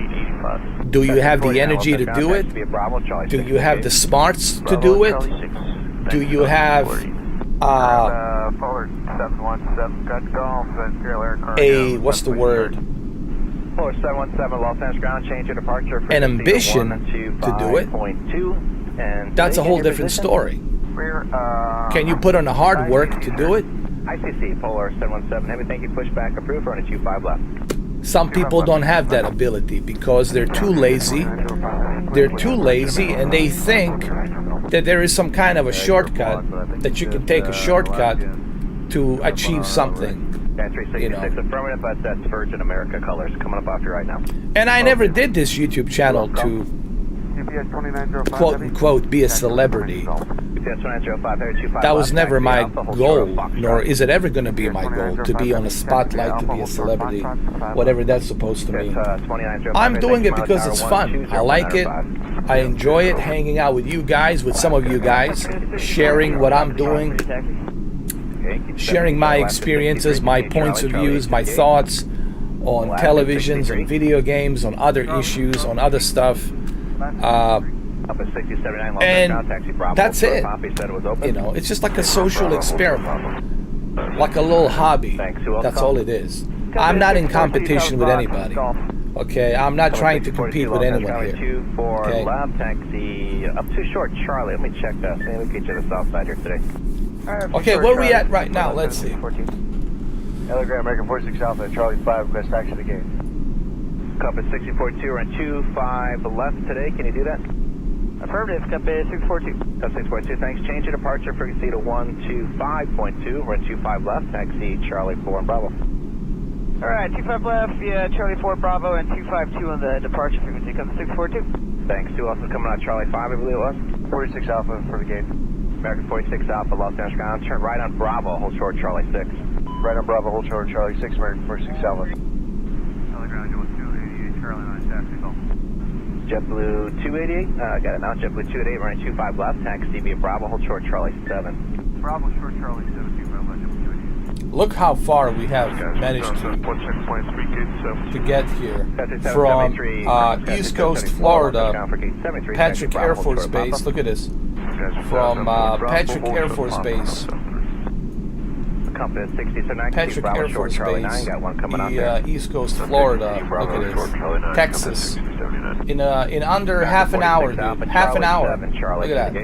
do you have the energy to do it? Do you have the smarts to do it? Do you have what's the word? An ambition to do it? That's a whole different story. Can you put on the hard work to do it? ICC, Polar 717, heavy thank you, push back approved, running 25 left. Some people don't have that ability because they're too lazy. They're too lazy, and they think that there is some kind of a shortcut, that you can take a shortcut to achieve something. You know. Affirmative, but that's Virgin America colors coming up off you right now. And I never did this YouTube channel to quote unquote be a celebrity. That was never my goal, nor is it ever going to be my goal to be on a spotlight, to be a celebrity, whatever that's supposed to mean. I'm doing it because it's fun. I like it. I enjoy it, hanging out with you guys, with some of you guys, sharing what I'm doing. sharing my experiences, my points of views, my thoughts on televisions, on video games, on other issues, on other stuff. And that's it. You know, it's just like a social experiment, like a little hobby. That's all it is. I'm not in competition with anybody. Okay, I'm not trying to compete with anyone here. Okay. Taxi up too short, Charlie. Let me check that. See, we get you the south side here today. Okay, where are we at right now? Let's see. Telegram American 46 Alpha, Charlie 5, request taxi to the gate. Compass 642, we're on 25 left today. Can you do that? Affirmative, Compass 642. Compass 642, thanks. Change your departure frequency to 125.2. We're at 25 left. Taxi Charlie 4 and Bravo. Alright, 25 left, yeah, Charlie 4 Bravo, and 252 on the departure frequency. Compass 642. Thanks. 2 also coming out Charlie 5, I believe it was. 46 Alpha for the gate. American 46 Alpha, Los Angeles ground. Turn right on Bravo, hold short Charlie 6. Right on Bravo, hold short Charlie 6, American 46 Alpha. Telegram 288, Charlie 9, taxi call. JetBlue 288, got it now. JetBlue 288, running 25 left. Taxi via Bravo, hold short Charlie 7. Bravo, short Charlie 17, Bravo, JetBlue 288. Look how far we have managed to get here from East Coast Florida, Patrick Air Force Base. Look at this. From Patrick Air Force Base, Patrick Air Force Base, East Coast Florida. Look at this, Texas. In under half an hour, dude. Half an hour. Look at that.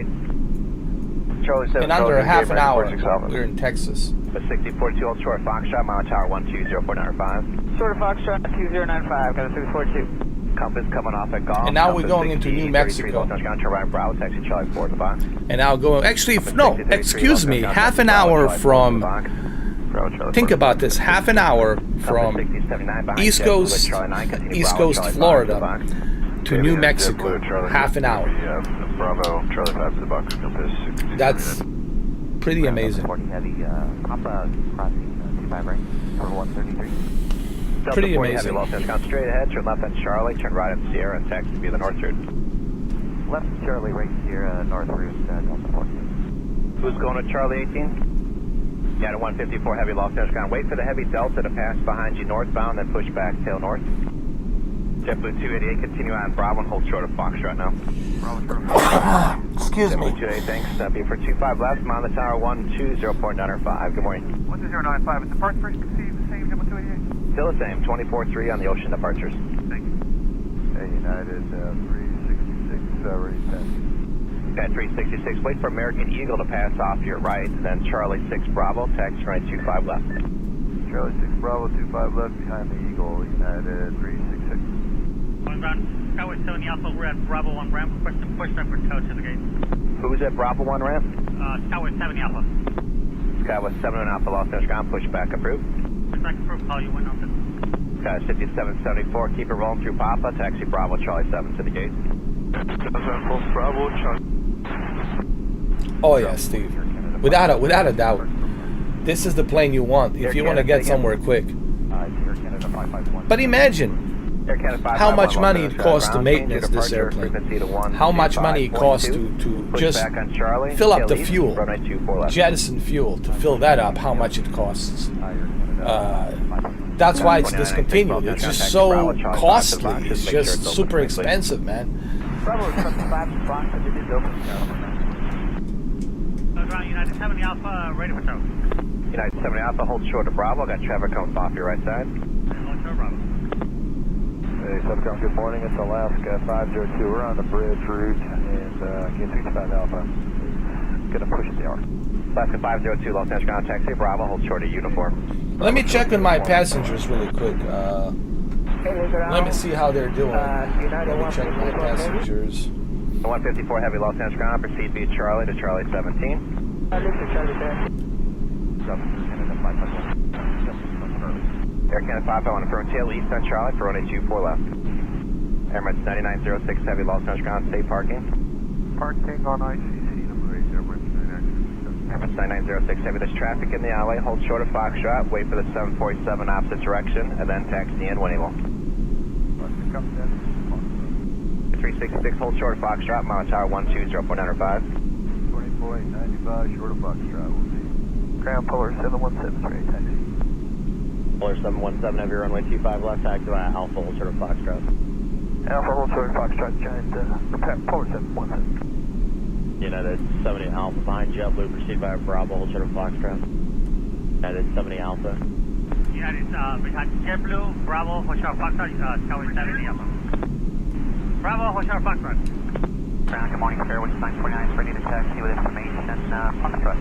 In under half an hour, we're in Texas. 6042 Old Shore Foxtrot, mile tower 120495. Short of Foxtrot 2095, got a 642. Compass coming off at golf. And now we're going into New Mexico. Taxi Charlie 4 the box. And now going, actually, no, excuse me, half an hour from, think about this, half an hour from East Coast Florida to New Mexico, half an hour. That's pretty amazing. Pretty amazing. Straight ahead, turn left on Charlie, turn right on Sierra, and taxi via the north route. Left Charlie, right Sierra, north route, Delta 14. Who's going to Charlie 18? Got a 154 heavy Los Angeles ground. Wait for the heavy Delta to pass behind you northbound, then push back, tail north. JetBlue 288, continue on Bravo and hold short of Foxtrot now. Excuse me. JetBlue 288, thanks. Be for 25 left, mile on the tower 120.95. Good morning. 12095, is the parts frequency the same, JetBlue 288? Still the same, 24-3 on the ocean departures. Thank you. United 366, ready to At 366, wait for American Eagle to pass off your right, then Charlie 6 Bravo, taxi right 25 left. Charlie 6 Bravo, 25 left behind the Eagle, United 366. One ground, Skyway 70 Alpha, we're at Bravo 1 ramp, requesting pushback for tow to the gate. Who's at Bravo 1 ramp? Skyway 70 Alpha. Skyway 7 Alpha, Los Angeles ground, pushback approved. Pushback approved, call you in on this. Sky 5774, keep it rolling through Papa, taxi Bravo, Charlie 7 to the gate. Bravo, Charlie. Oh yeah, Steve. Without a doubt. This is the plane you want if you want to get somewhere quick. But imagine how much money it costs to maintenance this airplane. How much money it costs to just fill up the fuel, jettison fuel, to fill that up, how much it costs. That's why it's discontinued. It's just so costly. It's just super expensive, man. United 70 Alpha, ready for tow. United 70 Alpha, hold short of Bravo. Got traffic coming off your right side. Hold short Bravo. Hey, Subcom, good morning. It's Alaska 502. We're on the bridge route, and get 65 Alpha. Gonna push the hour. Alaska 502, Los Angeles ground, taxi Bravo, hold short of uniform. Let me check on my passengers really quick. Let me see how they're doing. Let me check my passengers. 154 heavy Los Angeles ground, proceed via Charlie to Charlie 17. Air Canada 5, I want to firm tail east on Charlie for runway 24 left. Emirates 9906 heavy Los Angeles ground, safe parking. Parking on ICC, number 8, Emirates 9906 heavy, there's traffic in the alleyway, hold short of Foxtrot, wait for the 747 opposite direction, and then taxi in when able. 366, hold short of Foxtrot, mile tower 120.95. 24.95, short of Foxtrot, will be. ground, Polar 717 for a taxi. Polar 717, heavy runway 25 left, taxi by Alpha, hold short of Foxtrot. Alpha, hold short of Foxtrot, giant, Polar 717. United 70 Alpha, behind JetBlue, proceed by Bravo, hold short of Foxtrot. United 70 Alpha. United behind JetBlue, Bravo, hold short of Foxtrot, Tower 70 Alpha. Bravo, hold short of Foxtrot. Good morning, Fairway 949, ready to taxi with information, Foxtrot.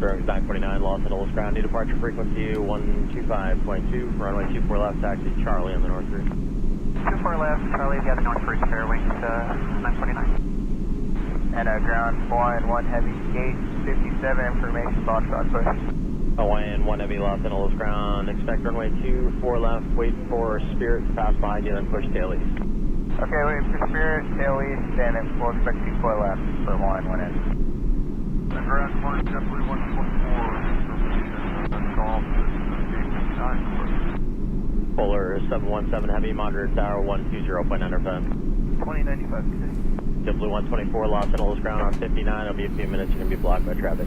Bearing 949, Los Angeles ground, new departure frequency 125.2, for runway 24 left, taxi Charlie on the north route. 24 left, Charlie, the other north first fairway, 949. And ground, Hawaiian 1 heavy, gate 57, information, Foxtrot, push. Hawaiian 1 heavy, Los Angeles ground, expect runway 24 left, wait for Spirit to pass behind you, then push tail east. Okay, wait for Spirit, tail east, and we'll expect 24 left for Hawaiian 1 in. Ground 1, JetBlue 124. Polar 717 heavy, moderate tower 120.95. 2095, JetBlue 124, Los Angeles ground on 59. It'll be a few minutes. You're going to be blocked by traffic.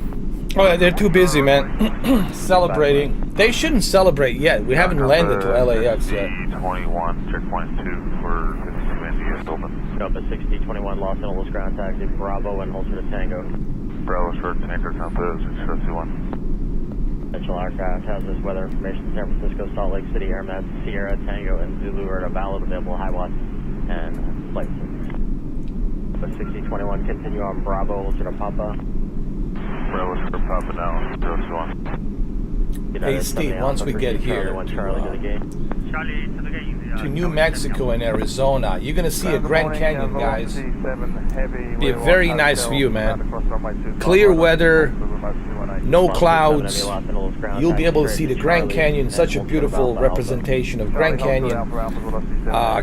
Oh, they're too busy, man. Celebrating. They shouldn't celebrate yet. We haven't landed to LAX yet. 21, checkpoint 2 for 52 India, open. Up at 6021 Los Angeles ground, taxi Bravo and hold to Tango. Bravo short tanker, compass 6021. Central aircraft has this weather information. San Francisco, Salt Lake City, Airmet, Sierra, Tango, and Zulu are at a valid available high watts and flight service. But 6021, continue on Bravo, hold to Papa. Bravo short Papa now, 021. Hey Steve, once we get here Charlie to the gate. to New Mexico and Arizona, you're gonna see a Grand Canyon, guys. Be a very nice view, man. Clear weather, no clouds. You'll be able to see the Grand Canyon. Such a beautiful representation of Grand Canyon.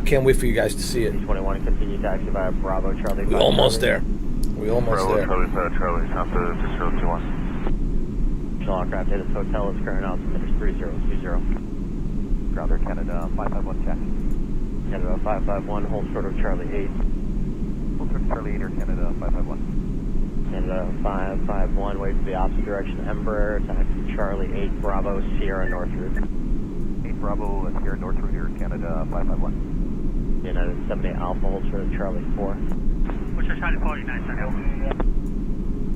Can't wait for you guys to see it. 21, continue taxi via Bravo, Charlie. We're almost there. We're almost Bravo, there. Charlie, compass 021. Central aircraft hit this hotel. Its current altimeter is 3020. Grounder Canada 551 taxi. Canada 551, hold short of Charlie 8. Hold short of Charlie 8 or Canada 551. Canada 551, wait for the opposite direction, Embraer, taxi Charlie 8 Bravo, Sierra North route. 8 Bravo, Sierra North route here, Canada 551. United 78 Alpha, hold short of Charlie 4. What's your Charlie 4, United 78?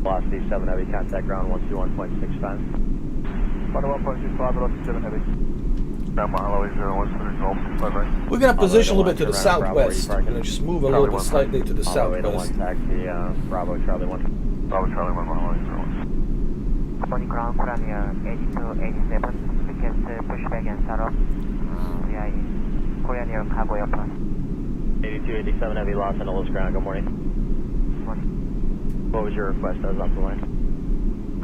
Velocity 7 heavy, contact ground 121.65. 121.65, velocity 7 heavy. We're gonna position a little bit to the southwest. We're gonna just move a little bit slightly to the southwest. Taxi Bravo, Charlie 1. Bravo, Charlie 1, Mahalo, 01. Morning ground, Korea 8287. Request pushback and start up. We are in Korean Air Cargo Airport. 8287 heavy, Los Angeles ground, good morning. Morning. What was your request? I was off the line.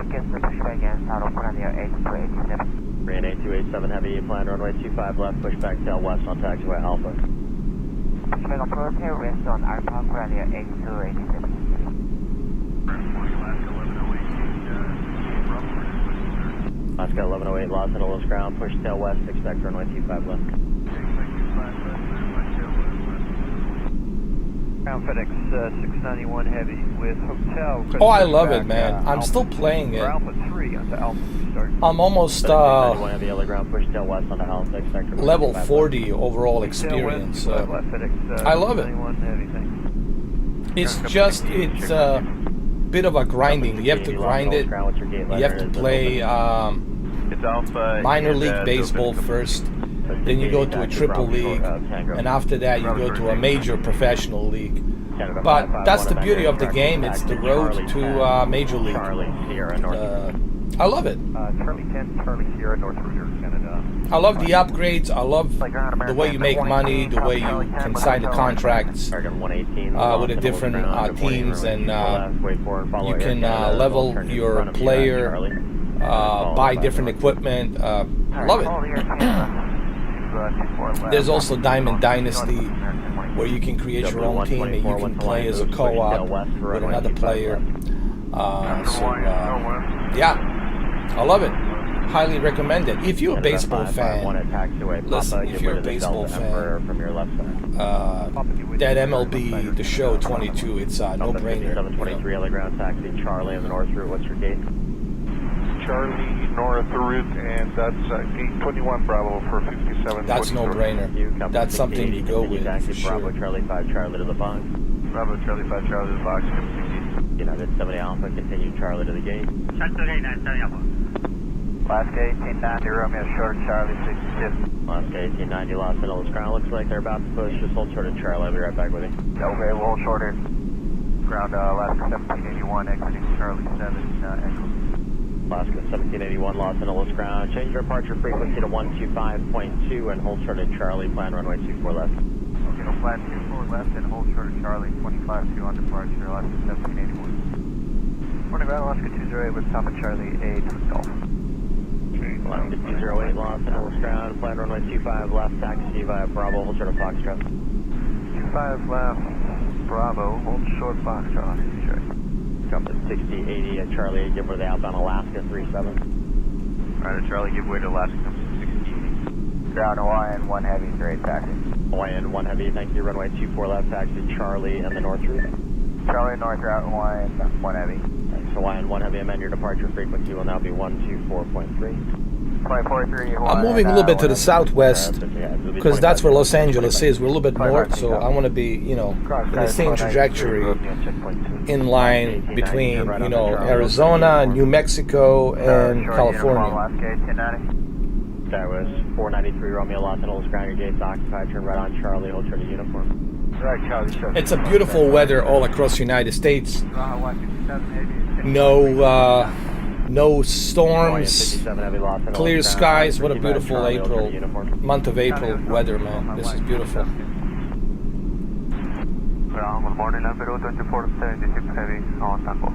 Request pushback and start up Korean Air 8287. Ran 8287 heavy, plan runway 25 left, pushback tail west on taxiway Alpha. Pushback approach, tail west on Alpha, Korean Air 8287. Alaska 1108, Los Angeles ground, push tail west, expect runway 25 left. Ground FedEx 691 heavy with hotel. Oh, I love it, man. I'm still playing it. Alpha 3 onto Alpha start. I'm almost heavy, yellow ground, push tail west on the Alpha, expect runway level 25 40 overall experience. I love it. It's just, it's a bit of a grinding. You have to grind it. You have to play minor league baseball first. Then you go to a triple league, and after that you go to a major professional league. But that's the beauty of the game. It's the road to major league. I love it. Charlie 10, Charlie Sierra North route, Canada. I love the upgrades. I love the way you make money, the way you can sign the contracts with the different teams, and you can level your player, buy different equipment. Love it. There's also Diamond Dynasty, where you can create your own team and you can play as a co-op with another player. Yeah, I love it. Highly recommend it. If you're a baseball fan, listen, if you're a baseball fan, that MLB, the show 22, it's a no-brainer. 723 on the ground, taxi Charlie on the north route. What's your gate? Charlie north route, and that's gate 21 Bravo for 57. That's no brainer. That's something you go with for sure. Bravo Charlie 5 Charlie to the box. Bravo Charlie 5 Charlie to the box. United 70 Alpha, continue Charlie to the gate. Shut to gate 970 Alpha. Last gate 1890, Romeo short Charlie 62. Last gate 1890, Los Angeles ground. Looks like they're about to push. Just hold short of Charlie. I'll be right back with you. Okay, we'll hold short here. Ground Alaska 1781, exiting Charlie 7, Echo. Alaska 1781, Los Angeles ground. Change your departure frequency to 125.2 and hold short of Charlie. Plan runway 24 left. Okay, no plan 24 left and hold short of Charlie 25-2 on departure, Alaska 1781. Morning ground, Alaska 208 with top of Charlie 8 Golf. Alaska 208, Los Angeles ground. Plan runway 25 left, taxi via Bravo, hold short of Foxtrot. 25 left, Bravo, hold short Foxtrot, sure. Jump to 6080 at Charlie, give way to the outbound Alaska 37. Right, Charlie, give way to Alaska 6080. Ground Hawaiian 1 heavy, straight taxi. Hawaiian 1 heavy, thank you, runway 24 left, taxi Charlie and the north route. Charlie North route, Hawaiian 1 heavy. Thanks, Hawaiian 1 heavy, amend your departure frequency will now be 124.3. 24.3 Hawaiian. I'm moving a little bit to the southwest because that's where Los Angeles is. We're a little bit north, so I want to be, you know, in the same trajectory, in line between, you know, Arizona, New Mexico, and California. That was 493 Romeo Los Angeles ground, your gates occupied, turn right on Charlie, hold short of uniform. Right, Charlie, sure. It's a beautiful weather all across the United States. No storms, clear skies. What a beautiful month of April weather, man. This is beautiful. Good morning, Lampedusa 2476 heavy on Tango.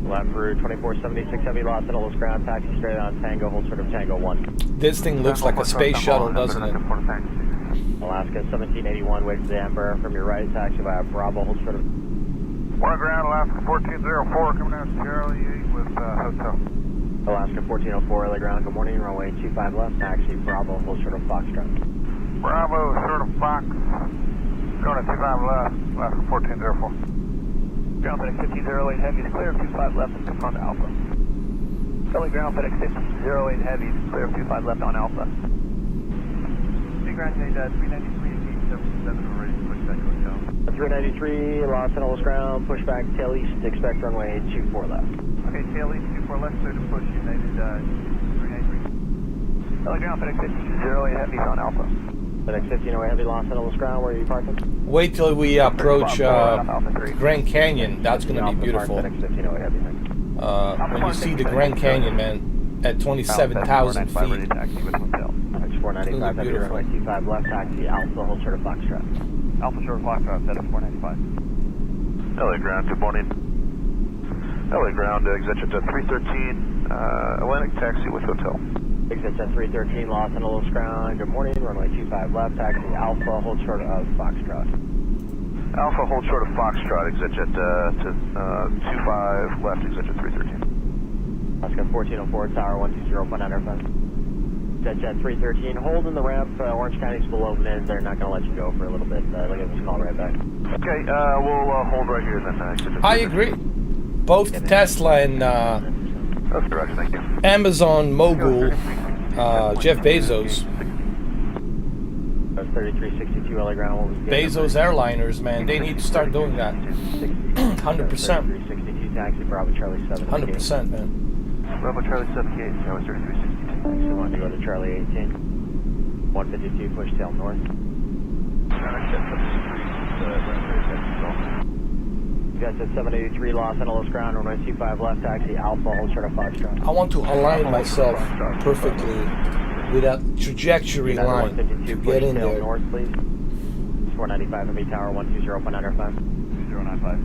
Left route 2476 heavy, Los Angeles ground, taxi straight on Tango, hold short of Tango 1. This thing looks like a space shuttle, doesn't it? Alaska 1781, wait for the Ember from your right, taxi via Bravo, hold short of... One ground, Alaska 1404, coming out Charlie 8 with hotel. Alaska 1404, early ground, good morning, runway 25 left, taxi Bravo, hold short of Foxtrot. Bravo, short of Fox, going at 25 left, Alaska 1404. Ground FedEx 1508 heavy is clear, 25 left and confront Alpha. Early ground FedEx 1508 heavy is clear, 25 left on Alpha. Big ground, 393, 877, ready to push back to hotel. 393, Los Angeles ground, push back, tail east, expect runway 24 left. Okay, tail east, 24 left, clear to push, United 393. Early ground, FedEx 1508 heavy is on Alpha. FedEx 1508 heavy, Los Angeles ground, where are you parking? Wait till we approach Grand Canyon. That's going to be beautiful. FedEx 1508 heavy, thanks. When you see the Grand Canyon, man, at 27,000 feet. FedEx 495 heavy, runway 25 left, taxi Alpha, hold short of Foxtrot. Alpha short Foxtrot, FedEx 495. LA ground, good morning. LA ground, exit at 313, Atlantic taxi with hotel. Exit at 313, Los Angeles ground, good morning, runway 25 left, taxi Alpha, hold short of Foxtrot. Alpha, hold short of Foxtrot, exit at 25 left, exit at 313. Alaska 1404, tower 120.95. Jet 313, hold in the ramp, Orange County's below mid, they're not going to let you go for a little bit, they'll give us a call right back. Okay, we'll hold right here then. I agree. Both Tesla and That's correct, thank you. Amazon mogul Jeff Bezos. 3362 LA ground. Bezos airliners, man, they need to start doing that. 100%. 3362 taxi, Bravo Charlie 7. 100%, man. Bravo Charlie 78, that was 3362. So want to go to Charlie 18. 152, push tail north. That's at 783 Los Angeles ground, runway 25 left, taxi Alpha, hold short of Foxtrot. I want to align myself perfectly with that trajectory line to get in there. North, please. 495 heavy tower 120.95. 095.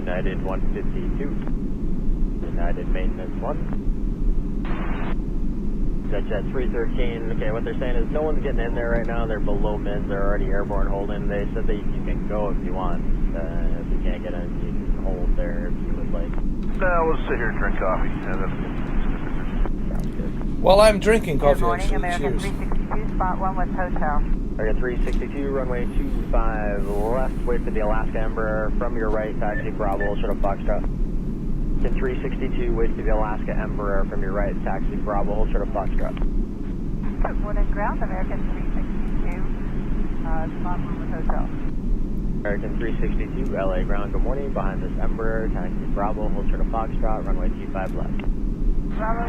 United 152. United maintenance 1. Jet 313. Okay, what they're saying is no one's getting in there right now. They're below mid. They're already airborne holding. They said that you can go if you want. If you can't get in, you can hold there if you would like. No, we'll sit here and drink coffee. Sounds good. Well, I'm drinking coffee, Good morning, actually. American Cheers. 362, spot 1 with hotel. Target 362, runway 25 left, wait for the Alaska Ember from your right, taxi Bravo, short of Foxtrot. American 362, wait for the Alaska Emperor from your right, taxi Bravo, hold short of Foxtrot. Morning ground, American 362, spot one with hotel. American 362, LA ground, good morning, behind this Emperor, taxi Bravo, hold short of Foxtrot, runway 25 left. Bravo,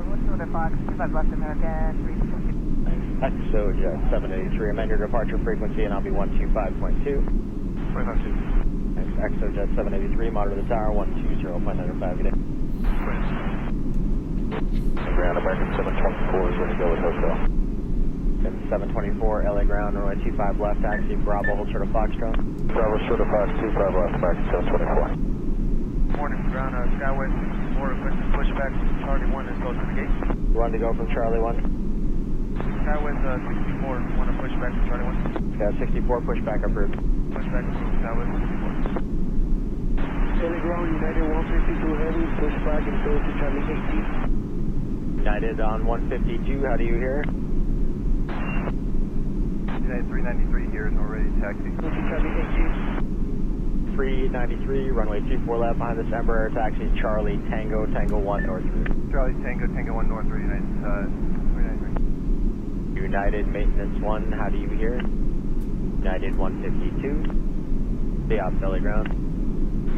what's the Fox, 25 left, American 362. Exojet 783, amend your departure frequency and I'll be 125.2. 25.2. Exojet 783, monitor the tower, 120.95, good day. Ground American 724 is ready to go with hotel. And 724, LA ground, runway 25 left, taxi Bravo, hold short of Foxtrot. Bravo short of Fox 25 left, American 724. Morning, ground, Skyway 64, requesting pushback to Charlie 1 and go to the gate. Run to go from Charlie 1. Skyway 64, want to push back to Charlie 1. Got 64, pushback approved. Pushback approved, Skyway 64. LA ground, United 152 heavy, push back and go to Charlie 18. United on 152, how do you hear? United 393 here is already taxi. Go to Charlie 18. 393, runway 24 left, behind this Emperor, taxi Charlie Tango, Tango 1 North Route. Charlie Tango, Tango 1 North, United 393. United Maintenance 1, how do you hear? United 152, the ops LA ground.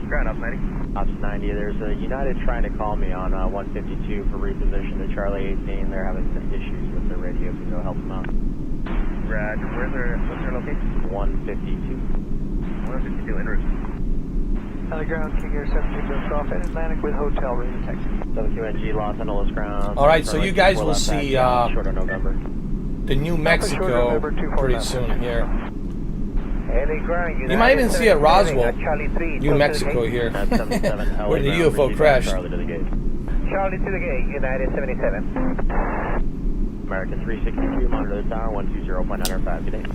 Ground up 90. Ops 90, there's a United trying to call me on 152 for reposition to Charlie 18. They're having some issues with their radio, so go help them out. Roger, what's their location? 152. 152 en route. LA ground, King Air 17 lifts off at Atlantic with hotel ready to taxi. 7QNG, Los Angeles ground. All right, so you guys will see short of November. the New Mexico pretty soon here. LA ground, You might even see a Roswell, Charlie 3, New Mexico here, That's 77 LA where the ground, UFO proceed crashed. Charlie to the gate. Charlie to the gate, United 77. American 362, monitor the tower, 120.95, good day.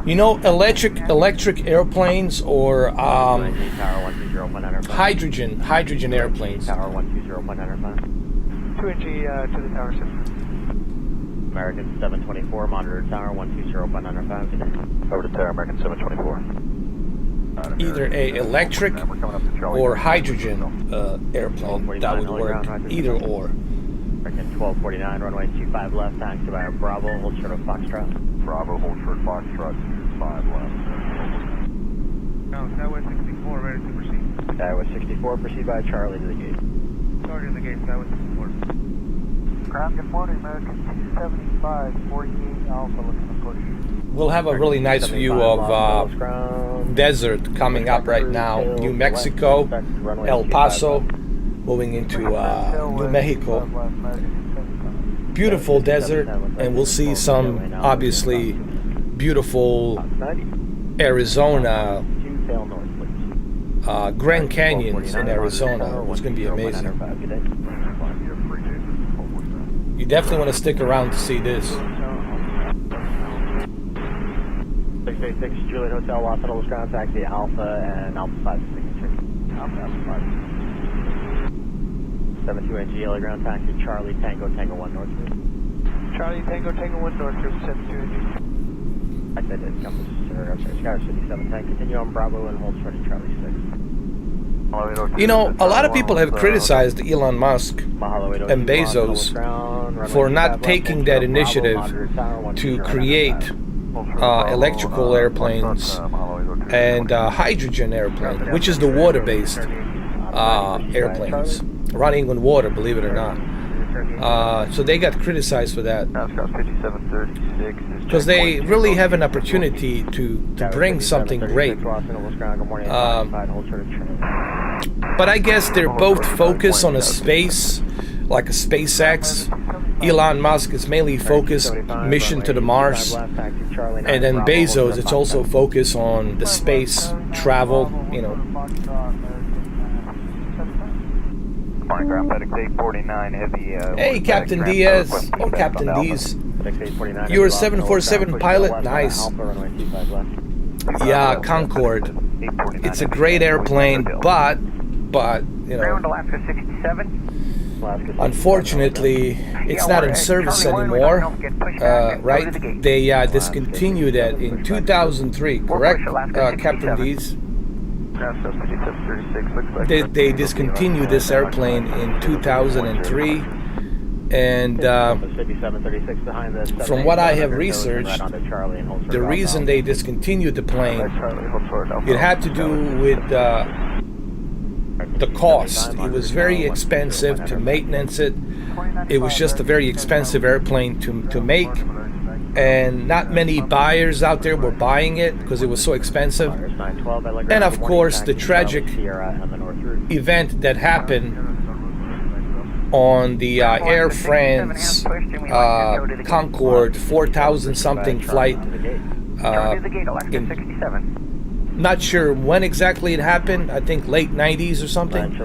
You know, electric airplanes or tower 120.95. hydrogen airplanes. Tower 120.95. 2NG to the tower 6. American 724, monitor tower 120.95, good day. Over to tower, American 724. Either a electric or hydrogen airplane. That would work. Either or. American 1249, runway 25 left, taxi by Bravo, hold short of Foxtrot. Bravo, hold short Foxtrot, 5 left. Ground, Skyway 64, ready to proceed. Skyway 64, proceed by Charlie to the gate. Charlie to the gate, Skyway 64. Ground, good morning, American 275, 48 Alpha looking to push. We'll have a really nice view of desert coming up right now. New Mexico, El Paso, moving into New Mexico. Beautiful desert, and we'll see some obviously beautiful Arizona, Grand Canyons in Arizona. It's going to be amazing. You definitely want to stick around to see this. 686 Juliet Hotel, Los Angeles ground, taxi Alpha and Alpha 5 signature. Alpha 5. 72NG LA ground, taxi Charlie Tango, Tango 1 North Route. Charlie Tango, Tango 1 North Route, 72NG. I said it comes, sir. I'm sorry, Sky 5710. Continue on Bravo and hold short of Charlie 6. You know, a lot of people have criticized Elon Musk and Bezos for not taking that initiative to create electrical airplanes and hydrogen airplanes, which is the water-based airplanes, running on water, believe it or not. So they got criticized for that because they really have an opportunity to bring something great. But I guess they're both focused on a space, like a SpaceX. Elon Musk is mainly focused mission to the Mars, and then Bezos, it's also focused on the space travel, you know. Hey, Captain Diaz, or Captain D's. You're a 747 pilot? Nice. Yeah, Concorde. It's a great airplane, but you know, unfortunately, it's not in service anymore, right? They discontinued it in 2003, correct, Captain D's? They discontinued this airplane in 2003, and from what I have researched, the reason they discontinued the plane, it had to do with the cost. It was very expensive to maintenance it. It was just a very expensive airplane to make, and not many buyers out there were buying it because it was so expensive. And of course, the tragic event that happened on the Air France Concorde 4,000 something flight. Not sure when exactly it happened. I think late 90s or something,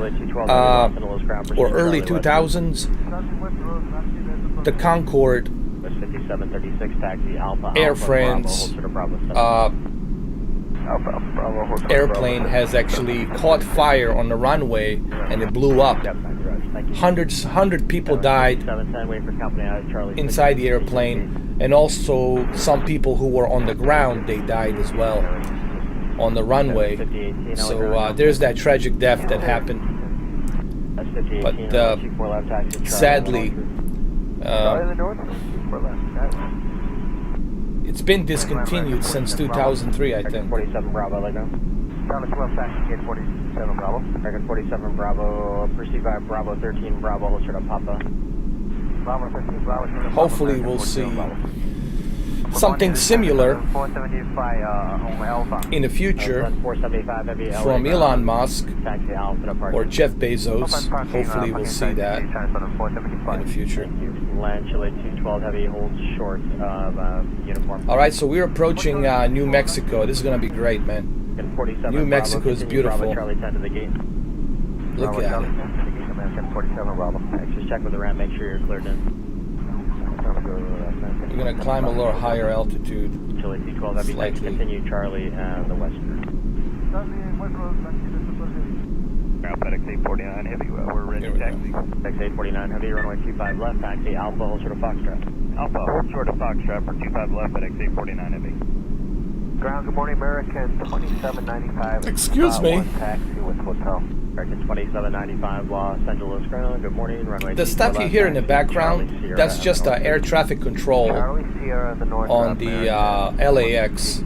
or early 2000s. The Concorde Air France airplane has actually caught fire on the runway, and it blew up. 100 people died inside the airplane, and also some people who were on the ground, they died as well on the runway. So there's that tragic death that happened. But sadly, it's been discontinued since 2003, I think. 47 Bravo, let go. American 47 Bravo, proceed by Bravo 13 Bravo, let's try to Papa. Hopefully we'll see something similar in the future from Elon Musk or Jeff Bezos. Hopefully we'll see that in the future. Alright, so we're approaching New Mexico. This is going to be great, man. New Mexico is beautiful. Look at it. Just check with the ramp, make sure you're cleared in. We're going to climb a little higher altitude. Chile 212 Heavy, thanks. Continue Charlie and the western. FedEx 849 Heavy, we're ready to taxi. FedEx 849 Heavy, runway 25 left, taxi Alpha, hold short of Foxtrot. Alpha, hold short of Foxtrot for 25 left, FedEx 849 Heavy. Ground, good morning, American 2795. Excuse me. Taxi with hotel. American 2795 Los Angeles ground, good morning, runway. The stuff you hear in the background, that's just air traffic control on the LAX.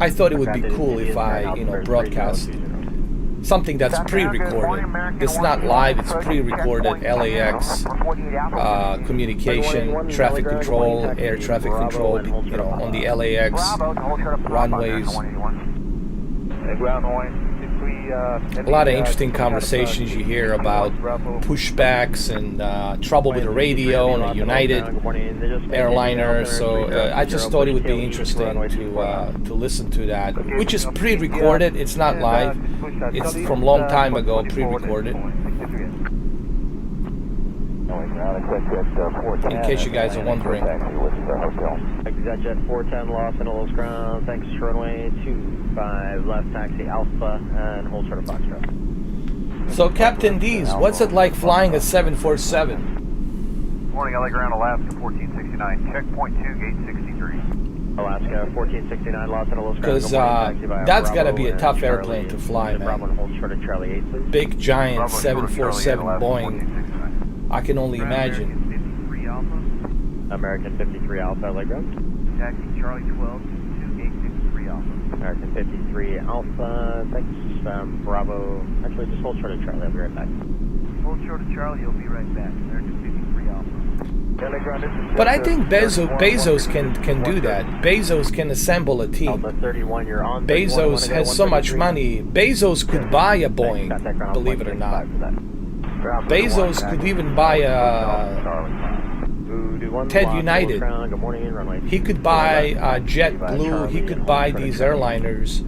I thought it would be cool if I, broadcast something that's pre-recorded. It's not live, it's pre-recorded. LAX communication, traffic control, air traffic control, on the LAX runways. A lot of interesting conversations you hear about pushbacks and trouble with the radio on a United airliner. So I just thought it would be interesting to listen to that, which is pre-recorded. It's not live. It's from a long time ago, pre-recorded. In case you guys are wondering. Jet 410 Los Angeles ground, thanks, runway 25 left, taxi Alpha, and hold short of Foxtrot. So Captain Dees, what's it like flying a 747? Morning, LA Ground, Alaska 1469, checkpoint 2, gate 63. Alaska 1469 Los Angeles ground. Because that's got to be a tough airplane to fly, man. Big, giant 747 Boeing. I can only imagine. American 53 Alpha, LA ground. Taxi Charlie 12 to gate 53 Alpha. American 53 Alpha, thanks, Bravo. Actually, just hold short of Charlie, I'll be right back. Hold short of Charlie, you'll be right back. American 53 Alpha. But I think Bezos can do that. Bezos can assemble a team. Alpha 31, you're on. Bezos has so much money. Bezos could buy a Boeing, believe it or not. Bezos could even buy a Ted United. He could buy JetBlue. He could buy these airliners.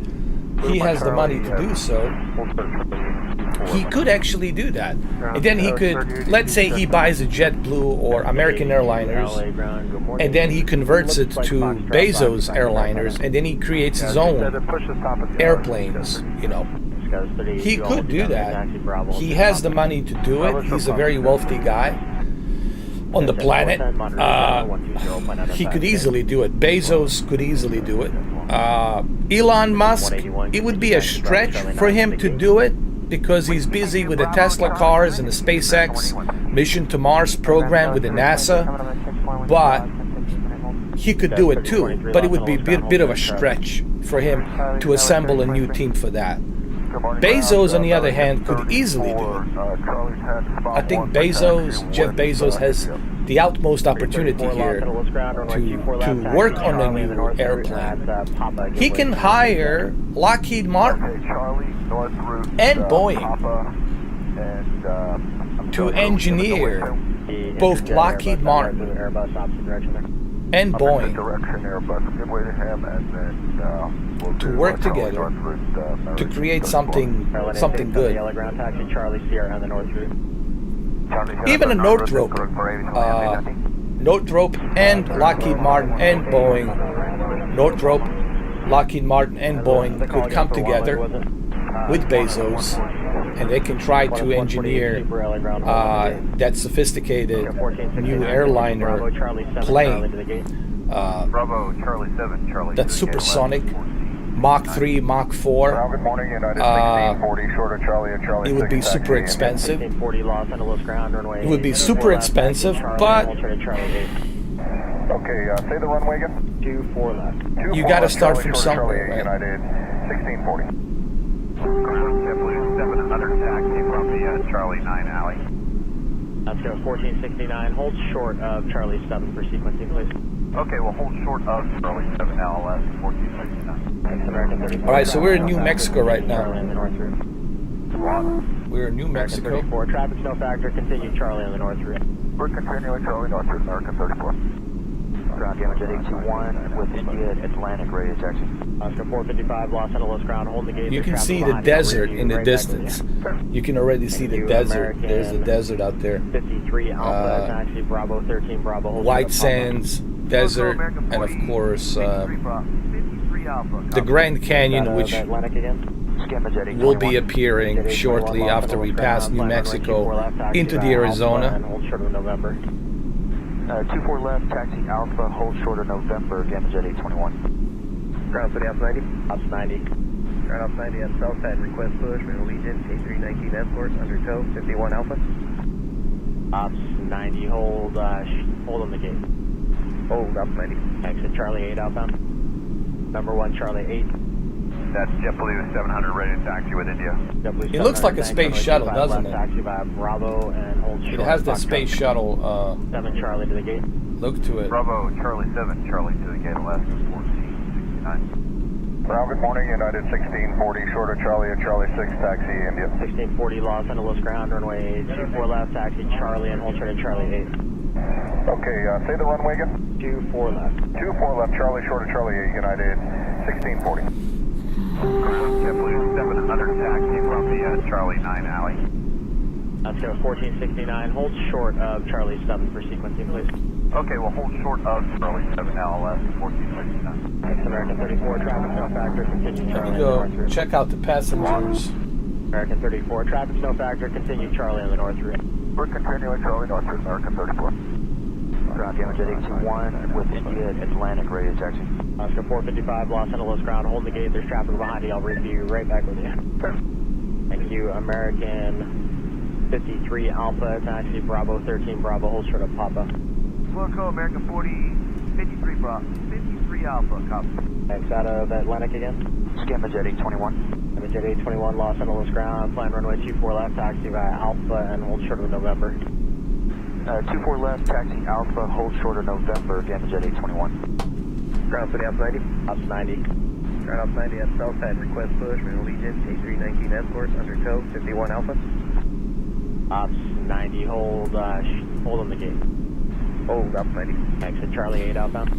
He has the money to do so. He could actually do that. And then he could, let's say he buys a JetBlue or American Airliners, and then he converts it to Bezos Airliners, and then he creates his own airplanes, He could do that. He has the money to do it. He's a very wealthy guy on the planet. He could easily do it. Bezos could easily do it. Elon Musk, it would be a stretch for him to do it because he's busy with the Tesla cars and the SpaceX Mission to Mars program with the NASA, but he could do it too, but it would be a bit of a stretch for him to assemble a new team for that. Bezos, on the other hand, could easily do it. I think Jeff Bezos has the utmost opportunity here to work on a new airplane. He can hire Lockheed Martin and Boeing to engineer both Lockheed Martin and Boeing to work together to create something good. Even a Northrop and Lockheed Martin and Boeing, Northrop, Lockheed Martin and Boeing could come together with Bezos, and they can try to engineer that sophisticated new airliner plane, that's supersonic, Mach 3, Mach 4. It would be super expensive. It would be super expensive, but say the runway again. 24 left. You got to start from somewhere, right? United 1640. 700 taxi from the Charlie 9 alley. Let's go 1469. Hold short of Charlie 7 for sequencing, please. Okay, we'll hold short of Charlie 7 LLS 1469. Thanks, American 34. All right, so we're in New Mexico right now. Charlie in the north route. We're in New American Mexico. 34. Traffic no factor. Continue Charlie on the north route. We're continuing Charlie North Route, American 34. Ground damage at 821 with India Atlantic radio taxi. Oscar 455, Los Angeles ground, hold the gate. You can see the desert in the distance. You can already see the desert. There's the desert out there. 53 Alpha, taxi Bravo 13 Bravo. Hold White sands, desert, and of course the Grand Canyon, which will be appearing shortly after we pass New Mexico into the Arizona. Hold short of November. 24 left, taxi Alpha, hold short of November, damage at 821. Ground City Ops 90. Ops 90. Ground Ops 90 on south side, request push for Allegiant, A319 escorts, under tow, 51 Alpha. Ops 90, hold on the gate. Hold Ops 90. Exit Charlie 8 outbound. Number 1 Charlie 8. That's JetBlue 700 ready to taxi with India. It looks like a space shuttle, doesn't it? Taxi by Bravo and hold short. It has the space shuttle 7 Charlie to the gate. look to it. Bravo Charlie 7, Charlie to the gate 11, 1469. Well, good morning, United 1640, short of Charlie at Charlie 6, taxi India. 1640 Los Angeles ground, runway 24 left, taxi Charlie and hold short at Charlie 8. Okay, say the runway again. 24 left. 24 left, Charlie, short of Charlie 8, United 1640. JetBlue 700 taxi from the Charlie 9 alley. Let's go 1469. Hold short of Charlie 7 for sequencing, please. Okay, we'll hold short of Charlie 7 LLS 1469. Thanks, American 34. Traffic no factor. Continue Let Charlie me on the north go route. check out the passengers. American 34. Traffic no factor. Continue Charlie on the north route. We're continuing Charlie North Route, American 34. Ground damage at 821 with India Atlantic radio taxi. Oscar 455 Los Angeles ground. Hold the gate. There's traffic behind you. I'll bring you right back with you. Thank you, American 53 Alpha, taxi Bravo 13 Bravo, hold short of Papa. Wilco, American 53 Bravo, 53 Alpha, copy. Thanks, out of Atlantic again. Damage at 821. Damage at 821 Los Angeles ground, plan runway 24 left, taxi via Alpha and hold short of November. 24 left, taxi Alpha, hold short of November, damage at 821. Ground City Ops 90. Ops 90. Ground Ops 90 on south side, request push for Allegiant, A319 escorts, under tow, 51 Alpha. Ops 90, hold on the gate. Hold Ops 90. Exit Charlie 8 outbound.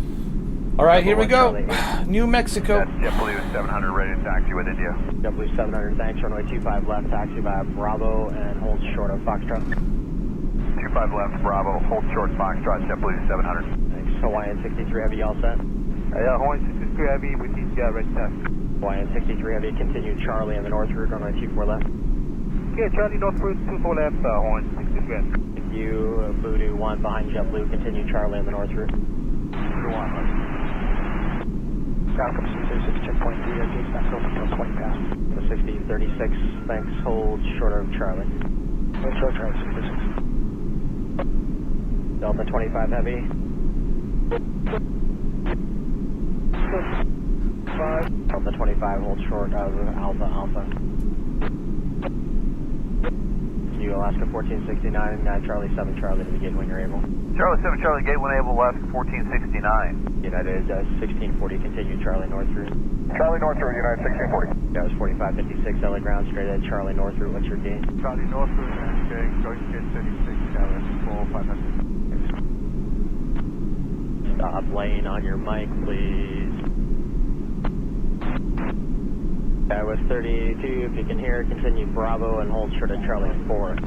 All right, here we go. New Mexico. That's JetBlue 700 ready to taxi with India. JetBlue 700, thanks, runway 25 left, taxi via Bravo and hold short of Foxtrot. 25 left, Bravo, hold short Foxtrot, JetBlue 700. Thanks, Hawaiian 63 Heavy, all set? Yeah, Hawaiian 63 Heavy with TCI ready to taxi. Hawaiian 63 Heavy, continue Charlie on the north route, runway 24 left. Okay, Charlie North Route 24 left, Hawaiian 63 Heavy. Thank you, Voodoo 1 behind JetBlue, continue Charlie on the north route. Falcon 36, checkpoint 3, gates back open until 20 past. The 6036, thanks, hold short of Charlie. Hold short, Charlie 66. Delta 25 heavy. 5. Delta 25, hold short of Alpha Alpha. You Alaska 1469, Charlie 7 Charlie to the gate when you're able. Charlie 7 Charlie, gate 1 able, Alaska 1469. United 1640, continue Charlie North route. Charlie North Route, United 1640. That was 4556 LA ground, straight ahead Charlie North route, what's your gate? Charlie North Route, United going to gate 36, Dallas 4500. Stop laying on your mic, please. That was 32, if you can hear, continue Bravo and hold short of Charlie 4.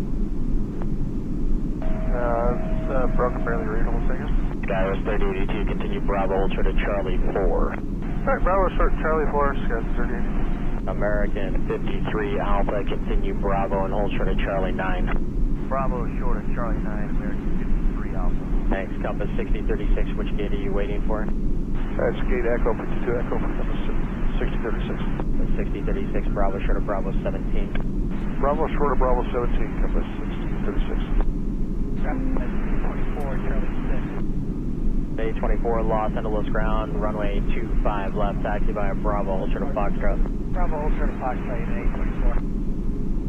Broken, barely readable signal. That was 3082, continue Bravo, hold short of Charlie 4. Alright, Bravo, short, Charlie 4, Scout 30. American 53 Alpha, continue Bravo and hold short of Charlie 9. Bravo short of Charlie 9, American 53 Alpha. Thanks, Compass 6036, which gate are you waiting for? That's gate Echo, 52 Echo, 6036. 6036, Bravo short of Bravo 17. Bravo short of Bravo 17, Compass 6036. 24, Charlie 6. Bay 24, Los Angeles ground, runway 25 left, taxi by a Bravo, hold short of Foxtrot. Bravo, hold short of Foxtrot,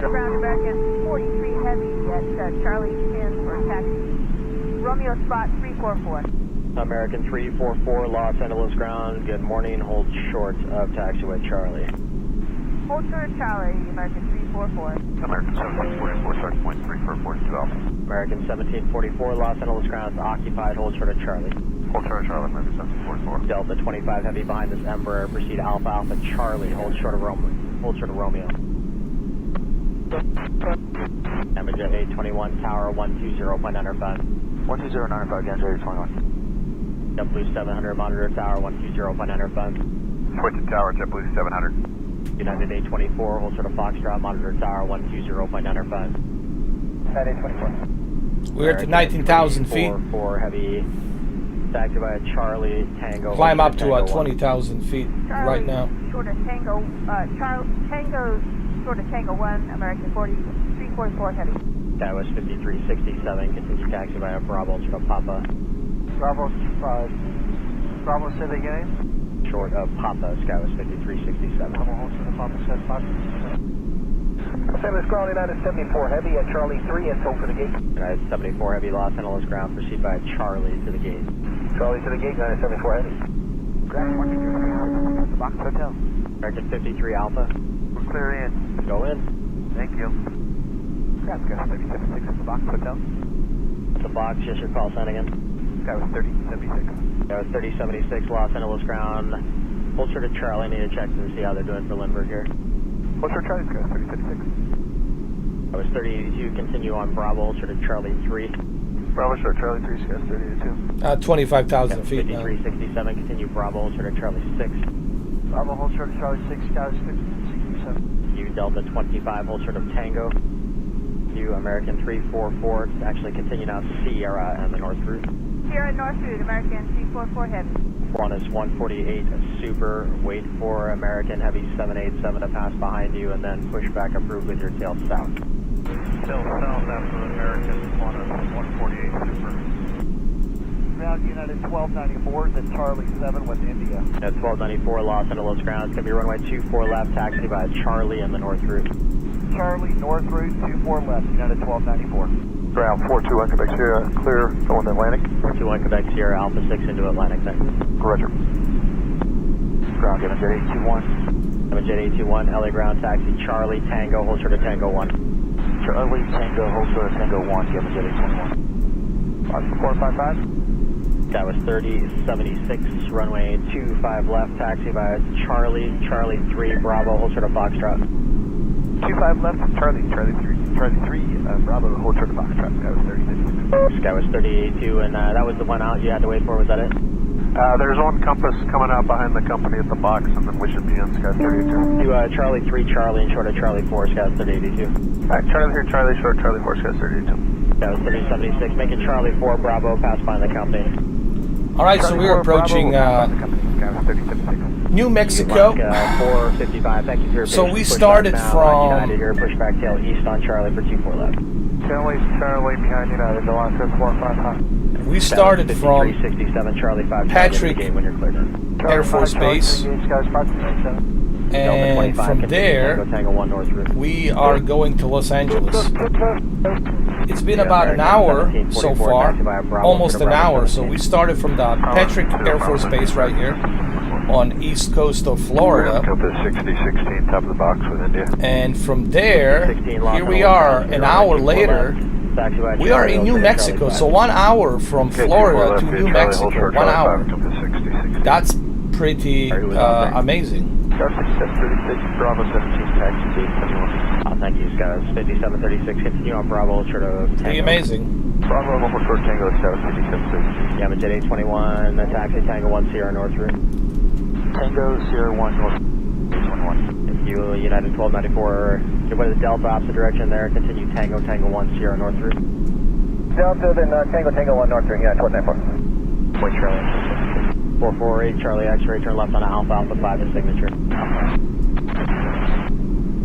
824. Ground American 43 heavy at Charlie 10 for taxi. Romeo spot 344. American 344, Los Angeles ground, good morning, hold short of taxiway Charlie. Hold short of Charlie, American 344. American 1744, start point 3442 Alpha. American 1744, Los Angeles ground, occupied, hold short of Charlie. Hold short of Charlie, American 1744. Delta 25 heavy behind this Embraer, proceed Alpha Alpha Charlie, hold short of Romeo. Amajet 821, tower 120.95. 12095, again, Jerry 21. JetBlue 700, monitor tower 120.95. Switch to tower, JetBlue 700. United 824, hold short of Foxtrot, monitor tower 120.95. That 824. We're to 19,000 feet. 4 heavy, taxi by a Charlie Tango. Climb up to Tango 20,000 feet Charlie, right now. Short of Tango, Tango short of Tango 1, American 344 heavy. That was 5367, continue taxi by a Bravo, short of Papa. Bravo, Bravo, say the again. Short of Papa, Sky was 5367. Bravo, hold short of Papa, said Fox. San Luis Ground, United 74 Heavy at Charlie 3, and hold for the gate. United 74 Heavy, Los Angeles ground, proceed by Charlie to the gate. Charlie to the gate, United 74 Heavy. Ground 123, the box hotel. American 53 Alpha. We're clear in. Go in. Thank you. Ground Scout 3076 at the box hotel. The box, just your call sign again. That was 3076. That was 3076 Los Angeles ground. Hold short of Charlie, need to check to see how they're doing for Lindbergh here. Hold short Charlie, Scout 3076. That was 3082, continue on Bravo, hold short of Charlie 3. Bravo short, Charlie 3, Scout 3082. 25,000 feet now. 5367, continue Bravo, hold short of Charlie 6. Bravo, hold short of Charlie 6, Scout 667. You Delta 25, hold short of Tango. You American 344, actually continue now Sierra and the North route. Sierra North Route, American 344 heavy. One is 148 Super, wait for American Heavy 787 to pass behind you and then push back approved with your tail south. Still south after American 148 Super. Ground United 1294 is at Charlie 7 with India. At 1294 Los Angeles ground, it's going to be runway 24 left, taxi by Charlie and the North route. Charlie North Route 24 left, United 1294. Ground 421, Quebec Sierra, clear, going to Atlantic. 421 Quebec Sierra, Alpha 6 into Atlantic, thanks. Roger. Ground, given Jet 821. I'm a Jet 821, LA ground, taxi Charlie Tango, hold short of Tango 1. Charlie Tango, hold short of Tango 1, given Jet 821. 455. That was 3076, runway 25 left, taxi by Charlie 3, Bravo, hold short of Foxtrot. 25 left, Charlie 3, Bravo, hold short of Foxtrot. That was 30. Sky was 3082, and that was the one out you had to wait for, was that it? There's one Compass coming out behind the company at the box, and then we should be in Sky 32. You Charlie 3, Charlie, and short of Charlie 4, Sky 3082. Alright, Charlie here, Charlie short, Charlie 4, Sky 32. That was 3076, making Charlie 4, Bravo, pass by the company. All right, so we're approaching Skyline 37.6. New Mexico. 455, thank you for your So patience. we Pushback started now from- on United here, pushback tail east on Charlie for 24 left. Charlie behind United, Alonso 45 high. We started from 367 Charlie 5 Patrick gate when you're cleared. Air Force Base, and from there Tango 1 north route. we are going to Los Angeles. It's been about an hour so far, almost an hour. So we started from the Patrick Air Force Base right here on east coast of Florida, Compass 6016, top of the box with India. and from there, here we are an hour later. We are in New Mexico, so 1 hour from Florida to New Mexico, 1 hour. Compass 6016. That's pretty amazing. Bravo 17, taxi to 21. Thank you, guys. 5736, continue on Bravo, Ultra to Pretty amazing. Bravo 114 Tango 757. Yaman Jet 821, taxi Tango 1 Sierra North route. Tango Sierra 1 North 21. Thank you, United 1294, give way to the Delta opposite direction there, continue Tango 1 Sierra North route. Delta, then Tango 1 North 3, yeah, 1294. Point Charlie. 448 Charlie X-ray, turn left on Alpha 5 and signature.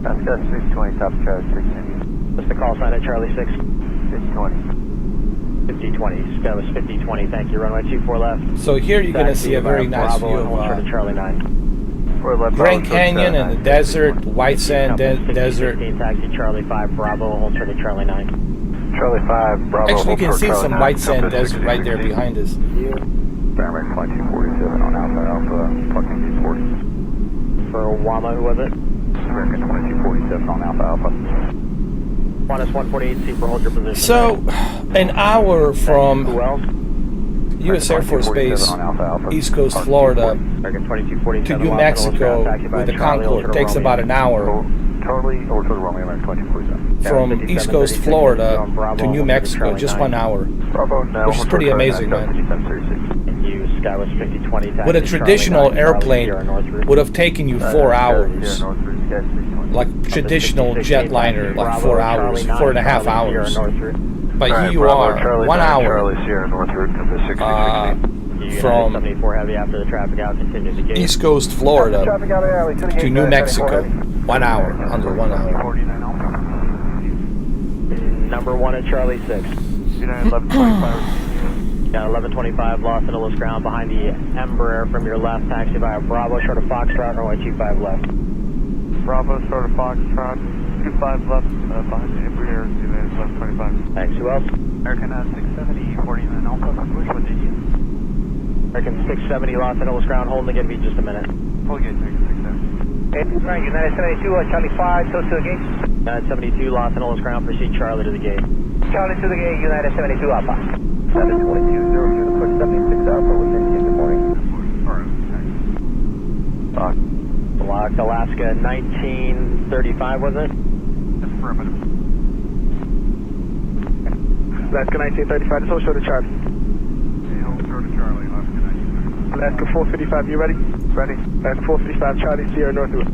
That's got 620, top of Charlie 6. What's the call sign at Charlie 6? 5020. 5020, that was 5020, thank you, runway 24 left. So here you're gonna see a very nice view of Charlie 9. Grand Canyon and the desert, white sand desert. Taxi Charlie 5 Bravo, hold short of Charlie 9. Charlie 5, Bravo. Actually, you can see some white sand desert right there behind us. Paramedic flight 247 on Alpha, fucking 240. For Wama, who was it? American 2247 on Alpha. Qantas 148, Super, hold your position. So, an hour from Who else? U.S. Air Force Base, East Coast Florida, American 2247. to New Mexico with the Concorde. Takes about an hour. Charlie, over to the Romeo, American 2247. From East Coast Florida to New Mexico, just 1 hour. Bravo, now. Which is pretty amazing, man. You, Skywest 5020. With a traditional airplane, would have taken you 4 hours. Like traditional jetliner, like 4 hours, 4.5 hours. But here you are, 1 hour from heavy after the traffic out, continue the gate. East Coast Florida to New Mexico. 1 hour, under 1 hour. Number 1 at Charlie 6. United 1125. Yeah, 1125, lost in Willis ground behind the Embraer from your left, taxi via Bravo, short of Foxtrot, runway 25 left. Bravo, short of Foxtrot, 25 left, behind the Embraer, United 1125. Thanks, who else? American 670, 49 Alpha, push with India. American 670, lost in Willis ground, holding again, be just a minute. Full gate, American 670. Right, United 72, Charlie 5, close to the gate. United 72, lost in Willis ground, proceed Charlie to the gate. Charlie to the gate, United 72 Alpha. 722, 0 to push 76 Alpha with India, good morning. Blocked Alaska 1935, was it? That's affirmative. Alaska 1935, just hold short of Charlie. Okay, hold short of Charlie, Alaska 1935. Alaska 455, you ready? Ready. Alaska 455, Charlie Sierra Northwood.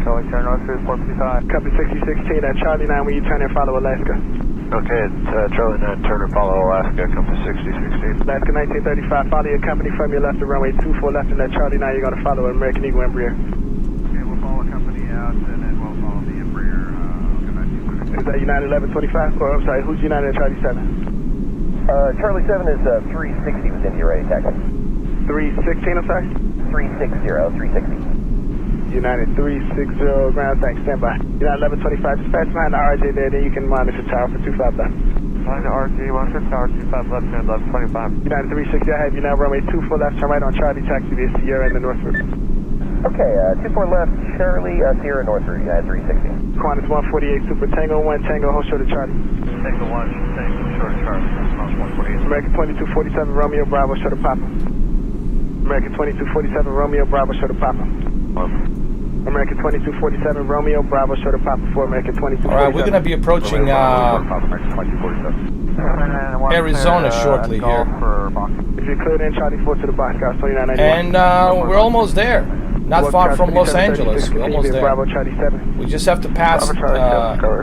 Charlie Sierra Northwood, 455. Copy 6016 at Charlie 9 when you turn and follow Alaska. Okay, it's Charlie 9, Turner, follow Alaska, Compass 6016. Alaska 1935, follow your company from your left to runway 24 left, and at Charlie 9 you're going to follow American Eagle Embraer. Okay, we'll follow company out, and then we'll follow the Embraer. Is that United 1125? Or I'm sorry, who's United at Charlie 7? Charlie 7 is 360 with India, ready, taxi. 316, I'm sorry? 360, 360. United 360, ground tank, stand by. United 1125, just pass behind the RJ there, then you can monitor tower for 25 left. Behind the RJ, 1 tower, 25 left, and 1125. United 360, I have you now, runway 24 left, turn right on Charlie, taxi via Sierra in the north route. Okay, 24 left, Charlie, Sierra North route, United 360. Qantas 148, Super Tango 1, Tango, hold short of Charlie. Tango 1, Tango short of Charlie, Qantas 148. American 2247, Romeo, Bravo, short of Papa. American 2247, Romeo, Bravo, short of Papa. American 2247, Romeo, Bravo, short of Papa 4, American 2247. Alright, we're going to be approaching Arizona shortly here. If you're cleared in, Charlie 4 to the box, guys, 2991. And we're almost there. Not far from Los Angeles. We're almost there. Bravo, Charlie 7. We just have to pass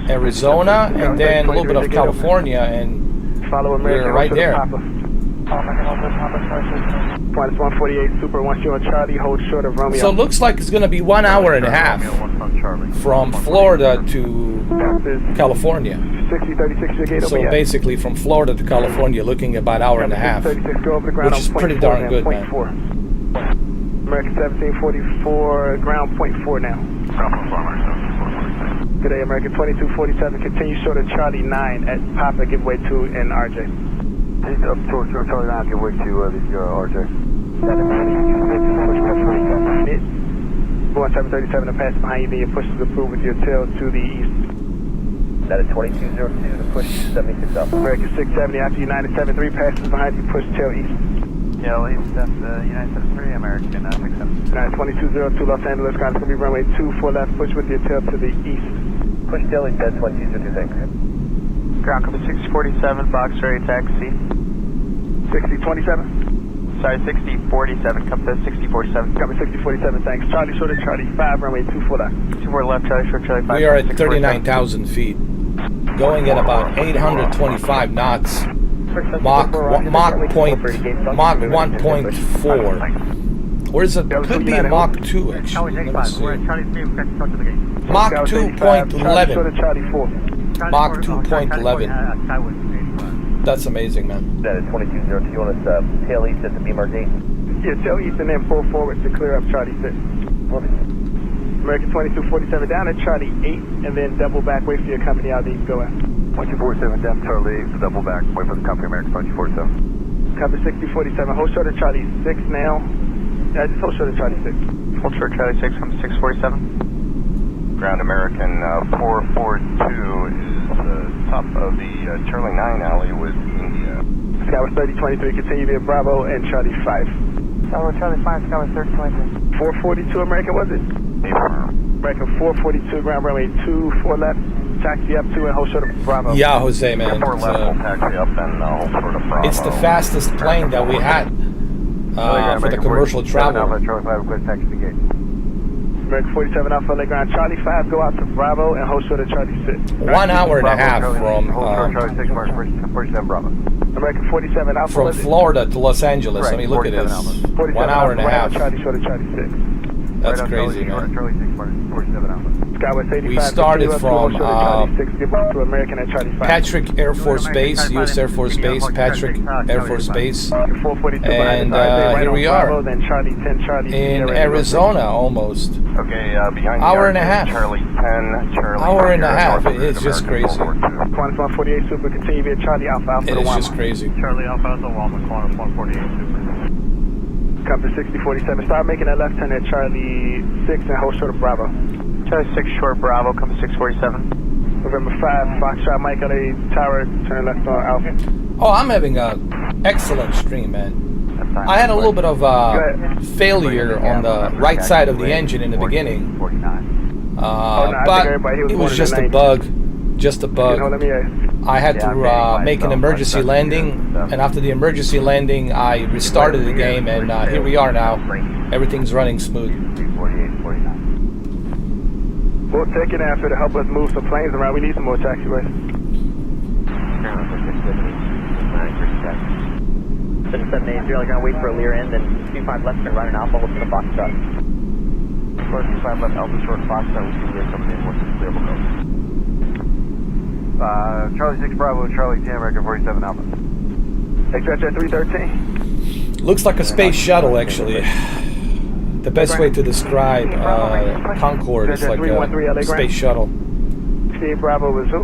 Arizona and then a little bit of California, and follow American we're right there. Minus 148 Super, once you're on Charlie, hold short of Romeo. So it looks like it's going to be 1 hour and a half from Florida to California. 6036, your gate So over, basically from Florida to California, looking at about an hour and a half, 36, go over the ground which is on pretty 0.4 darn now, good, 0.4. man. American 1744, ground 0.4 now. Good day, American 2247, continue short of Charlie 9 at Papa, give way to and RJ. He's up towards Charlie 9, give way to the RJ. 737 to pass behind you, then your push is approved with your tail to the east. That is 2202 to push 76 up. American 670 after United 73 passes behind you, push tail east. Yeah, leave step United 73, American 670. United 2202 Los Angeles, ground is going to be runway 24 left, push with your tail to the east. Push tail east at 2202, thanks. Ground cover 647, box ready, taxi. 6027? Sorry, 6047, come to 6047. Coming 6047, thanks. Charlie short of Charlie 5, runway 24 left. 24 left, Charlie short, Charlie 5. We are at 39,000 feet, going at about 825 knots. Mach 1.4. Or is it? Could be a Mach 2 actually. Let me see. Mach 2.11. Mach 2.11. That's amazing, man. That is 2202. You want us tail east at the Beamer gate? Yeah, tail east and then pull forward to clear up Charlie 6. American 2247 down at Charlie 8 and then double back, wait for your company out the east, go out. 1247 down Charlie 8, double back, wait for the company American 2247. Cover 6047, hold short of Charlie 6 now. Yeah, just hold short of Charlie 6. Hold short, Charlie 6, come to 647. Ground American 442 is top of the Charlie 9 alley with India. Skyward 3023, continue via Bravo and Charlie 5. Skyward Charlie 5, Skyward 3023. 442 American, was it? American 442, ground runway 24 left, taxi up to and hold short of Bravo. Yeah, Jose, man. Four left, we'll taxi up and hold short of Bravo. It's the fastest plane that we had for the commercial travel. Charlie 5, request taxi to gate. American 47 Alpha Legrand, Charlie 5, go out to Bravo and hold short of Charlie 6. 1 hour and a half from Charlie 6, American Bravo. American 47 Alpha from Florida to Los Angeles. I mean, look at this. 47 1 hour and a half. Charlie short of Charlie 6. That's crazy, man. Charlie 6, 47 Alpha. Skywest 85, We started from American at Charlie 5. Patrick Air Force Base, U.S. Air Force Base, Patrick Air Force Base, and here we are in Arizona almost. Okay, behind hour and a half. Charlie 10, Charlie. Hour and a half. It's just crazy. Qantas 148 Super, continue via Charlie Alpha Alpha to It's Wama. just crazy. Charlie Alpha Alpha Wama, Qantas 148 Super. Compass 6047, start making that left turn at Charlie 6 and hold short of Bravo. Charlie 6 short, Bravo, Compass 647. November 5, Foxtrot Mike on a tower, turn left on Alpha. Oh, I'm having an excellent stream, man. I had a little bit of failure on the right side of the engine in the beginning, but it was just a bug. Just a bug. I had to make an emergency landing, and after the emergency landing, I restarted the game, and here we are now. Everything's running smooth. We'll take an answer to help us move some planes around. We need some more taxiways. 780, you're going to wait for a leer end, and 25 left and run an alpha, hold to the box shot. 25 left, Alpha short box, that was the coming in, what's the clearable code? Charlie 6 Bravo, Charlie 10, American 47 Alpha. Extract at 313. Looks like a space shuttle, actually. The best way to describe Concorde is like a space shuttle. See Bravo was who?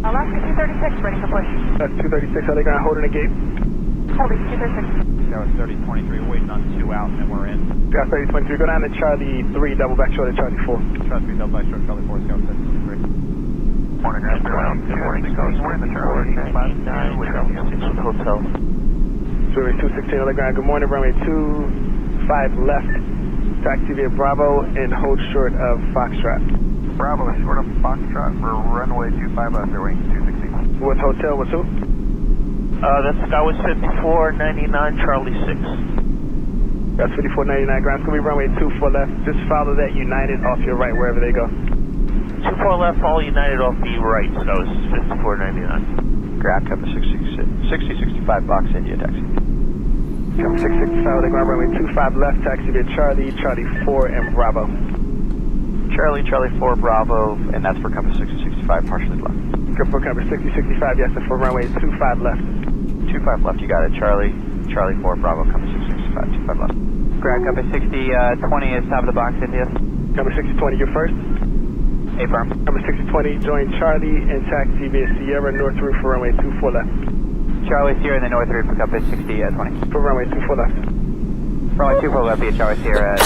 Alaska 236, ready for push. That's 236, are they going to hold in the gate? Holding 236. That was 3023, we're waiting on 2 out, and then we're in. Got 3023, go down to Charlie 3, double back short of Charlie 4. Charlie 3, double back short, Charlie 4, Scout 723. Morning, Raptor. Morning, the Charlie 5 Hotel. Runway 216 on the ground. Good morning, runway 25 left. Taxi via Bravo and hold short of Foxtrot. Bravo, short of Foxtrot for runway 25 left, airway 216. What hotel was who? That's Skywest 5499, Charlie 6. That's 5499 ground. It's going to be runway 24 left. Just follow that United off your right, wherever they go. 24 left, all United off the right, so that was 5499. Ground cover 6065 Box India taxi. Cover 665 LA ground runway 25 left, taxi via Charlie, Charlie 4 and Bravo. Charlie 4 Bravo, and that's for cover 6065 partially left. Good for cover 6065, yes, and for runway 25 left. 25 left, you got it. Charlie 4 Bravo, cover 665, 25 left. Ground cover 6020 is top of the box, India. Cover 6020, you're first. Affirm. Cover 6020, join Charlie and taxi via Sierra North Route for runway 24 left. Charlie Sierra in the north route for cover 6020. For runway 24 left. Runway 24 left via Charlie Sierra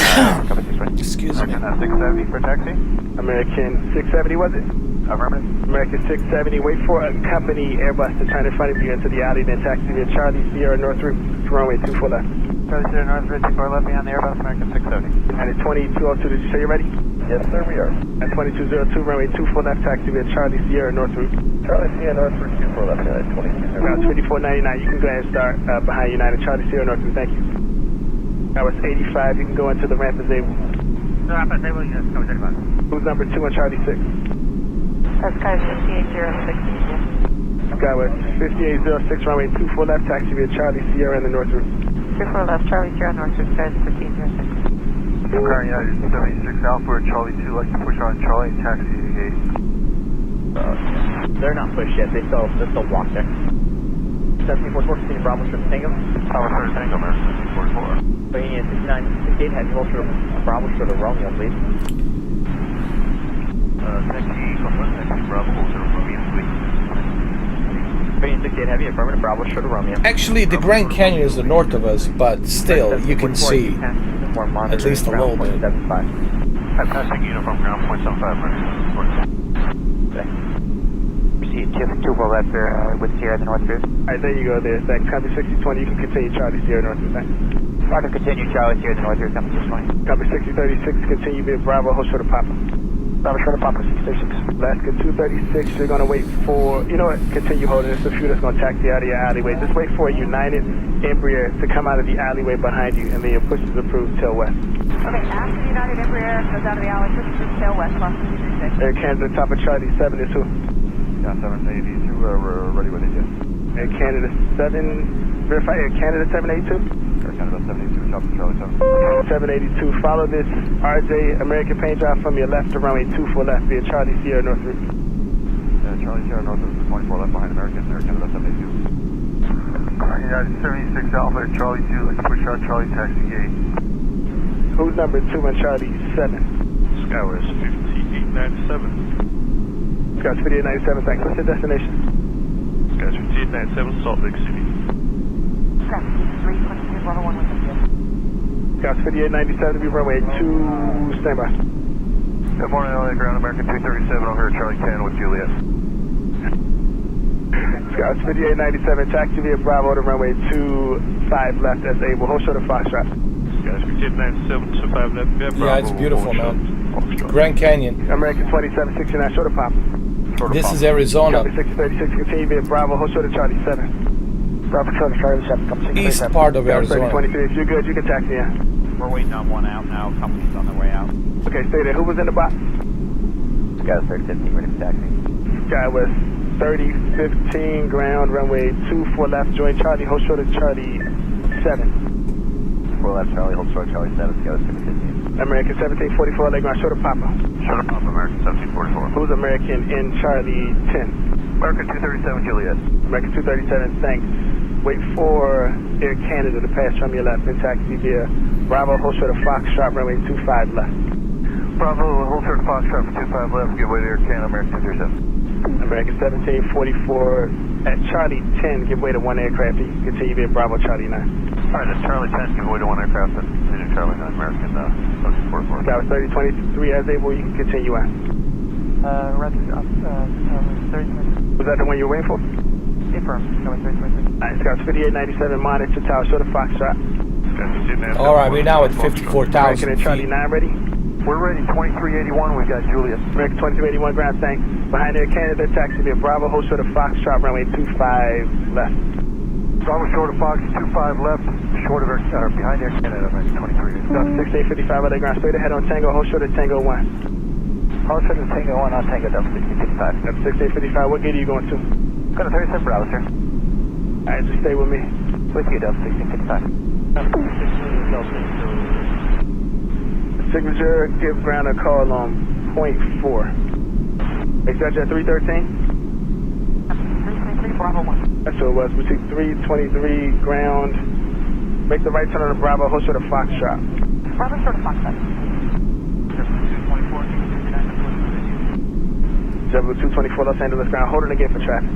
cover 620. Excuse me. American 670 for taxi. American 670, was it? Affirmative. American 670, wait for a company Airbus to turn in front of you into the alley, then taxi via Charlie Sierra North Route for runway 24 left. Charlie Sierra north route 24 left beyond the Airbus, American 670. And it's 2202, did you say you're ready? Yes, sir, we are. At 2202, runway 24 left, taxi via Charlie Sierra North Route. Charlie Sierra North Route 24 left, at 22. Route 2499, you can go ahead and start behind United. Charlie Sierra North Route, thank you. That was 85, you can go into the ramp as able. The ramp is able, yes, cover 35. Who's number 2 on Charlie 6? That's Sky 5806. Skyway 5806, runway 24 left, taxi via Charlie Sierra in the North Route. 24 left, Charlie Sierra North Route, Sky 1506. Current United 76 Alpha, Charlie 2, like to push on Charlie, taxi to gate. They're not pushed yet. They're still blocked there. 7444, continue Bravo Strip Tango. Tower 3 Tango, American 74. Union 6968, heavy hold short of Bravo short of Romeo, please. Taxi, taxi, Bravo, hold short of Romeo, please. Union 68 heavy, affirmative, Bravo short of Romeo. Actually, the Grand Canyon is the north of us, but still, you can see at least a little bit. Passing uniform ground point 75, Proceed 24 left with Sierra in the north route. Alright, there you go there. Thanks. Copy 6020, you can continue Charlie Sierra North Route, thanks. Roger, continue Charlie Sierra in the north route, cover 620. Copy 6036, continue via Bravo, hold short of Papa. Bravo short of Papa 636. Alaska 236, you're going to wait for, you know what, continue holding. It's a few that's going to taxi out of your alleyway. Just wait for a United Embraer to come out of the alleyway behind you, and then your push is approved tail west. Okay, after the United Embraer goes out of the alley, push is tail west, Boston 236. Air Canada, top of Charlie 72. Yeah, 782, ready with it, yes. Air Canada 7, verify Air Canada 782. Air Canada 782, top of Charlie 7. 782, follow this RJ American paint job from your left to runway 24 left via Charlie Sierra North Route. Charlie Sierra North Route 24 left behind American, Air Canada 782. United 76 Alpha, Charlie 2, let's push out Charlie, taxi gate. Who's number 2 on Charlie 7? Skyway 5897. Scotch 5897, thanks. What's your destination? Skyway 5897, Salt Lake City. Scratch 322, Bravo 1 with you. Scotch 5897, be runway 2, standby. Good morning, LA ground, American 237 over here, Charlie 10 with Juliet. Scotch 5897, taxi via Bravo to runway 25 left as able. Hold short of Foxtrot. Skyway 5897, 25 left, yeah, Bravo. Yeah, it's beautiful, man. Grand Canyon. American 2769, short of Pop. This is Arizona. Copy 636, continue via Bravo, hold short of Charlie 7. Bravo short of Charlie 7, come 637. East part of Arizona. 23, if you're good, you can taxi in. We're waiting on one out now, company's on their way out. Okay, stay there. Who was in the box? Sky 3015, ready for taxi. Sky was 3015, ground, runway 24 left, join Charlie, hold short of Charlie 7. 4 left, Charlie, hold short, Charlie 7, Sky 615. American 1744, leg ground, short of Papa. Short of Papa, American 1744. Who's American in Charlie 10? American 237, Juliet. American 237, thanks. Wait for Air Canada to pass from your left and taxi via Bravo, hold short of Foxtrot, runway 25 left. Bravo, hold short of Foxtrot for 25 left, give way to Air Canada, American 237. American 1744 at Charlie 10, give way to one aircraft, and you can continue via Bravo, Charlie 9. Alright, that's Charlie 10, give way to one aircraft, and continue Charlie 9, American 1744. That was 3023 as able, you can continue on. Roger, 30. Was that the one you were waiting for? Affirm, Sky 30. Alright, Scouts 5897, monitor tower, short of Foxtrot. Alright, we're now at 54,000 American and Charlie feet. 9 ready? We're ready, 2381, we've got Juliet. American 2381, ground, thanks. Behind Air Canada, taxi via Bravo, hold short of Foxtrot, runway 25 left. Bravo short of Fox, 25 left, short of behind Air Canada, American 23. Scouts 6855, they ground straight ahead on Tango, hold short of Tango 1. Hold short of Tango 1 on Tango, double 6055. That's 6855, what gate are you going to? Got a 37 Bravo, sir. Alright, just stay with me. With you, Delta 1655. Signature, give ground a call on .4. Expect at 313? 323 Bravo 1. That's what it was. We took 323 ground. Make the right turn on the Bravo, hold short of Foxtrot. Bravo short of Foxtrot. 224. Jumbo 224 Los Angeles ground, holding again for traffic.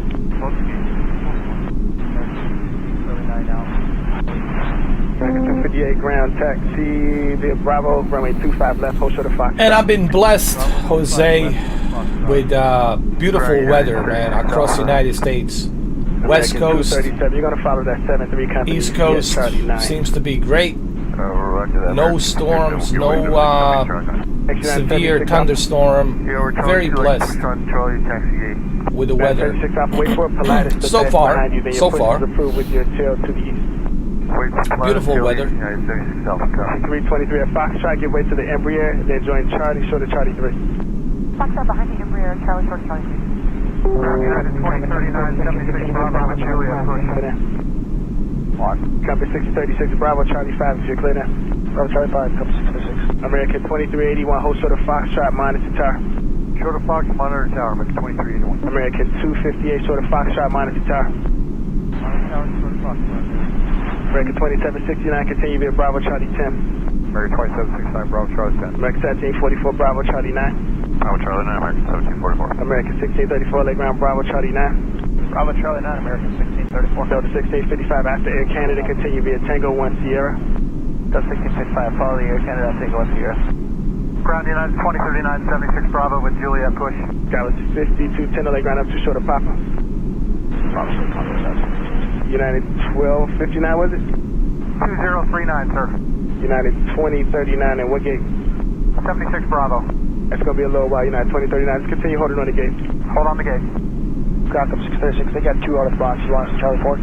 American 258 ground, taxi via Bravo, runway 25 left, hold short of Foxtrot. And I've been blessed, Jose, with beautiful weather, man, across the United States. West Coast, you're going to follow that 73 company. East Coast seems to be great. No storms, no severe thunderstorm. Very blessed with the weather. So far. Beautiful weather. 323 at Foxtrot, give way to the Embraer, then join Charlie, short of Charlie 3. Foxtrot behind the Embraer, Charlie short of Charlie 3. United 2039, 76 Bravo with Juliet, push. Copy 636 Bravo, Charlie 5, if you're clear now. Bravo Charlie 5, copy 636. American 2381, hold short of Foxtrot, monitor tower. Short of Fox, monitor tower, American 2381. American 258, short of Foxtrot, monitor tower. Monitor tower, short of Foxtrot. American 2769, continue via Bravo, Charlie 10. American 2769, Bravo Charlie 10. American 1744, Bravo, Charlie 9. Bravo Charlie 9, American 1744. American 1634, late ground, Bravo, Charlie 9. Bravo Charlie 9, American 1634. Delta 1655, after Air Canada, continue via Tango 1 Sierra. Delta 1655, follow the Air Canada, Tango 1 Sierra. Ground United 2039, 76 Bravo with Juliet, push. Dallas 5210, late ground up to short of Papa. Bravo short of Papa, United 1259, was it? 2039, sir. United 2039, and what gate? 76 Bravo. That's going to be a little while, United 2039. Let's continue holding on the gate. Hold on the gate. Clock up 636. They got 2 out of box. You want Charlie 4?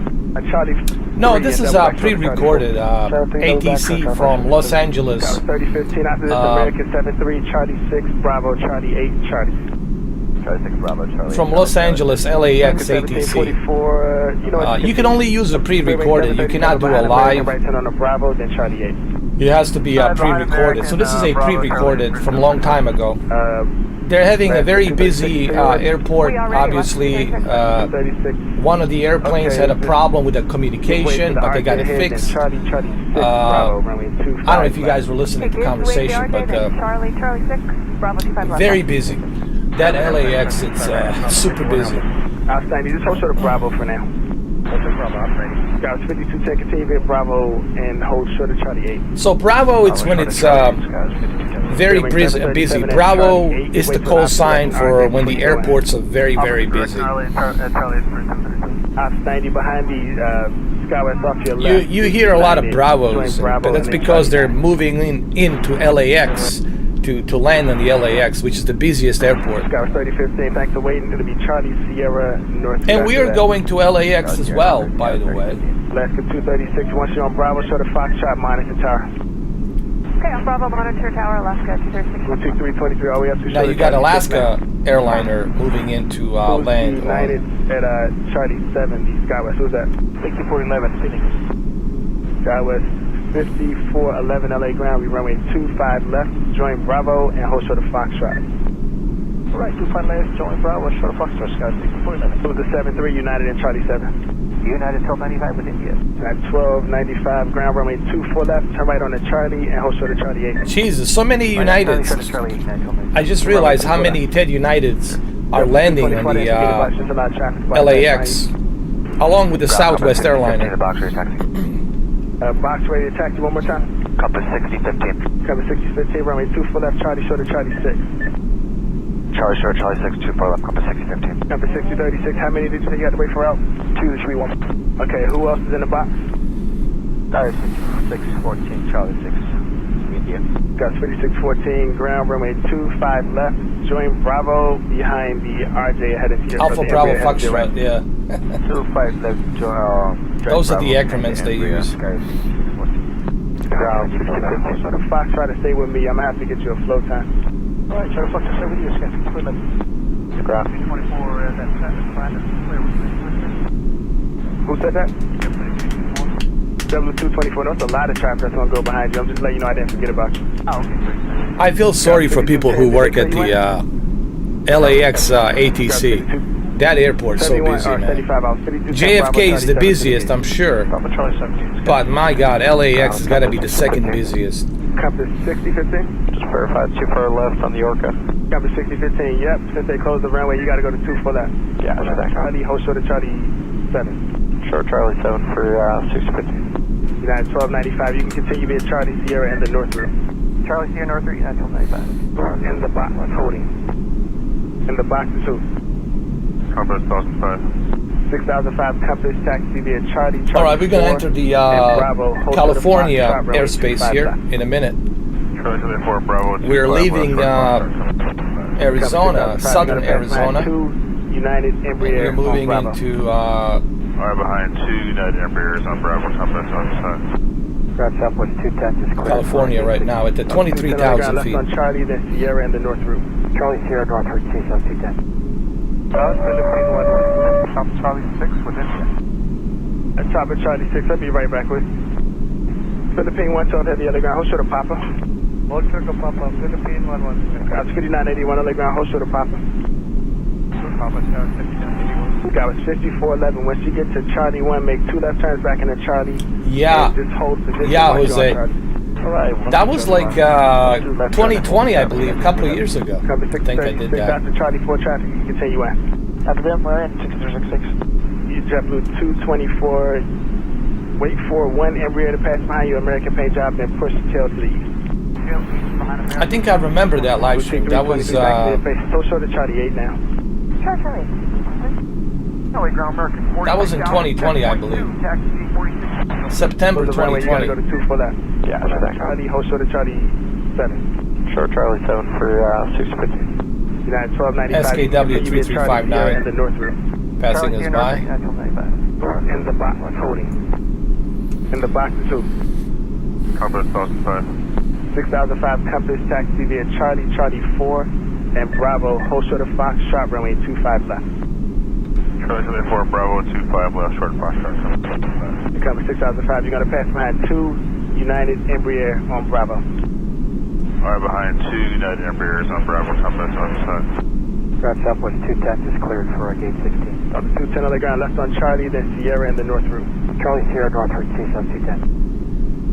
Charlie. No, this is pre-recorded ATC from Los Angeles. 3015 after this, American 73, Charlie 6, Bravo, Charlie 8, Charlie. Charlie 6 Bravo, Charlie. From Los Angeles, LAX ATC. You can only use a pre-recorded. You cannot do a live. Right turn on the Bravo, then Charlie 8. It has to be pre-recorded. So this is a pre-recorded from a long time ago. They're having a very busy airport, obviously. One of the airplanes had a problem with the communication, but they got it fixed. I don't know if you guys were listening to the conversation, but very busy. That LAX, it's super busy. Outstanding. Just hold short of Bravo for now. Scouts 5210, continue via Bravo and hold short of Charlie 8. So Bravo, it's when it's very busy. Bravo is the call sign for when the airports are very, very busy. Outstanding behind the Skywest off your left. You hear a lot of Bravos, but that's because they're moving into LAX. To land on the LAX, which is the busiest airport. Scout 3015, thanks for waiting. It'll be Charlie Sierra North. And we are going to LAX as well, by the way. Alaska 236, once you're on Bravo, short of Foxtrot, monitor tower. Okay, on Bravo, monitor tower, Alaska 236. 2323, all the way up to now you got Alaska airliner moving into land. United at Charlie 7, Skywest. Who's that? 6411, Phoenix. Skywest 5411 LA ground, we runway 25 left, join Bravo and hold short of Foxtrot. Alright, 25 left, join Bravo, short of Foxtrot, Sky 6411. So the 73 United and Charlie 7. United 1295 with India. At 1295 ground, runway 24 left, turn right on the Charlie and hold short of Charlie 8. Jesus, so many Uniteds. I just realized how many TED Uniteds are landing on the LAX, along with the Southwest airliner. Box ready to taxi one more time. Compass 6015. Compass 6015, runway 24 left, Charlie short of Charlie 6. Charlie short, Charlie 6, 24 left, Compass 6015. Compass 6036, how many did you say you had to wait for out? 231. Okay, who else is in the box? 614, Charlie 6, India. Got 2614, ground, runway 25 left, join Bravo behind the RJ ahead of you. Alpha Bravo Foxtrot, yeah. 25 left, those are the increments they use. Ground 6015, sort of Fox, try to stay with me. I'm gonna have to get you a flow time. Alright, Charlie Fox, stay with you, Sky 6411. Ground. 24 at that time. Clear with Who said that? W224. That's a lot of traffic that's gonna go behind you. I'm just letting you know I didn't forget about you. Oh, okay. I feel sorry for people who work at the LAX ATC. That airport's so 71 busy, or man. 35 hours. 52, JFK is the Bravo, busiest, I'm sure. Papa Charlie 17. But my God, LAX has got to be the second busiest. Compass 6015. Just verify 2 for left on the Orca. Compass 6015. Yep. Since they closed the runway, you got to go to 2 for left. Yeah, sure, thanks. Charlie, hold short of Charlie 7. Sure, Charlie 7 for 615. United 1295. You can continue via Charlie Sierra and the North Route. Charlie Sierra North 3, United 1295. In the box, holding. In the box 2. Compass 1005. 6005 Compass taxi via Charlie. All right, we're going to enter the Bravo, hold California to the box, airspace here in a minute. Charlie 4 Bravo. We're leaving Arizona, southern Arizona. United And Embraer we're moving on Bravo. into Alright, behind 2 United Embraers on Bravo. Compass on Route Southwest 210 is clear. California right now at the 23,000 left feet. on Charlie, then Sierra and the North Route. Charlie Sierra North Route, South 210. Philippine 1, South Charlie 6 with India. Chopper Charlie 6, I'll be right back with. Philippine 112 heavy on the ground, hold short of Papa. Hold circle Papa, Philippine 1-1. Got 5981 on the ground, hold short of Papa. Papa, Tower 5981. Got 5411. Once you get to Charlie 1, make 2 left turns back into Charlie. Yeah. And just hold position. Yeah, while you're on Jose. Charlie. Alright. That was like 2020, I believe, a couple of years ago. Cover I think I did 636 that. after Charlie 4 traffic, you can continue in. After them, we're in 6066. You JetBlue 224. Wait for 1 Embraer to pass behind you, American paint job, then push the tail to the east. I think I remember that live stream. That was so short of Charlie 8 now. Charlie. Charlie Ground American 40. That was in 2020, I believe. Taxi 46. September Hold the runway, you gotta 2020. go to 2 for left. Yeah, sure, thanks. Charlie, hold short of Charlie 7. Sure, Charlie 7 for 615. United 1295. SKW 3359. And the North Route. Passing us by. In the box, holding. In the box 2. Compass 1005. 6005 Compass taxi via Charlie, Charlie 4, and Bravo, hold short of Fox, sharp runway 25 left. Charlie 4 Bravo 25 left, short Fox. You come 6005, you're going to pass behind 2 United Embraer on Bravo. Alright, behind 2 United Embraers on Bravo. Compass on Route Southwest 210 is cleared for gate 16. Up to 210 on the ground, left on Charlie, then Sierra and the North Route. Charlie Sierra North Route, South 210.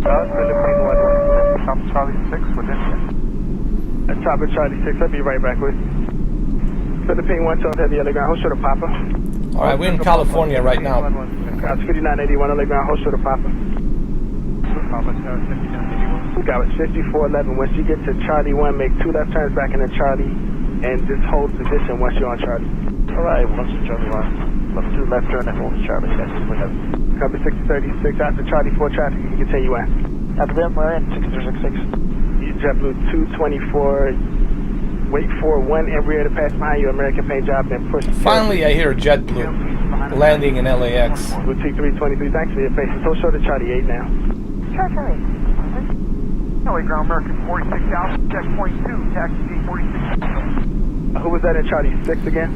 Philippine 1, South Charlie 6 with India. Chopper Charlie 6, I'll be right back with. Philippine 112 heavy on the ground, hold short of Papa. All right, we're in California right now. Got 5981 on the ground, hold short of Papa. Papa, Tower 5981. Got 5411. Once you get to Charlie 1, make 2 left turns back into Charlie, and just hold position once you're on Charlie. Alright, once you Charlie 1. Left 2 left turn and hold the Charlie. That's just what happened. Cover 6036 after Charlie 4 traffic, you can continue in. After them, we're in 6066. You JetBlue 224. Wait for 1 Embraer to pass behind you, American paint job, then push the tail. Finally, I hear a JetBlue landing in LAX. Boutique 323, thanks for your patience. So short of Charlie 8 now. Charlie. Charlie Ground American 46 Alpha, checkpoint 2, taxi 46. Who was that in Charlie 6 again?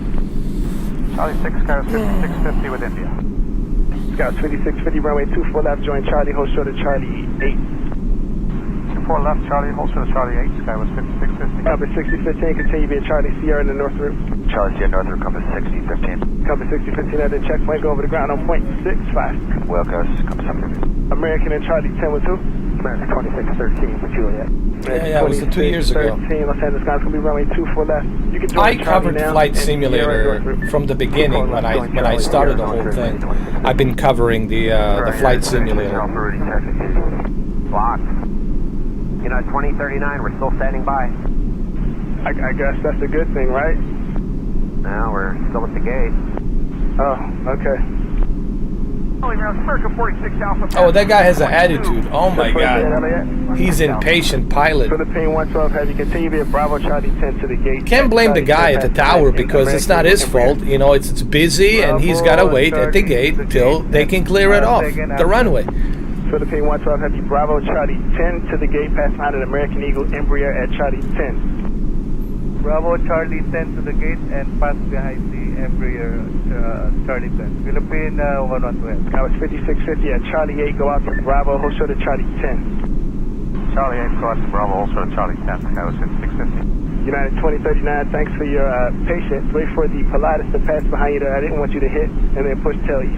Charlie 6, Sky 5650 with India. Scout 2650, runway 24 left, join Charlie, hold short of Charlie 8. 24 left, Charlie, hold short of Charlie 8, Sky was 5650. Cover 6015, continue via Charlie Sierra in the North Route. Charlie Sierra North Route, compass 6015. Cover 6015 at the checkpoint, go over the ground on point 65. Well, guys, compass 715. American and Charlie 10 with who? American 2613 with Juliet. Yeah, it was 2 years ago. 13, Los Angeles, guys, gonna be runway 24 left. You can join I Charlie covered now Flight and Sierra in Simulator North Route. from the beginning when I started the whole thing. I've been covering the Flight Simulator. Blocked. United 2039, we're still standing by. I guess that's a good thing, right? Now we're still at the gate. Oh, okay. Charlie Ground American 46 Alpha. Oh, that guy has an attitude. Oh my God. He's impatient pilot. Philippine 112 heavy, continue via Bravo Charlie 10 to the gate. Can't blame the guy at the tower because it's not his fault. You know, it's busy and he's got to wait at the gate till they can clear it off, the runway. Philippine 112 heavy, Bravo Charlie 10 to the gate, pass behind an American Eagle Embraer at Charlie 10. Bravo Charlie 10 to the gate and pass behind the Embraer Charlie 10. Philippine 112. That was 5650 at Charlie 8. Go out to Bravo, hold short of Charlie 10. Charlie 8, go out to Bravo, also Charlie 10. That was 5650. United 2039, thanks for your patience. Wait for the Pilatus to pass behind you. I didn't want you to hit and then push tail east.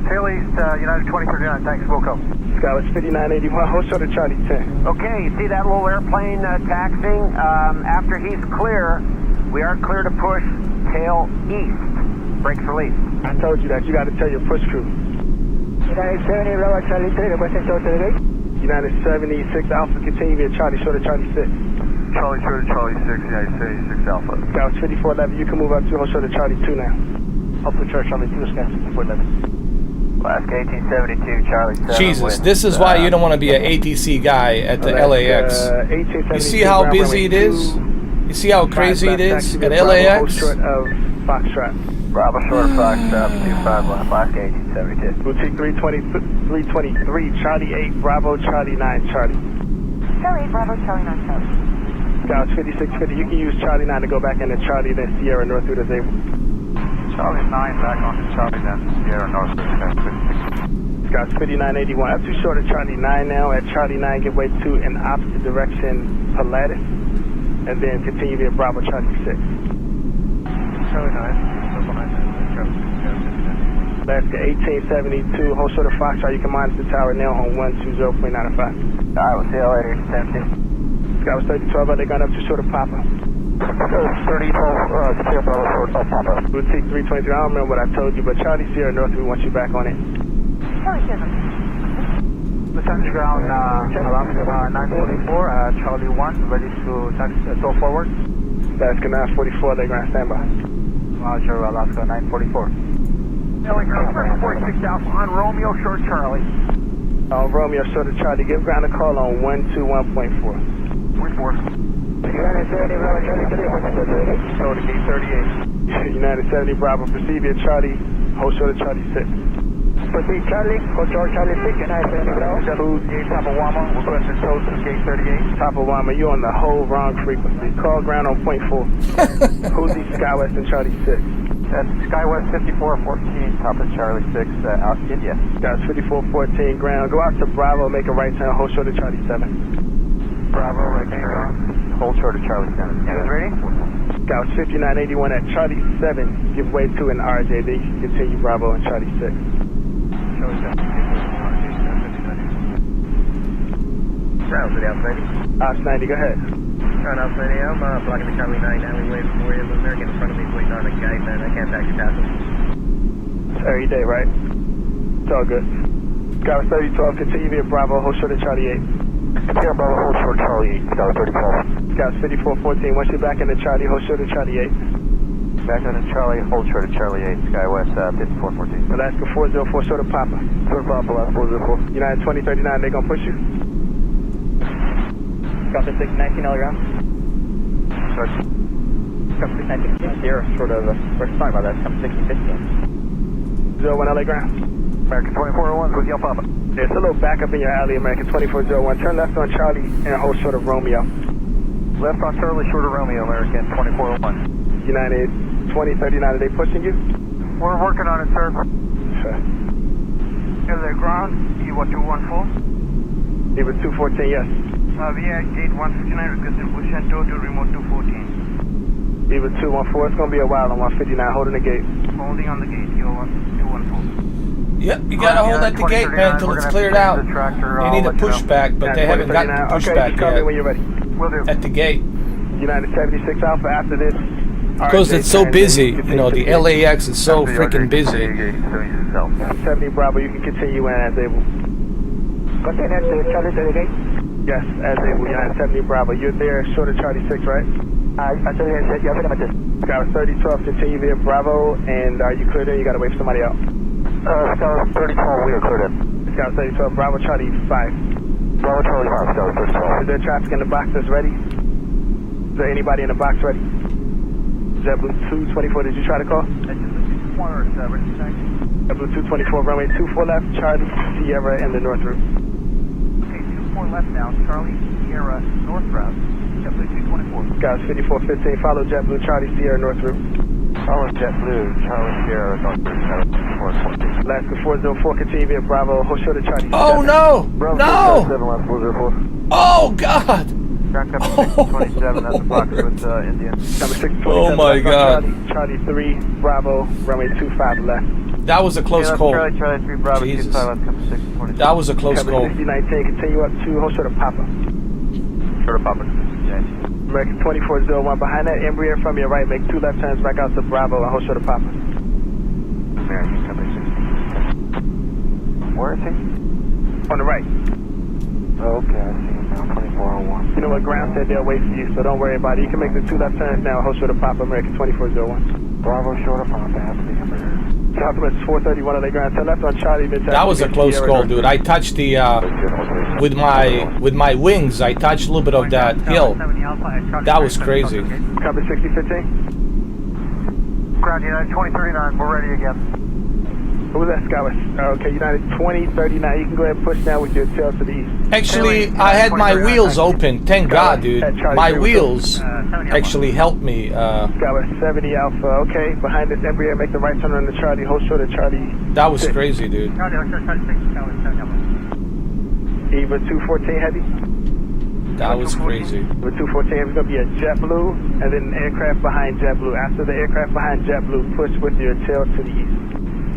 Tail East, United 2039, thanks, Wilco. Skywards 5981, hold short of Charlie 10. Okay, you see that little airplane taxiing? After he's clear, we are clear to push tail east. Brakes released. I told you that. You got to tell your push crew. United 70, Bravo Charlie 3, requesting short to the gate. United 76 Alpha, continue via Charlie, short of Charlie 6. Charlie short of Charlie 6, United 76 Alpha. Skywards 5411, you can move up to hold short of Charlie 2 now. Alpha Charlie 2, Sky 5411. Alaska 1872, Charlie 7. Jesus, this is why you don't want to be an ATC guy at the LAX. You see how busy it is? You see how crazy it is at LAX? Short of Foxtrot. Bravo short of Fox, 25 left, Alaska 1872. Boutique 323, Charlie 8, Bravo, Charlie 9, Charlie. Charlie 8, Bravo, Charlie 9, Charlie. Scouts 5650, you can use Charlie 9 to go back into Charlie, then Sierra Northwood is able. Charlie 9 back on to Charlie then, Sierra North, Sky 56. Scouts 5981, up too short of Charlie 9 now. At Charlie 9, give way to an opposite direction, Pilatus, and then continue via Bravo, Charlie 6. Charlie 9. Alaska 1872, hold short of Foxtrot, you can monitor the tower now on 120.95. Alright, we'll see you later, 10-2. Scouts 3012, they gone up too short of Papa. 30-12, Sierra Bravo short of Papa. Boutique 323, I don't remember what I told you, but Charlie Sierra North, we want you back on it. Charlie 7. Descent ground, Alaska 944, Charlie 1, ready to taxi, go forward. Alaska 944, they ground standby. Roger, Alaska 944. LA 46 Alpha on Romeo, short Charlie. Romeo, short of Charlie, give ground a call on 121.4. 44. United 70, Bravo Charlie 3, Short of gate 38. United 70, Bravo, proceed via Charlie, hold short of Charlie 6. Proceed Charlie, hold short Charlie 6, United 70, Bravo. Tapawama, we're going to tow to gate 38. Tapawama, you on the whole wrong frequency. Call ground on point 4. Who's the Skywest and Charlie 6? That's Skywest 5414, top of Charlie 6, out India. Guys, 5414 ground. Go out to Bravo, make a right turn, hold short of Charlie 7. Bravo, right turn. Hold short of Charlie 7. You guys ready? Scouts 5981 at Charlie 7, give way to an RJD. Continue Bravo and Charlie 6. Charlie 7. Ground, city Alpha 90. Ops 90, go ahead. Ground Alpha 90, I'm blocking the Charlie 9 alleyway for you. The American in front of me is waiting on a guide, man. I can't taxi past him. It's every day, right? It's all good. Scouts 3012, continue via Bravo, hold short of Charlie 8. Sierra Bravo, hold short Charlie 8, Scouts 3012. Scouts 5414, once you're back into Charlie, hold short of Charlie 8. Back on to Charlie, hold short of Charlie 8, Skywest 5414. Alaska 404, short of Papa. Short of Papa, Alaska 404. United 2039, they gonna push you? Scouts 619, all ground. Sorry. Scouts 619, Sierra, short of, sorry about that, Scouts 1615. 01 LA ground. American 2401, with Yelp Papa. There's a little backup in your alley, American 2401. Turn left on Charlie and hold short of Romeo. Left on Charlie, short of Romeo, American 2401. United 2039, are they pushing you? We're working on it, sir. Sure. LA ground, EVA 214. It was 214, yes. We are gate 159, requesting push and tow to remote 214. It was 214, it's gonna be a while on 159, holding the gate. Holding on the gate, EVA 214. Yep, you gotta hold at the gate, man, until it's cleared out. They need a pushback, but they haven't gotten the pushback yet. When you're ready. Will do. At the gate. United 76 Alpha after this. Because it's so busy, you know, the LAX is so freaking busy. 70 Bravo, you can continue in as able. Continue to Charlie to the gate. Yes, as able, United 70 Bravo. You're there, short of Charlie 6, right? I tell you, yeah, pretty much. Scout 3012, continue via Bravo, and are you cleared in? You gotta wait for somebody out. Scout 3012, we are cleared in. Scout 3012, Bravo Charlie 5. Bravo Charlie 5, Scout 3012. Is there traffic in the box that's ready? Is there anybody in the box ready? JetBlue 224, did you try to call? JetBlue 224, runway 24 left, Charlie, Sierra, and the north route. Okay, 24 left now, Charlie Sierra North route, JetBlue 224. Guys, 5415, follow JetBlue Charlie Sierra North route. Follow JetBlue, Charlie Sierra, North Route 420. Alaska 404, continue via Bravo, hold short of Charlie. Oh no! No! 7 left 404. Oh God! Ground Company 627, that's a Fox with Indian. Number 627, Oh my left on God! Charlie 3, Bravo, runway 25 left. That was a close call. Charlie 3, Bravo, Jesus. 25 left, Company 627. That was a close Cover call. 6019, continue up to hold short of Papa. Short of Papa. Yeah. American 2401, behind that Embraer from your right, make 2 left turns back out to Bravo and hold short of Papa. American Company 60. Where is he? On the right. Okay, I see him now, 2401. You know what, ground said they'll wait for you, so don't worry about it. You can make the 2 left turns now, hold short of Papa, American 2401. Bravo, short of Papa, after the Embraer. Southwest 431 on the ground, turn left on Charlie, then That was a close call, dude. I touched the with my wings. I touched a little bit of that hill. That was crazy. Copy 6015. Ground United 2039, we're ready again. Who was that, Scott? Okay, United 2039. You can go ahead and push now with your tail to the east. Actually, I had my wheels open. Thank God, dude. My wheels actually helped me. Scott 70 Alpha. Okay, behind this Embraer, make the right turn on the Charlie. Hold short of Charlie. That was crazy, dude. Charlie, Charlie 6, Charlie 7 Alpha. Eva 214 Heavy. That was crazy. Eva 214 Heavy is going to be a JetBlue, and then an aircraft behind JetBlue. After the aircraft behind JetBlue, push with your tail to the east.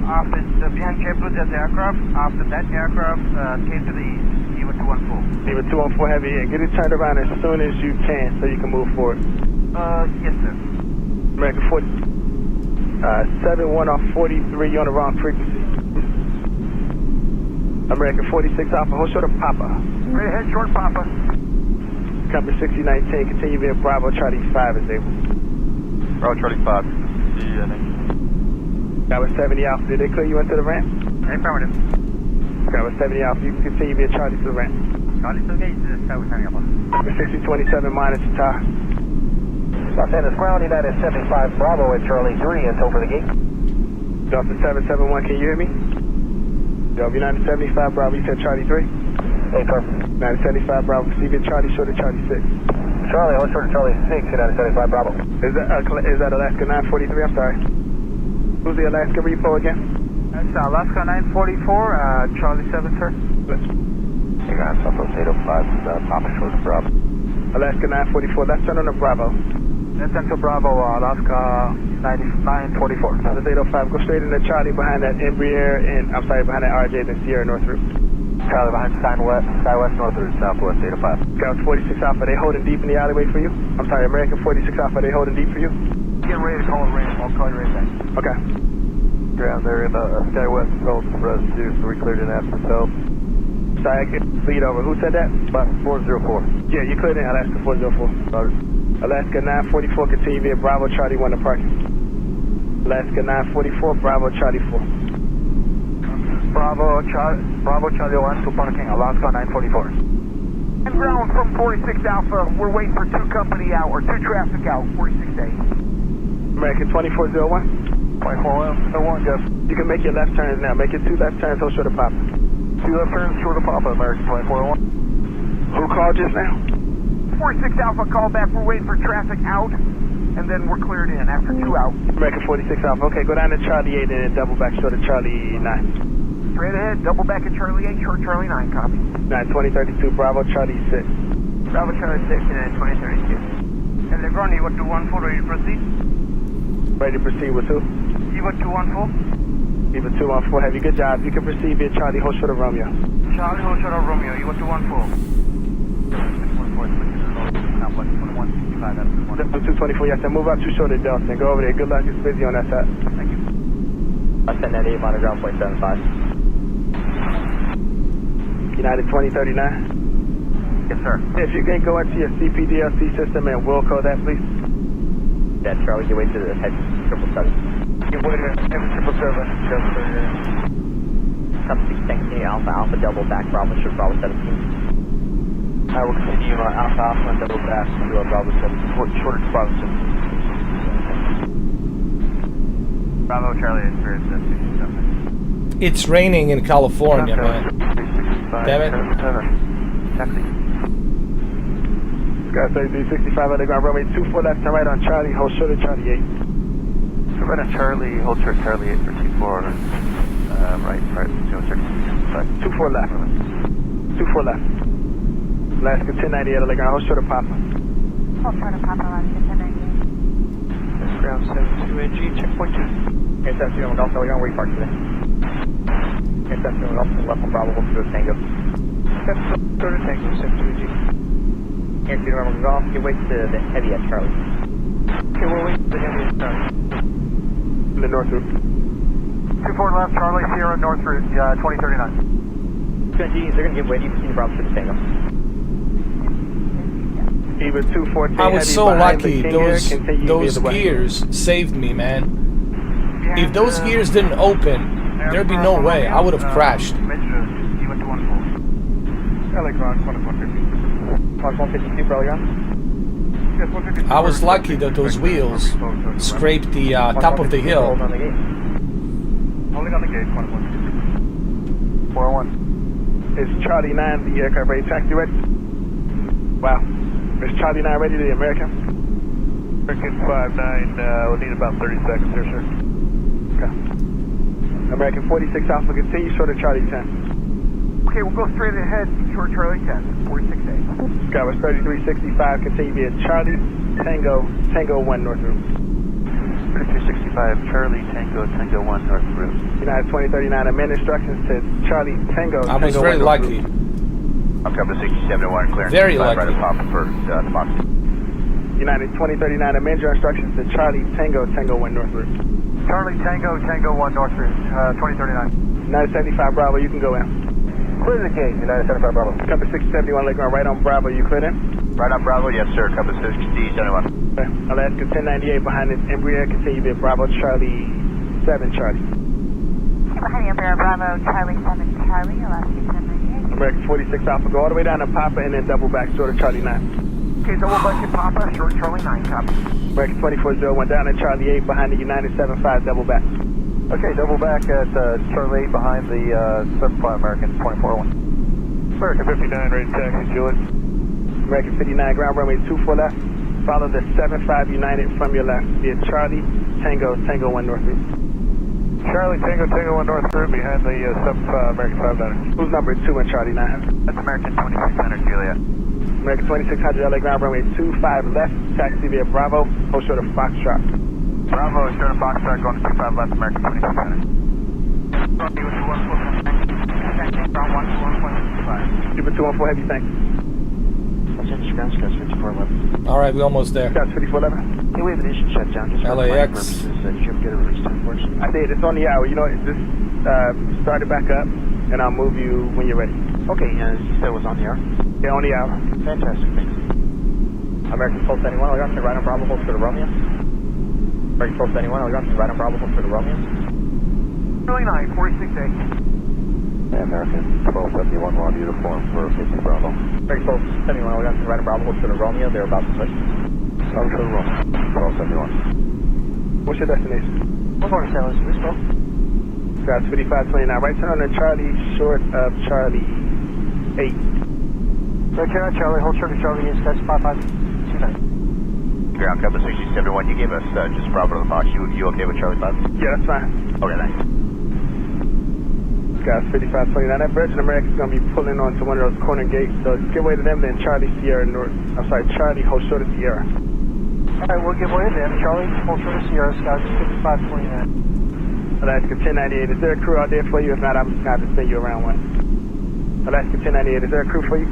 After behind JetBlue, that's the aircraft. After that aircraft came to the east, Eva 214. Eva 214 Heavy, and get it turned around as soon as you can so you can move forward. Yes, sir. American 40. 71 off 43 on the wrong frequency. American 46 Alpha, hold short of Papa. Right ahead, short Papa. Company 6019, continue via Bravo, Charlie 5 is able. Bravo, Charlie 5. That was 70 Alpha, did they clear you into the ramp? Affirmative. That was 70 Alpha, you can continue via Charlie to the ramp. Charlie 2 gate, South 7 Alpha. Number 6027, minus the tower. Los Angeles ground, United 75 Bravo at Charlie 3 until for the gate. Delta 771, can you hear me? Delta United 75 Bravo, you said Charlie 3? Hey, car. United 75 Bravo, see via Charlie short of Charlie 6. Charlie, hold short of Charlie 6, United 75 Bravo. Is that Alaska 943? I'm sorry. Who's the Alaska repo again? That's Alaska 944, Charlie 7, sir. You got Southwest 805, Papa short of Bravo. Alaska 944, let's turn on the Bravo. That's until Bravo, Alaska 944. That's 805, go straight into Charlie behind that Embraer, and I'm sorry, behind that RJ, then Sierra North route. Charlie behind Skywest North route, Southwest 805. Scouts 46 Alpha, they holding deep in the alleyway for you? I'm sorry, American 46 Alpha, they holding deep for you? Getting ready to call it rain. I'll call you right back. Okay. Ground there in Skywest, roll for us too, so we cleared in after so. Sorry, I can lead over. Who said that? About 404. Yeah, you cleared in Alaska 404. Alaska 944, continue via Bravo, Charlie 1 to parking. Alaska 944, Bravo, Charlie 4. Bravo, Charlie 1 to parking, Alaska 944. And ground from 46 Alpha, we're waiting for 2 company out, or 2 traffic out, 46A. American 2401. 2401, Jeff. You can make your left turns now. Make your 2 left turns, hold short of Papa. 2 left turns, short of Papa, American 2401. Who called just now? 46 Alpha, call back, we're waiting for traffic out, and then we're cleared in after 2 out. American 46 Alpha. Okay, go down to Charlie 8 and then double back short of Charlie 9. Straight ahead, double back at Charlie 8, short Charlie 9, copy. 92032, Bravo, Charlie 6. Bravo, Charlie 6, and 2032. And the ground, Eva 214, ready to proceed? Ready to proceed with who? Eva 214. Eva 214, have you good job. You can proceed via Charlie, hold short of Romeo. Charlie, hold short of Romeo, Eva 214. 224, yes, and move out too short of Delta and go over there. Good luck, it's busy on that side. Thank you. I send that 8 on the ground, 0.75. United 2039. Yes, sir. If you can go into your CPDLC system and we'll code that, please. Yeah, Charlie, give way to the head 777. Give way to triple seven. Come 610 Alpha, Alpha, double back, Bravo, should Bravo 17. I will continue Alpha Alpha and double back to Bravo 7, short Bravo 7. Bravo, Charlie, experience It's raining in California, man. Damn it. taxi. Sky 3365 on the ground, runway 24 left, turn right on Charlie, hold short of Charlie 8. So right on Charlie, hold short Charlie 8 for 24, right, 24 left. 24 left. Last 1098 on the ground, hold short of Papa. Hold short of Papa, last 1098. Ground 72NG, checkpoint 2. Intercept 2 on Golf Telegram, where you parked today. Intercept 2 on Golf, left on Bravo, hold short of Tango. Sort of Tango, 72NG. Intercept 2 on Golf, give way to the heavy at Charlie. Okay, we'll wait for the heavy at Charlie. In the north route. 24 left, Charlie, Sierra, north route, 2039. 2NG, they're going to give way to you, continue Bravo short of Tango. Eva 214 I was heavy so behind lucky. the King Air, continue Those via the west. gears saved me, man. If those gears didn't open, there'd be no way. I would have crashed. You went to 1-4. LA ground, 150. Mark 152, probably on. Yes, 152. I was lucky that those wheels scraped the top of the hill. Hold on the gate. Holding on the gate, 1-1. 401. Is Charlie 9 the aircraft ready? Taxi ready? Wow. Is Charlie 9 ready to the American? American 59, we'll need about 30 seconds here, sir. Okay. American 46 Alpha, continue short of Charlie 10. Okay, we'll go straight ahead, short Charlie 10, 46A. Skywest 3365, continue via Charlie, Tango 1 North Route. 3365, Charlie, Tango 1 North Route. United 2039, amend instructions to Charlie, Tango, I was very 1 North lucky. Route. I'm coming to 6701, clearance. Very Right lucky. at Papa for the box. United 2039, amend your instructions to Charlie, Tango 1 North Route. Charlie, Tango 1, north route, 2039. United 75 Bravo, you can go in. Clear the gate, United 75 Bravo. Compass 671, Lake right on Bravo, you cleared in? Right on Bravo, yes sir, compass 671. Okay. Alaska 1098 behind the Embraer, continue via Bravo, Charlie 7 Charlie. Behind you, Bravo, Charlie 7 Charlie, Alaska 1098. American 46 Alpha, go all the way down to Papa and then double back short of Charlie 9. Okay, double back to Papa, short Charlie 9, copy. American 2401 down to Charlie 8 behind the United 75, double back. Okay, double back at Charlie 8 behind the 75 American 2401. American 59, ready to taxi, Juliet. American 59, ground runway 24 left. Follow the 75 United from your left via Charlie, Tango 1 North Route. Charlie, Tango 1 North Route behind the 75 American 59. Who's number 2 in Charlie 9? That's American 2600, Juliet. American 2600 LA ground runway 25 left, taxi via Bravo, hold short of Foxtrot. Bravo, short of Foxtrot, going to 25 left, American 2600. Super 214 heavy, thanks. Ground Scouts 54 left. All right, we almost there. Scouts 5411. Hey, we have an ignition shutdown just for LAX. flight purposes. Did you ever get a release time for us? I did, it's on the hour. You know, just start it back up and I'll move you when you're ready. Okay, you said it was on the hour? Yeah, on the hour. Fantastic, thanks. American Pulse 71, Algonquin, right on Bravo, hold short of Romeo. American Pulse 71, Algonquin, right on Bravo, hold short of Romeo. Charlie 9, 46A. American 1271, one uniform for 50 Bravo. American Pulse 71, Algonquin, right on Bravo, hold short of Romeo. They're about to push. South Shore Romeo, 1271. What's your destination? One more, Sailors, Bristol. Scouts 5529, right turn on the Charlie, short of Charlie 8. Okay, Charlie, hold short of Charlie, is Scouts 5529. Ground compass 671, you gave us just Bravo to the box. You okay with Charlie 5? Yeah, that's fine. Okay, thanks. Scouts 5529, that Virgin American's going to be pulling onto one of those corner gates, so just give way to them, then Charlie Sierra North. I'm sorry, Charlie, hold short of Sierra. Alright, we'll give way to them. Charlie, hold short of Sierra, Scouts 5529. Alaska 1098, is there a crew out there for you? If not, I'm just going to have to send you around one. Alaska 1098, is there a crew for you?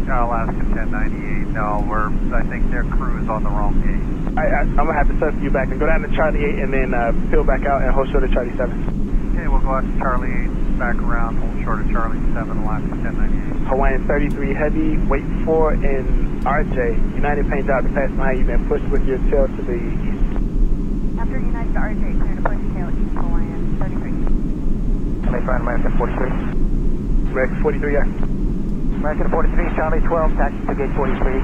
Alaska 1098, no, I think their crew is on the wrong gate. I'm going to have to circle you back and go down to Charlie 8 and then peel back out and hold short of Charlie 7. Okay, we'll go out to Charlie 8, back around, hold short of Charlie 7, Alaska 1098. Hawaiian 33 heavy, wait 4 in RJ. United paint out to pass behind you, then push with your tail to the east. After United to RJ, clear to push tail east Hawaiian 33. May find American 43. American 43, yeah. American 43, Charlie 12, taxi to gate 43.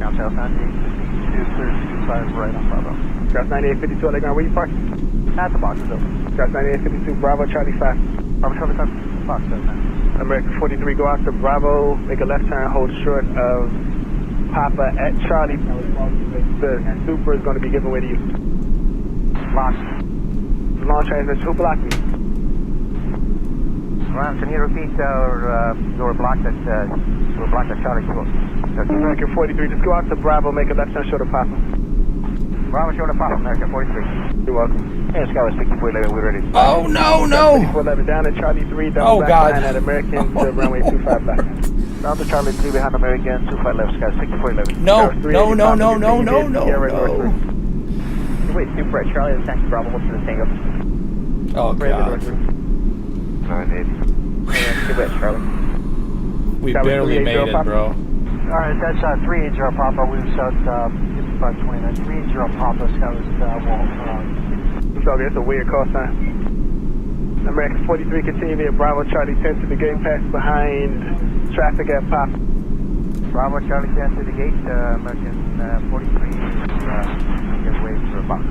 Ground South 9852, 5 right on Bravo. Scouts 9852, LA ground, where you parked? At the box is open. Scouts 9852, Bravo, Charlie 5. Bravo, Charlie 5, box open. American 43, go out to Bravo, make a left turn, hold short of Papa at Charlie. The super is going to be given way to you. Lock. Long transmission, who blocked me? Ron, can you repeat your block that Charlie took? American 43, just go out to Bravo, make a left turn, short of Papa. Bravo, short of Papa, American 43. You're welcome. Hey, Skylar 6411, we're ready. Oh no, no! 6411 down at Charlie 3, double Oh, back God. behind that American to runway 25 back. Down to Charlie 3 behind American, 25 left, Sky 6411. No, Sky 3, no, no, no, Papa, no, you no, did no, Sierra North no. Route. Wait, Super at Charlie, the taxi Bravo, what's the Tango? Oh God. 980. Super at Charlie. We That was barely 380 made it, Papa. bro. Alright, that's 380 Papa. We've set 5529. 380 Papa. Sky was It's all good, it's a weird call sign. American 43, continue via Bravo, Charlie 10 to the gate, pass behind traffic at Pop. Bravo, Charlie 10 to the gate. American 43 give way for a box.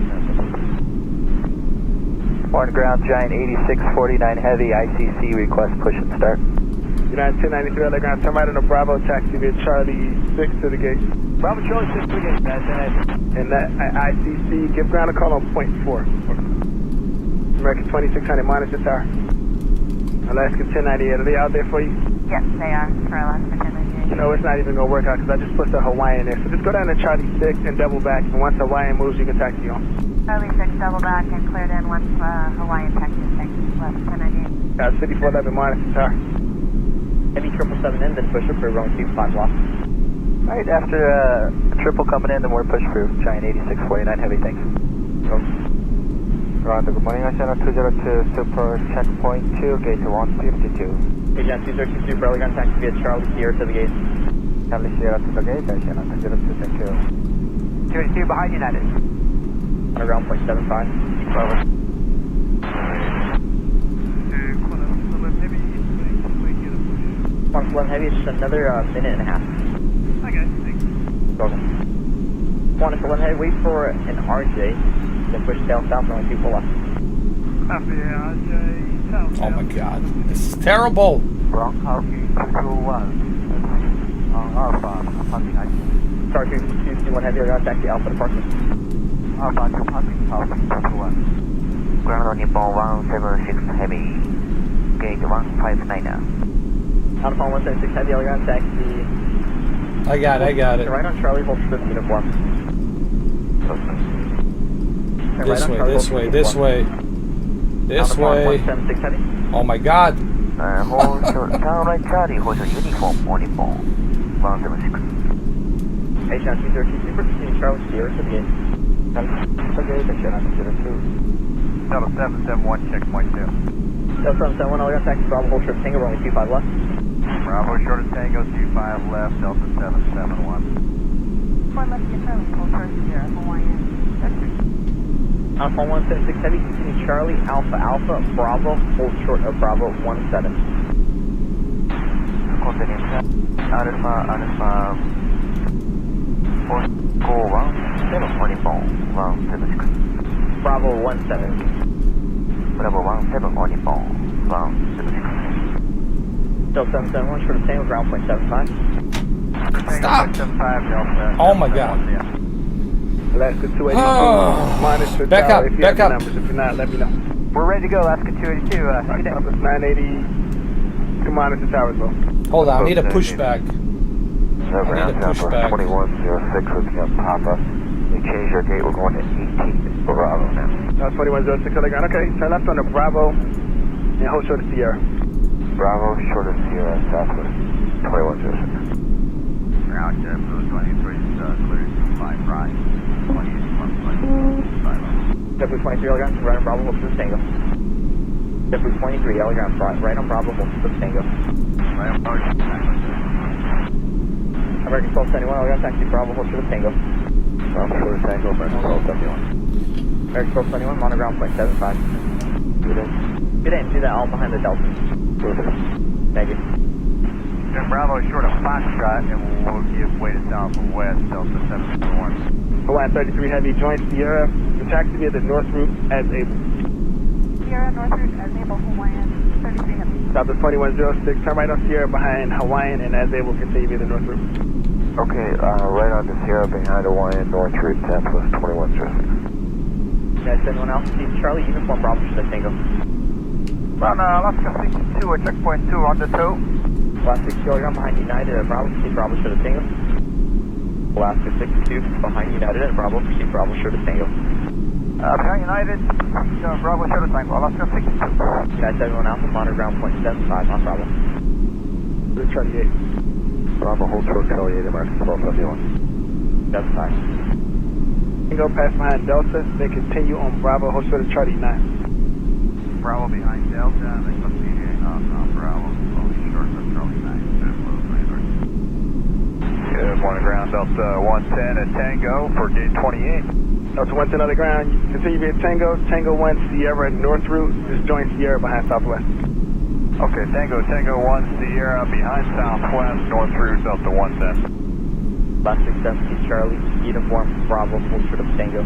On ground, Giant 8649 heavy, ICC, request push and start. United 1093, other ground, turn right on the Bravo, taxi via Charlie 6 to the gate. Bravo, Charlie 6 to the gate, guys. And that ICC, give ground a call on point 4. American 2600, monitor tower. Alaska 1098, are they out there for you? Yes, they are for Alaska 1098. You know, it's not even going to work out because I just put the Hawaiian there. So just go down to Charlie 6 and double back. And once Hawaiian moves, you can taxi on. Charlie 6 double back and cleared in once Hawaiian taxi left 1098. 5411, monitor tower. Heavy 777 in, then push up for runway 25 lock. Alright, after triple coming in, then we're push through. Giant 8649 heavy, thanks. Roger, good morning. I sent 202 Super checkpoint 2, gate 152. Agent 202 Super, Elegant taxi via Charlie Sierra to the gate. Charlie Sierra to the gate. I sent 202, thank you. 282 behind United. On ground point 75. Bravo. One heavy, it's just another minute and a half. Okay, thanks. Welcome. One heavy, wait for an RJ, then push tail south, runway 24 left. Copy, RJ. South. Oh my God. This is terrible. Wrong, Harvey 221. Alpha, passing IC. Star 221 heavy, Elegant taxi Alpha departure. Alpha, 2 passing, Harvey 221. Ground on Nippon 176 heavy, gate 159 now. On phone 176 heavy, Elegant taxi. I got it. Right on Charlie, hold the uniform. This way, this way. This way. 176 heavy. Oh my God. Hold short, turn right Charlie, hold your uniform, on Nippon 176. Agent 202 Super, continue Charlie Sierra to the gate. Okay, I sent 202. Delta 771, checkpoint 2. Delta 771, Elegant taxi, Bravo, hold trip, Tango, runway 25 left. Bravo, short of Tango, 25 left, Delta 771. One left to Charlie, hold first here, Hawaiian. On phone 176 heavy, continue Charlie, Alpha, Bravo, hold short of Bravo 17. Continue, Alpha, 4, go 17, on Nippon 176. Bravo 17. Bravo 17, on Nippon 176. Delta 771, short of Tango, ground point 75. Stop. 75, Delta. Oh my God. Alaska 282, monitor Back tower. up, If you back have up. the numbers, if you're not, let me know. We're ready to go, Alaska 282. Good day. Compass 980, to monitor tower as well. Hold on, I need a pushback. Over I need a pushback. 2106 looking at Papa. We changed our gate, we're going to 18 Bravo now. 2106, other ground. Okay, turn left on the Bravo and hold short of Sierra. Bravo, short of Sierra, southwest, 2106. Ground jet, blue 23, clear 5 right. 28, 1, 5. Jeffrey 23, Elegant, right on Bravo, hold short of Tango. Jeffrey 23, Elegant, right on Bravo, hold short of Tango. Right on Bravo. American 1271, Elegant, taxi Bravo, hold short of Tango. Bravo, short of Tango, American 1271. American 1271, monoground point 75. Good day. Good day, do that all behind the Delta. Thank you. Then Bravo is short of Foxtrot, and we'll give way to southwest, Delta 771. Hawaiian 33 heavy, join Sierra. The taxi via the north route as able. Sierra North Route as able, Hawaiian 33 heavy. Delta 2106, turn right on Sierra behind Hawaiian, and as they will continue via the north route. Okay, right on the Sierra behind Hawaiian, north route, Southwest 2106. United 71 Alpha, Steve Charlie, uniform Bravo for the Tango. On Alaska 62 at checkpoint 2 on the tow. Alaska 62, you're behind United at Bravo, Steve Bravo for the Tango. Alaska 62, behind United at Bravo, Steve Bravo for the Tango. Behind United, Bravo Shuttle Tango, Alaska 62. United 71 Alpha, monitor ground point 75 on Bravo. Charlie 8. Bravo, hold short, Charlie 8, American 1271. That's fine. Tango pass behind Delta, then continue on Bravo, hold short of Charlie 9. Bravo behind Delta, they must be on Bravo, slowly short of Charlie 9, Good morning, ground, Delta 110 at Tango for gate 28. Delta 110 on the ground, continue via Tango, Tango 1 Sierra north route, just join Sierra behind Southwest. Okay, Tango 1 Sierra behind Southwest, north route, Delta 110. Last 670 Charlie, uniform Bravo, hold short of Tango.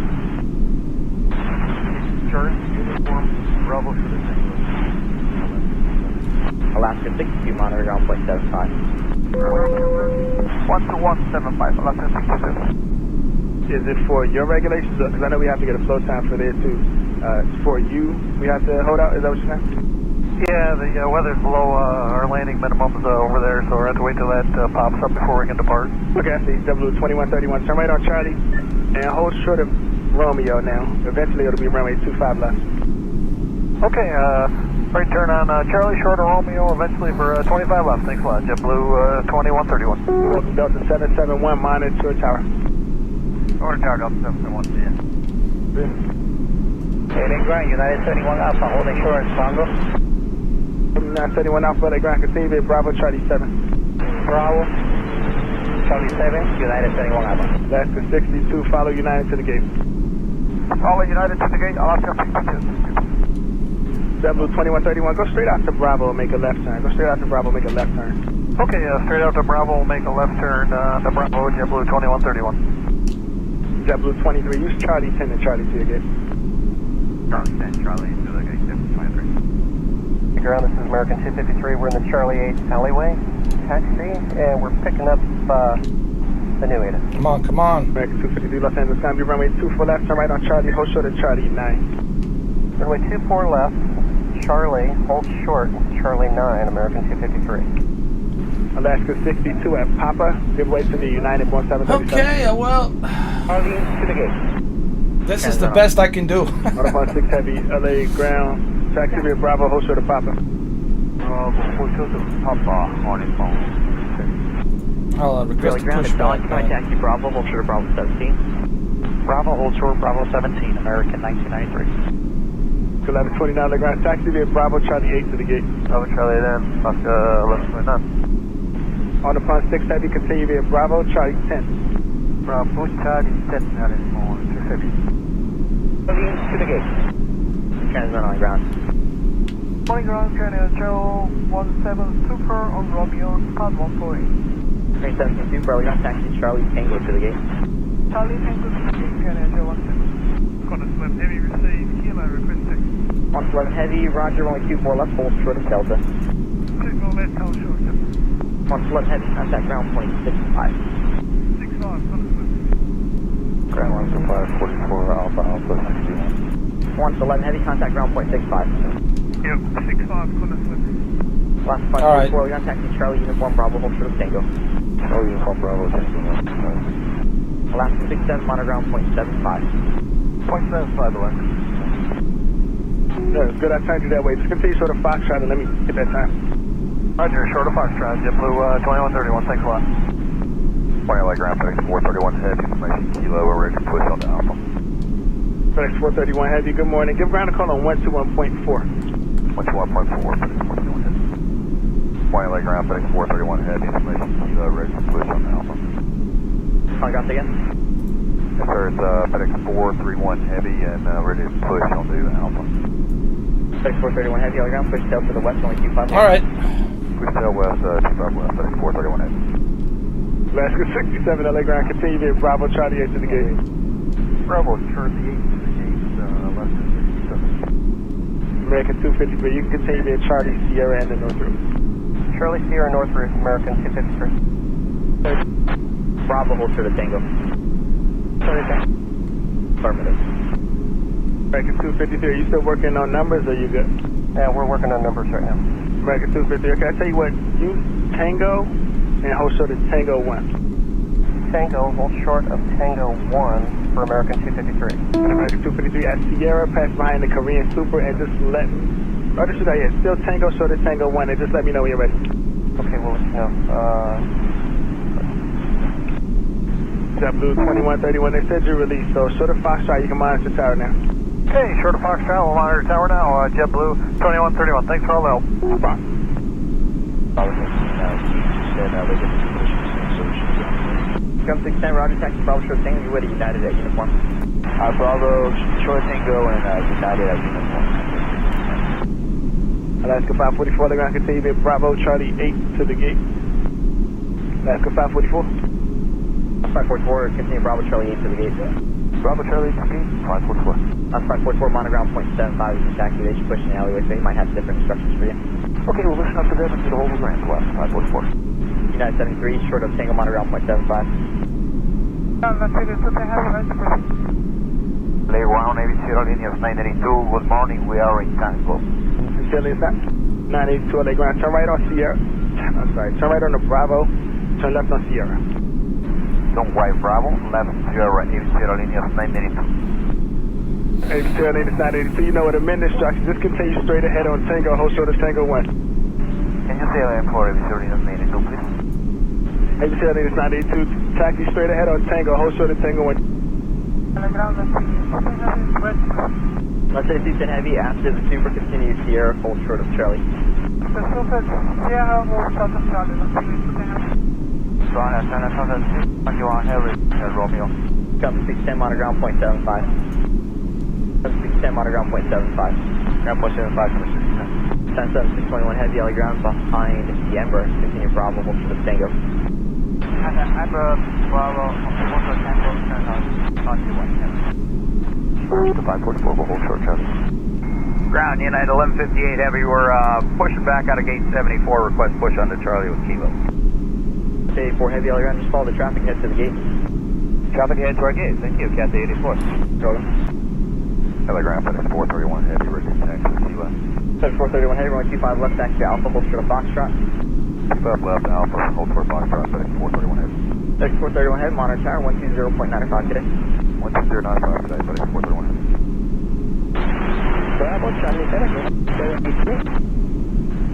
Charlie, uniform Bravo for the Tango. Alaska 62, monitor ground point 75. 12175, Alaska 62. Is it for your regulations? Because I know we have to get a flow time for there too. For you, we have to hold out, is that what you're saying? Yeah, the weather's below our landing minimums over there, so we have to wait till that pops up before we can depart. Okay, I see. W2131, turn right on Charlie, and hold short of Romeo now. Eventually it'll be runway 25 left. Okay, right turn on Charlie, short of Romeo, eventually for 25 left. Thanks a lot. JetBlue 2131. Welcome Delta 771, monitor tower. Order tower, Delta 771, see ya. Landing ground, United 71 Alpha, holding short, Congo. 971 Alpha, let ground continue via Bravo, Charlie 7. Bravo, Charlie 7, United 71 Alpha. Alaska 62, follow United to the gate. Follow United to the gate, Alaska 62. W2131, go straight out to Bravo, make a left turn. Go straight out to Bravo, make a left turn. Okay, straight out to Bravo, make a left turn to Bravo, JetBlue 2131. JetBlue 23, use Charlie 10 and Charlie to your gate. Charlie 10, Charlie to the gate 23. Ground, this is American 253, we're in the Charlie 8 alleyway, taxi, and we're picking up the new ADA. Come on, come on. American 253, Los Angeles, time, be runway 24 left, turn right on Charlie, hold short of Charlie 9. Runway 24 left, Charlie, hold short, Charlie 9, American 253. Alaska 62 at Papa, give way to the United 1737. Okay, well, Charlie to the gate. this is the best I can do. Autobahn 6 Heavy, LA ground, taxi via Bravo, hold short of Papa. Bravo, hold short of Papa on his phone. I'll request a Ground, pushback. taxi Bravo, hold short of Bravo 17. Bravo, hold short, Bravo 17, American 1993. 1129 LA ground, taxi via Bravo, Charlie 8 to the gate. Bravo, Charlie then, Alaska 1129. Autobahn 6 Heavy, continue via Bravo, Charlie 10. Bravo, Charlie 10, that is more 250. To the gate. Transmit on ground. Morning ground, Canada Joe 17 Super on Romeo, hard 148. 372, Bravo, ground, taxi Charlie Tango to the gate. Charlie Tango to the gate, Canada Joe 17. Gonna swim heavy receive, kilo, request 6. 111 heavy, roger, only 24 left, hold short of Delta. 2 go left, hold short. 111 heavy, contact ground point 65. 65, gonna swim. Ground 1 44 Alpha, Alpha 61. 111 heavy, contact ground point 65. Yep, 65, gonna swim. Last flight, All right. 44, taxi Charlie, uniform Bravo, hold short of Tango. Oh, uniform Bravo, Tango. Alaska 67, monitor ground point 75. 0.75, Alaska. No, good, I turned you that way. Just continue sort of Foxtrot and let me get that time. Roger, short of Foxtrot, JetBlue 2131, thanks a lot. Morning, LA ground, FedEx 431 heavy, information kilo, we're ready to push on the Alpha. FedEx 431 Heavy, good morning. Give ground a call on 121.4. 121.4, FedEx 431 heavy. Morning, LA ground, FedEx 431 heavy, information kilo, ready to push on the Alpha. Contact again. Yes, sir, it's FedEx 431 heavy and ready to push on the Alpha. FedEx 431 heavy, all ground, push tail to the west, only 25 left. All right. Push tail west, 25 west, FedEx 431 heavy. Alaska 67 LA ground, continue via Bravo, Charlie 8 to the gate. Bravo, Charlie 8 to the gate, Alaska 67. American 253, you can continue via Charlie Sierra and the North Route. Charlie Sierra North Route, American 253. Bravo, hold short of Tango. Affirmative. American 253, are you still working on numbers or you good? Yeah, we're working on numbers right now. American 253, okay, I tell you what, use Tango and hold short of Tango 1. Tango, hold short of Tango 1 for American 253. American 253 at Sierra, pass behind the Korean Super and just let me, oh, this is right here, still Tango short of Tango 1 and just let me know when you're ready. Okay, we'll let you know. JetBlue 2131, they said you released, so short of Foxtrot, you can monitor the tower now. Okay, short of Foxtrot, we'll monitor the tower now. JetBlue 2131, thanks for all the help. No problem. Come 610, Roger, taxi Bravo short Tango, you ready, United at uniform. Bravo, short Tango, and United at uniform. Alaska 544, they're going to continue via Bravo, Charlie 8 to the gate. Alaska 544. 544, continue Bravo, Charlie 8 to the gate. Bravo, Charlie 8 to the gate, 544. 544, monoground 0.75 is the taxi, they should push in the alleyway, so they might have different instructions for you. Okay, we'll listen up to this and to the whole ground west, 544. United 73, short of Tango, monoground 0.75. Lay 180, Líneas 982, good morning, we are in Tango. Sincerely, it's not 982, they going to turn right on Sierra. I'm sorry, turn right on the Bravo, turn left on Sierra. Don't white Bravo, left Sierra, 80, Líneas 982. 80, Líneas 982, you know what, amend instructions, just continue straight ahead on Tango, hold short of Tango 1. Can you say that for 80, Líneas 982, please? 80, Líneas 982, taxi straight ahead on Tango, hold short of Tango 1. Let's say 210 heavy, after the Super, continue Sierra, hold short of Charlie. Sierra, hold short of Charlie, you on heavy, Romeo. Come 610, monoground 0.75. Come 610, monoground 0.75. Ground 0.75, 10621 heavy, alley ground behind the Ember, continue Bravo, hold short of Tango. Ember, Bravo, hold short Tango, turn on to 544, we'll hold short Charlie. Ground, United 1158 heavy, we're pushing back out of gate 74, request push onto Charlie with Kilo. 84 heavy, alley ground, just follow the traffic, head to the gate. Traffic head to our gate, thank you, Cat 84. Go. Telegram, FedEx 431 heavy, ready to taxi to US. FedEx 431 heavy, runway 25 left, taxi to Alpha, hold short of Foxtrot. 25 left, Alpha, hold short Foxtrot, FedEx 431 heavy. FedEx 431 heavy, monitor tower, 120.95 today. 12095 today, FedEx 431 heavy. Bravo, Charlie, FedEx 431.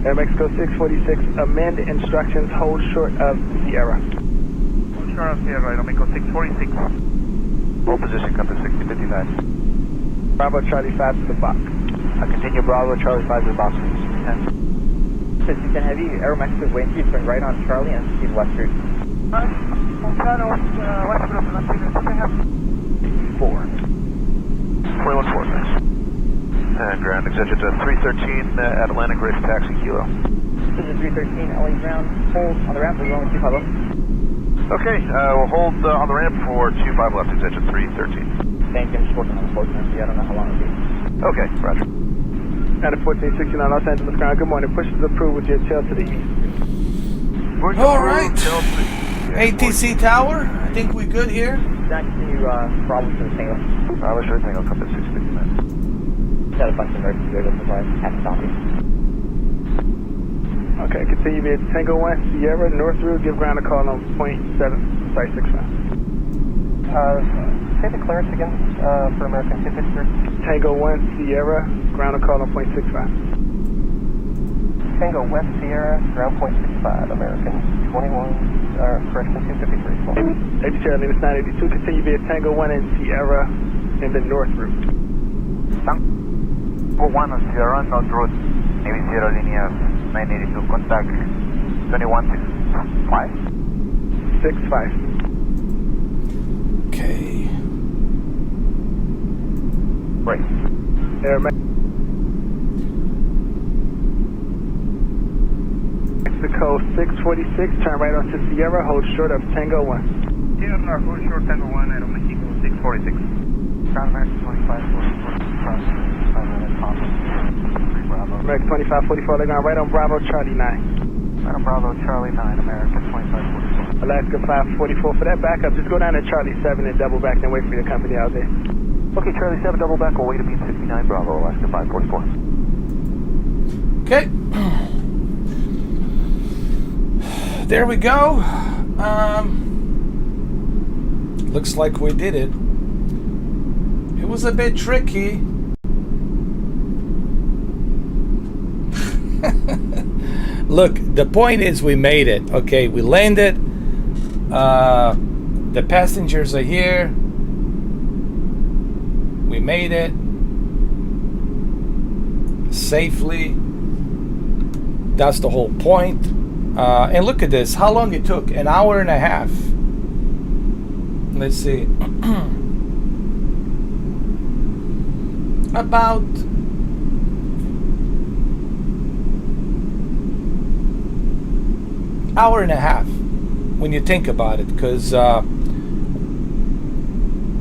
Air Mexico 646, amend instructions, hold short of Sierra. Hold short of Sierra, Aeromexico 646. Hold position, come to 6059. Bravo, Charlie 5 to the box. I continue Bravo, Charlie 5 to the box. 10 heavy, Aeromexico is waiting for you, turn right on Charlie and proceed west route. 4. 414, thanks. And ground extension to 313 at Atlantic Ridge, taxi Kilo. This is 313, LA ground, hold on the ramp, we're going 25 left. Okay, we'll hold on the ramp for 25 left, extension 313. Thank you, I'm just working on the close now, so I don't know how long it'll be. Okay, roger. At a 1469 Los Angeles ground, good morning, push is approved with your tail to the east. All right. ATC Tower, I think we good here. Now continue Bravo to the Tango. Bravo, sure thing, I'll come to 659. Got a bunch of emergency vehicles before I have to stop you. Okay, continue via Tango 1, Sierra, North Route, give ground a call on 0.7, sorry, 6 now. Say the clearance again for American 253. Tango 1, Sierra, ground a call on 0.65. Tango West Sierra, ground 0.65, American 21, correction 253. 80 Sierra, Linus 982, continue via Tango 1 and Sierra in the North Route. Tango 1 on Sierra, North Route, Navy Sierra Linea 982, contact 2165. 65. Okay. Right. Air Mexico 646, turn right onto Sierra, hold short of Tango 1. Sierra, hold short Tango 1, Aeromexico 646. Ground American 2544, 5 minutes, Bravo. American 2544, they're going right on Bravo, Charlie 9. Right on Bravo, Charlie 9, American 2544. Alaska 544, for that backup, just go down to Charlie 7 and double back, then wait for your company out there. Okay, Charlie 7, double back. We'll wait to meet 69 Bravo, Alaska 544. Okay. There we go. Looks like we did it. It was a bit tricky. Look, the point is we made it. Okay, we landed. The passengers are here. We made it safely. That's the whole point. And look at this. How long it took? An hour and a half. Let's see. About hour and a half when you think about it, because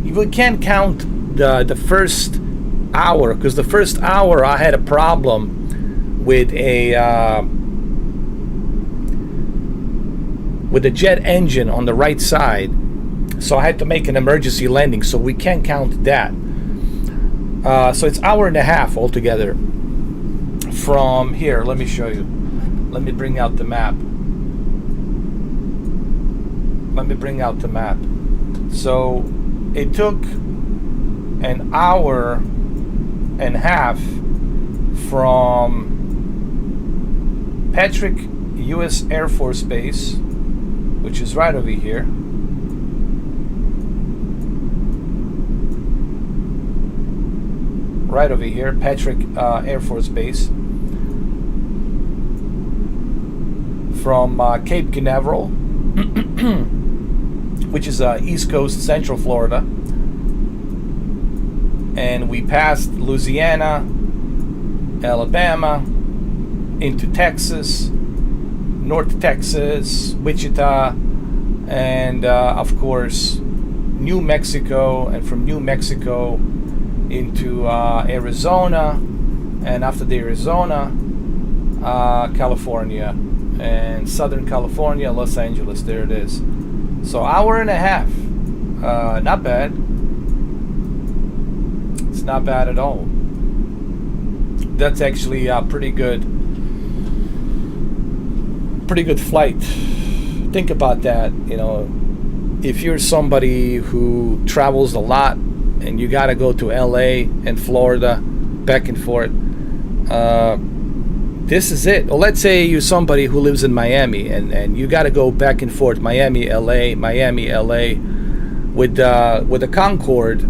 you can't count the first hour, because the first hour I had a problem with a jet engine on the right side, so I had to make an emergency landing, so we can't count that. So it's hour and a half altogether from here. Let me show you. Let me bring out the map. So it took an hour and a half from Patrick U.S. Air Force Base, which is right over here, Patrick Air Force Base, from Cape Canaveral, which is East Coast, Central Florida, and we passed Louisiana, Alabama, into Texas, North Texas, Wichita, and of course New Mexico, and from New Mexico into Arizona, and after the Arizona, California, and Southern California, Los Angeles. There it is. So hour and a half. Not bad. It's not bad at all. That's actually a pretty good flight. Think about that. You know, if you're somebody who travels a lot and you got to go to LA and Florida back and forth, this is it. Well, let's say you're somebody who lives in Miami and you got to go back and forth, Miami, LA, with the Concorde.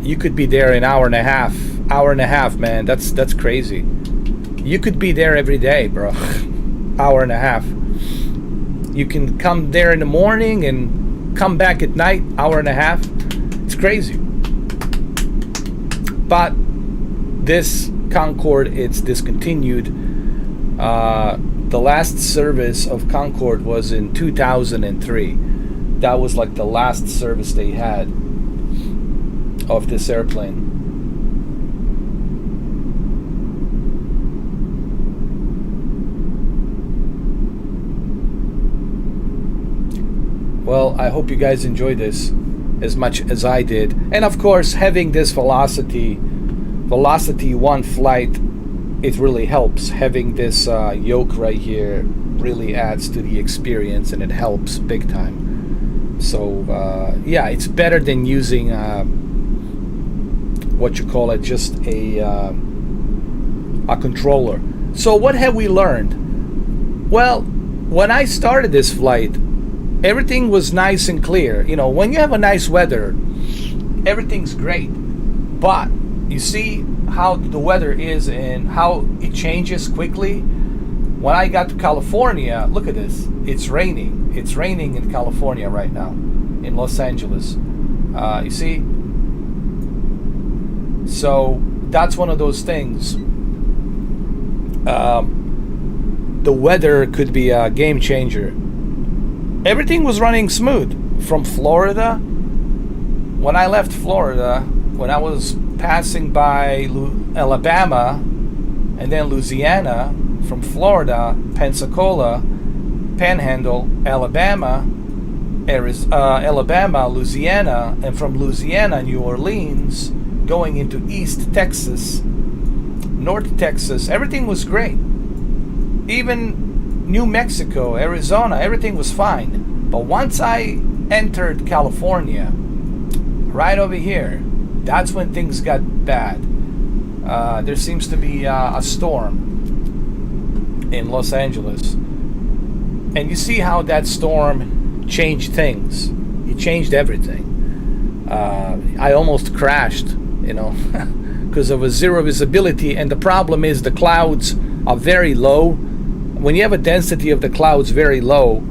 You could be there in hour and a half, man. That's crazy. You could be there every day, bro. Hour and a half. You can come there in the morning and come back at night, hour and a half. It's crazy. But this Concorde, it's discontinued. The last service of Concorde was in 2003. That was like the last service they had of this airplane. Well, I hope you guys enjoyed this as much as I did. And of course, having this Velocity 1 flight, it really helps. Having this yoke right here really adds to the experience, and it helps big time. So yeah, it's better than using what you call it, just a controller. So what have we learned? Well, when I started this flight, everything was nice and clear. You know, when you have a nice weather, everything's great. But you see how the weather is and how it changes quickly. When I got to California, look at this. It's raining. It's raining in California right now, in Los Angeles. You see? So that's one of those things. The weather could be a game changer. Everything was running smooth from Florida. When I left Florida, when I was passing by Alabama, and then Louisiana, from Florida, Pensacola, Panhandle, Alabama, Alabama, Louisiana, and from Louisiana, New Orleans, going into East Texas, North Texas. Everything was great. Even New Mexico, Arizona, everything was fine. But once I entered California, right over here, that's when things got bad. There seems to be a storm in Los Angeles. And you see how that storm changed things. It changed everything. I almost crashed, because of a zero visibility. And the problem is the clouds are very low. When you have a density of the clouds very low,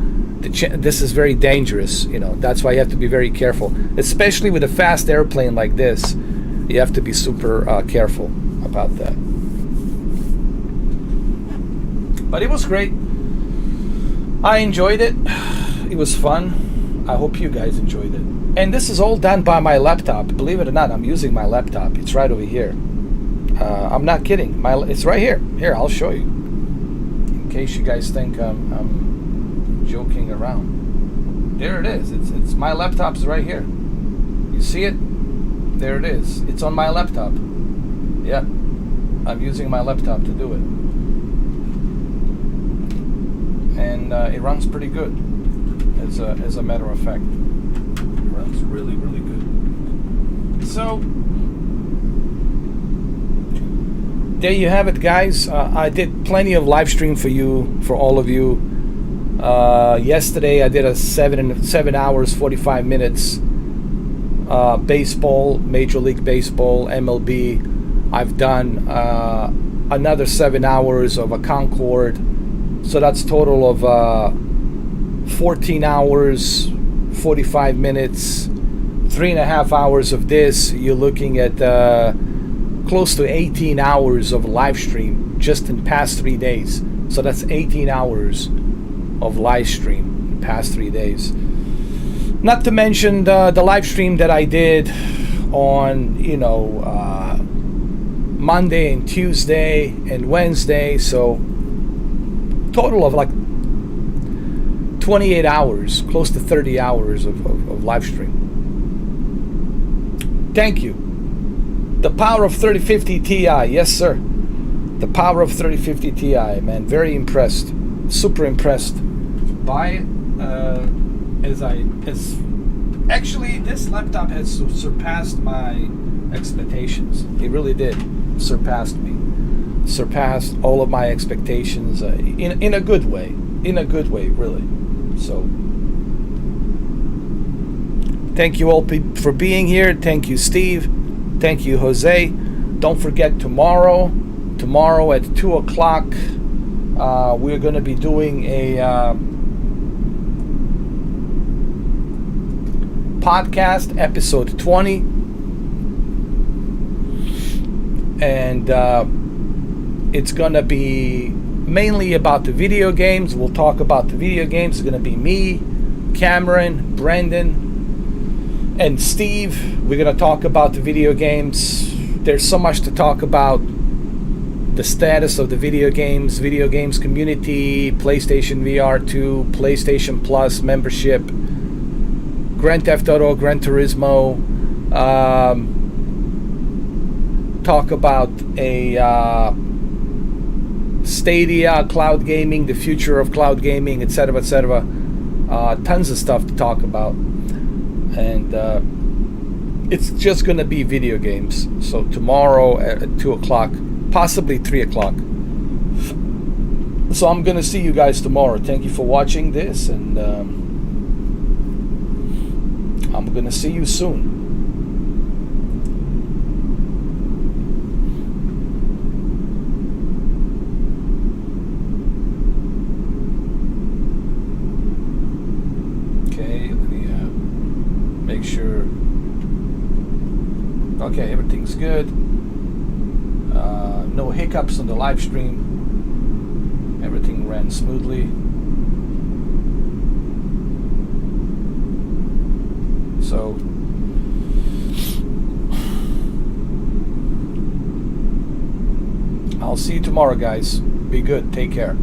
this is very dangerous. That's why you have to be very careful, especially with a fast airplane like this. You have to be super careful about that. But it was great. I enjoyed it. It was fun. I hope you guys enjoyed it. And this is all done by my laptop. Believe it or not, I'm using my laptop. It's right over here. I'm not kidding. It's right here. Here, I'll show you. In case you guys think I'm joking around. There it is. It's my laptop's right here. You see it? There it is. It's on my laptop. Yeah. I'm using my laptop to do it. And it runs pretty good, as a matter of fact. It runs really, really good. So, there you have it, guys. I did plenty of live stream for all of you. Yesterday I did a 7 hours 45 minutes baseball, Major League Baseball, MLB. I've done another 7 hours of a CONCORDE. So that's total of 14 hours, 45 minutes, 3.5 hours of this. You're looking at close to 18 hours of live stream just in past 3 days. So that's 18 hours of live stream in past 3 days. Not to mention the live stream that I did on, Monday and Tuesday and Wednesday. So total of like 28 hours, close to 30 hours of live stream. Thank you. The power of 3050 Ti, yes sir. The power of 3050 Ti, man. Very impressed, super impressed by it. Actually, this laptop has surpassed my expectations. It really did. Surpassed all of my expectations in a good way. In a good way, really. So, thank you all for being here. Thank you, Steve. Thank you, Jose. Don't forget tomorrow at 2 o'clock, we're going to be doing a podcast, episode 20. And it's gonna be mainly about the video games. We'll talk about the video games. It's gonna be me, Cameron, Brandon, and Steve. We're gonna talk about the video games. There's so much to talk about. The status of the video games community, PlayStation VR 2, PlayStation Plus membership, Grand Theft Auto, Gran Turismo. Talk about a Stadia, cloud gaming, the future of cloud gaming, etc., etc. Tons of stuff to talk about, and it's just gonna be video games. So tomorrow at 2 o'clock, possibly 3 o'clock. So I'm gonna see you guys tomorrow. Thank you for watching this, and I'm gonna see you soon. Make sure. Okay, everything's good. No hiccups on the live stream. Everything ran smoothly. So I'll See you tomorrow, guys. Be good. Take care.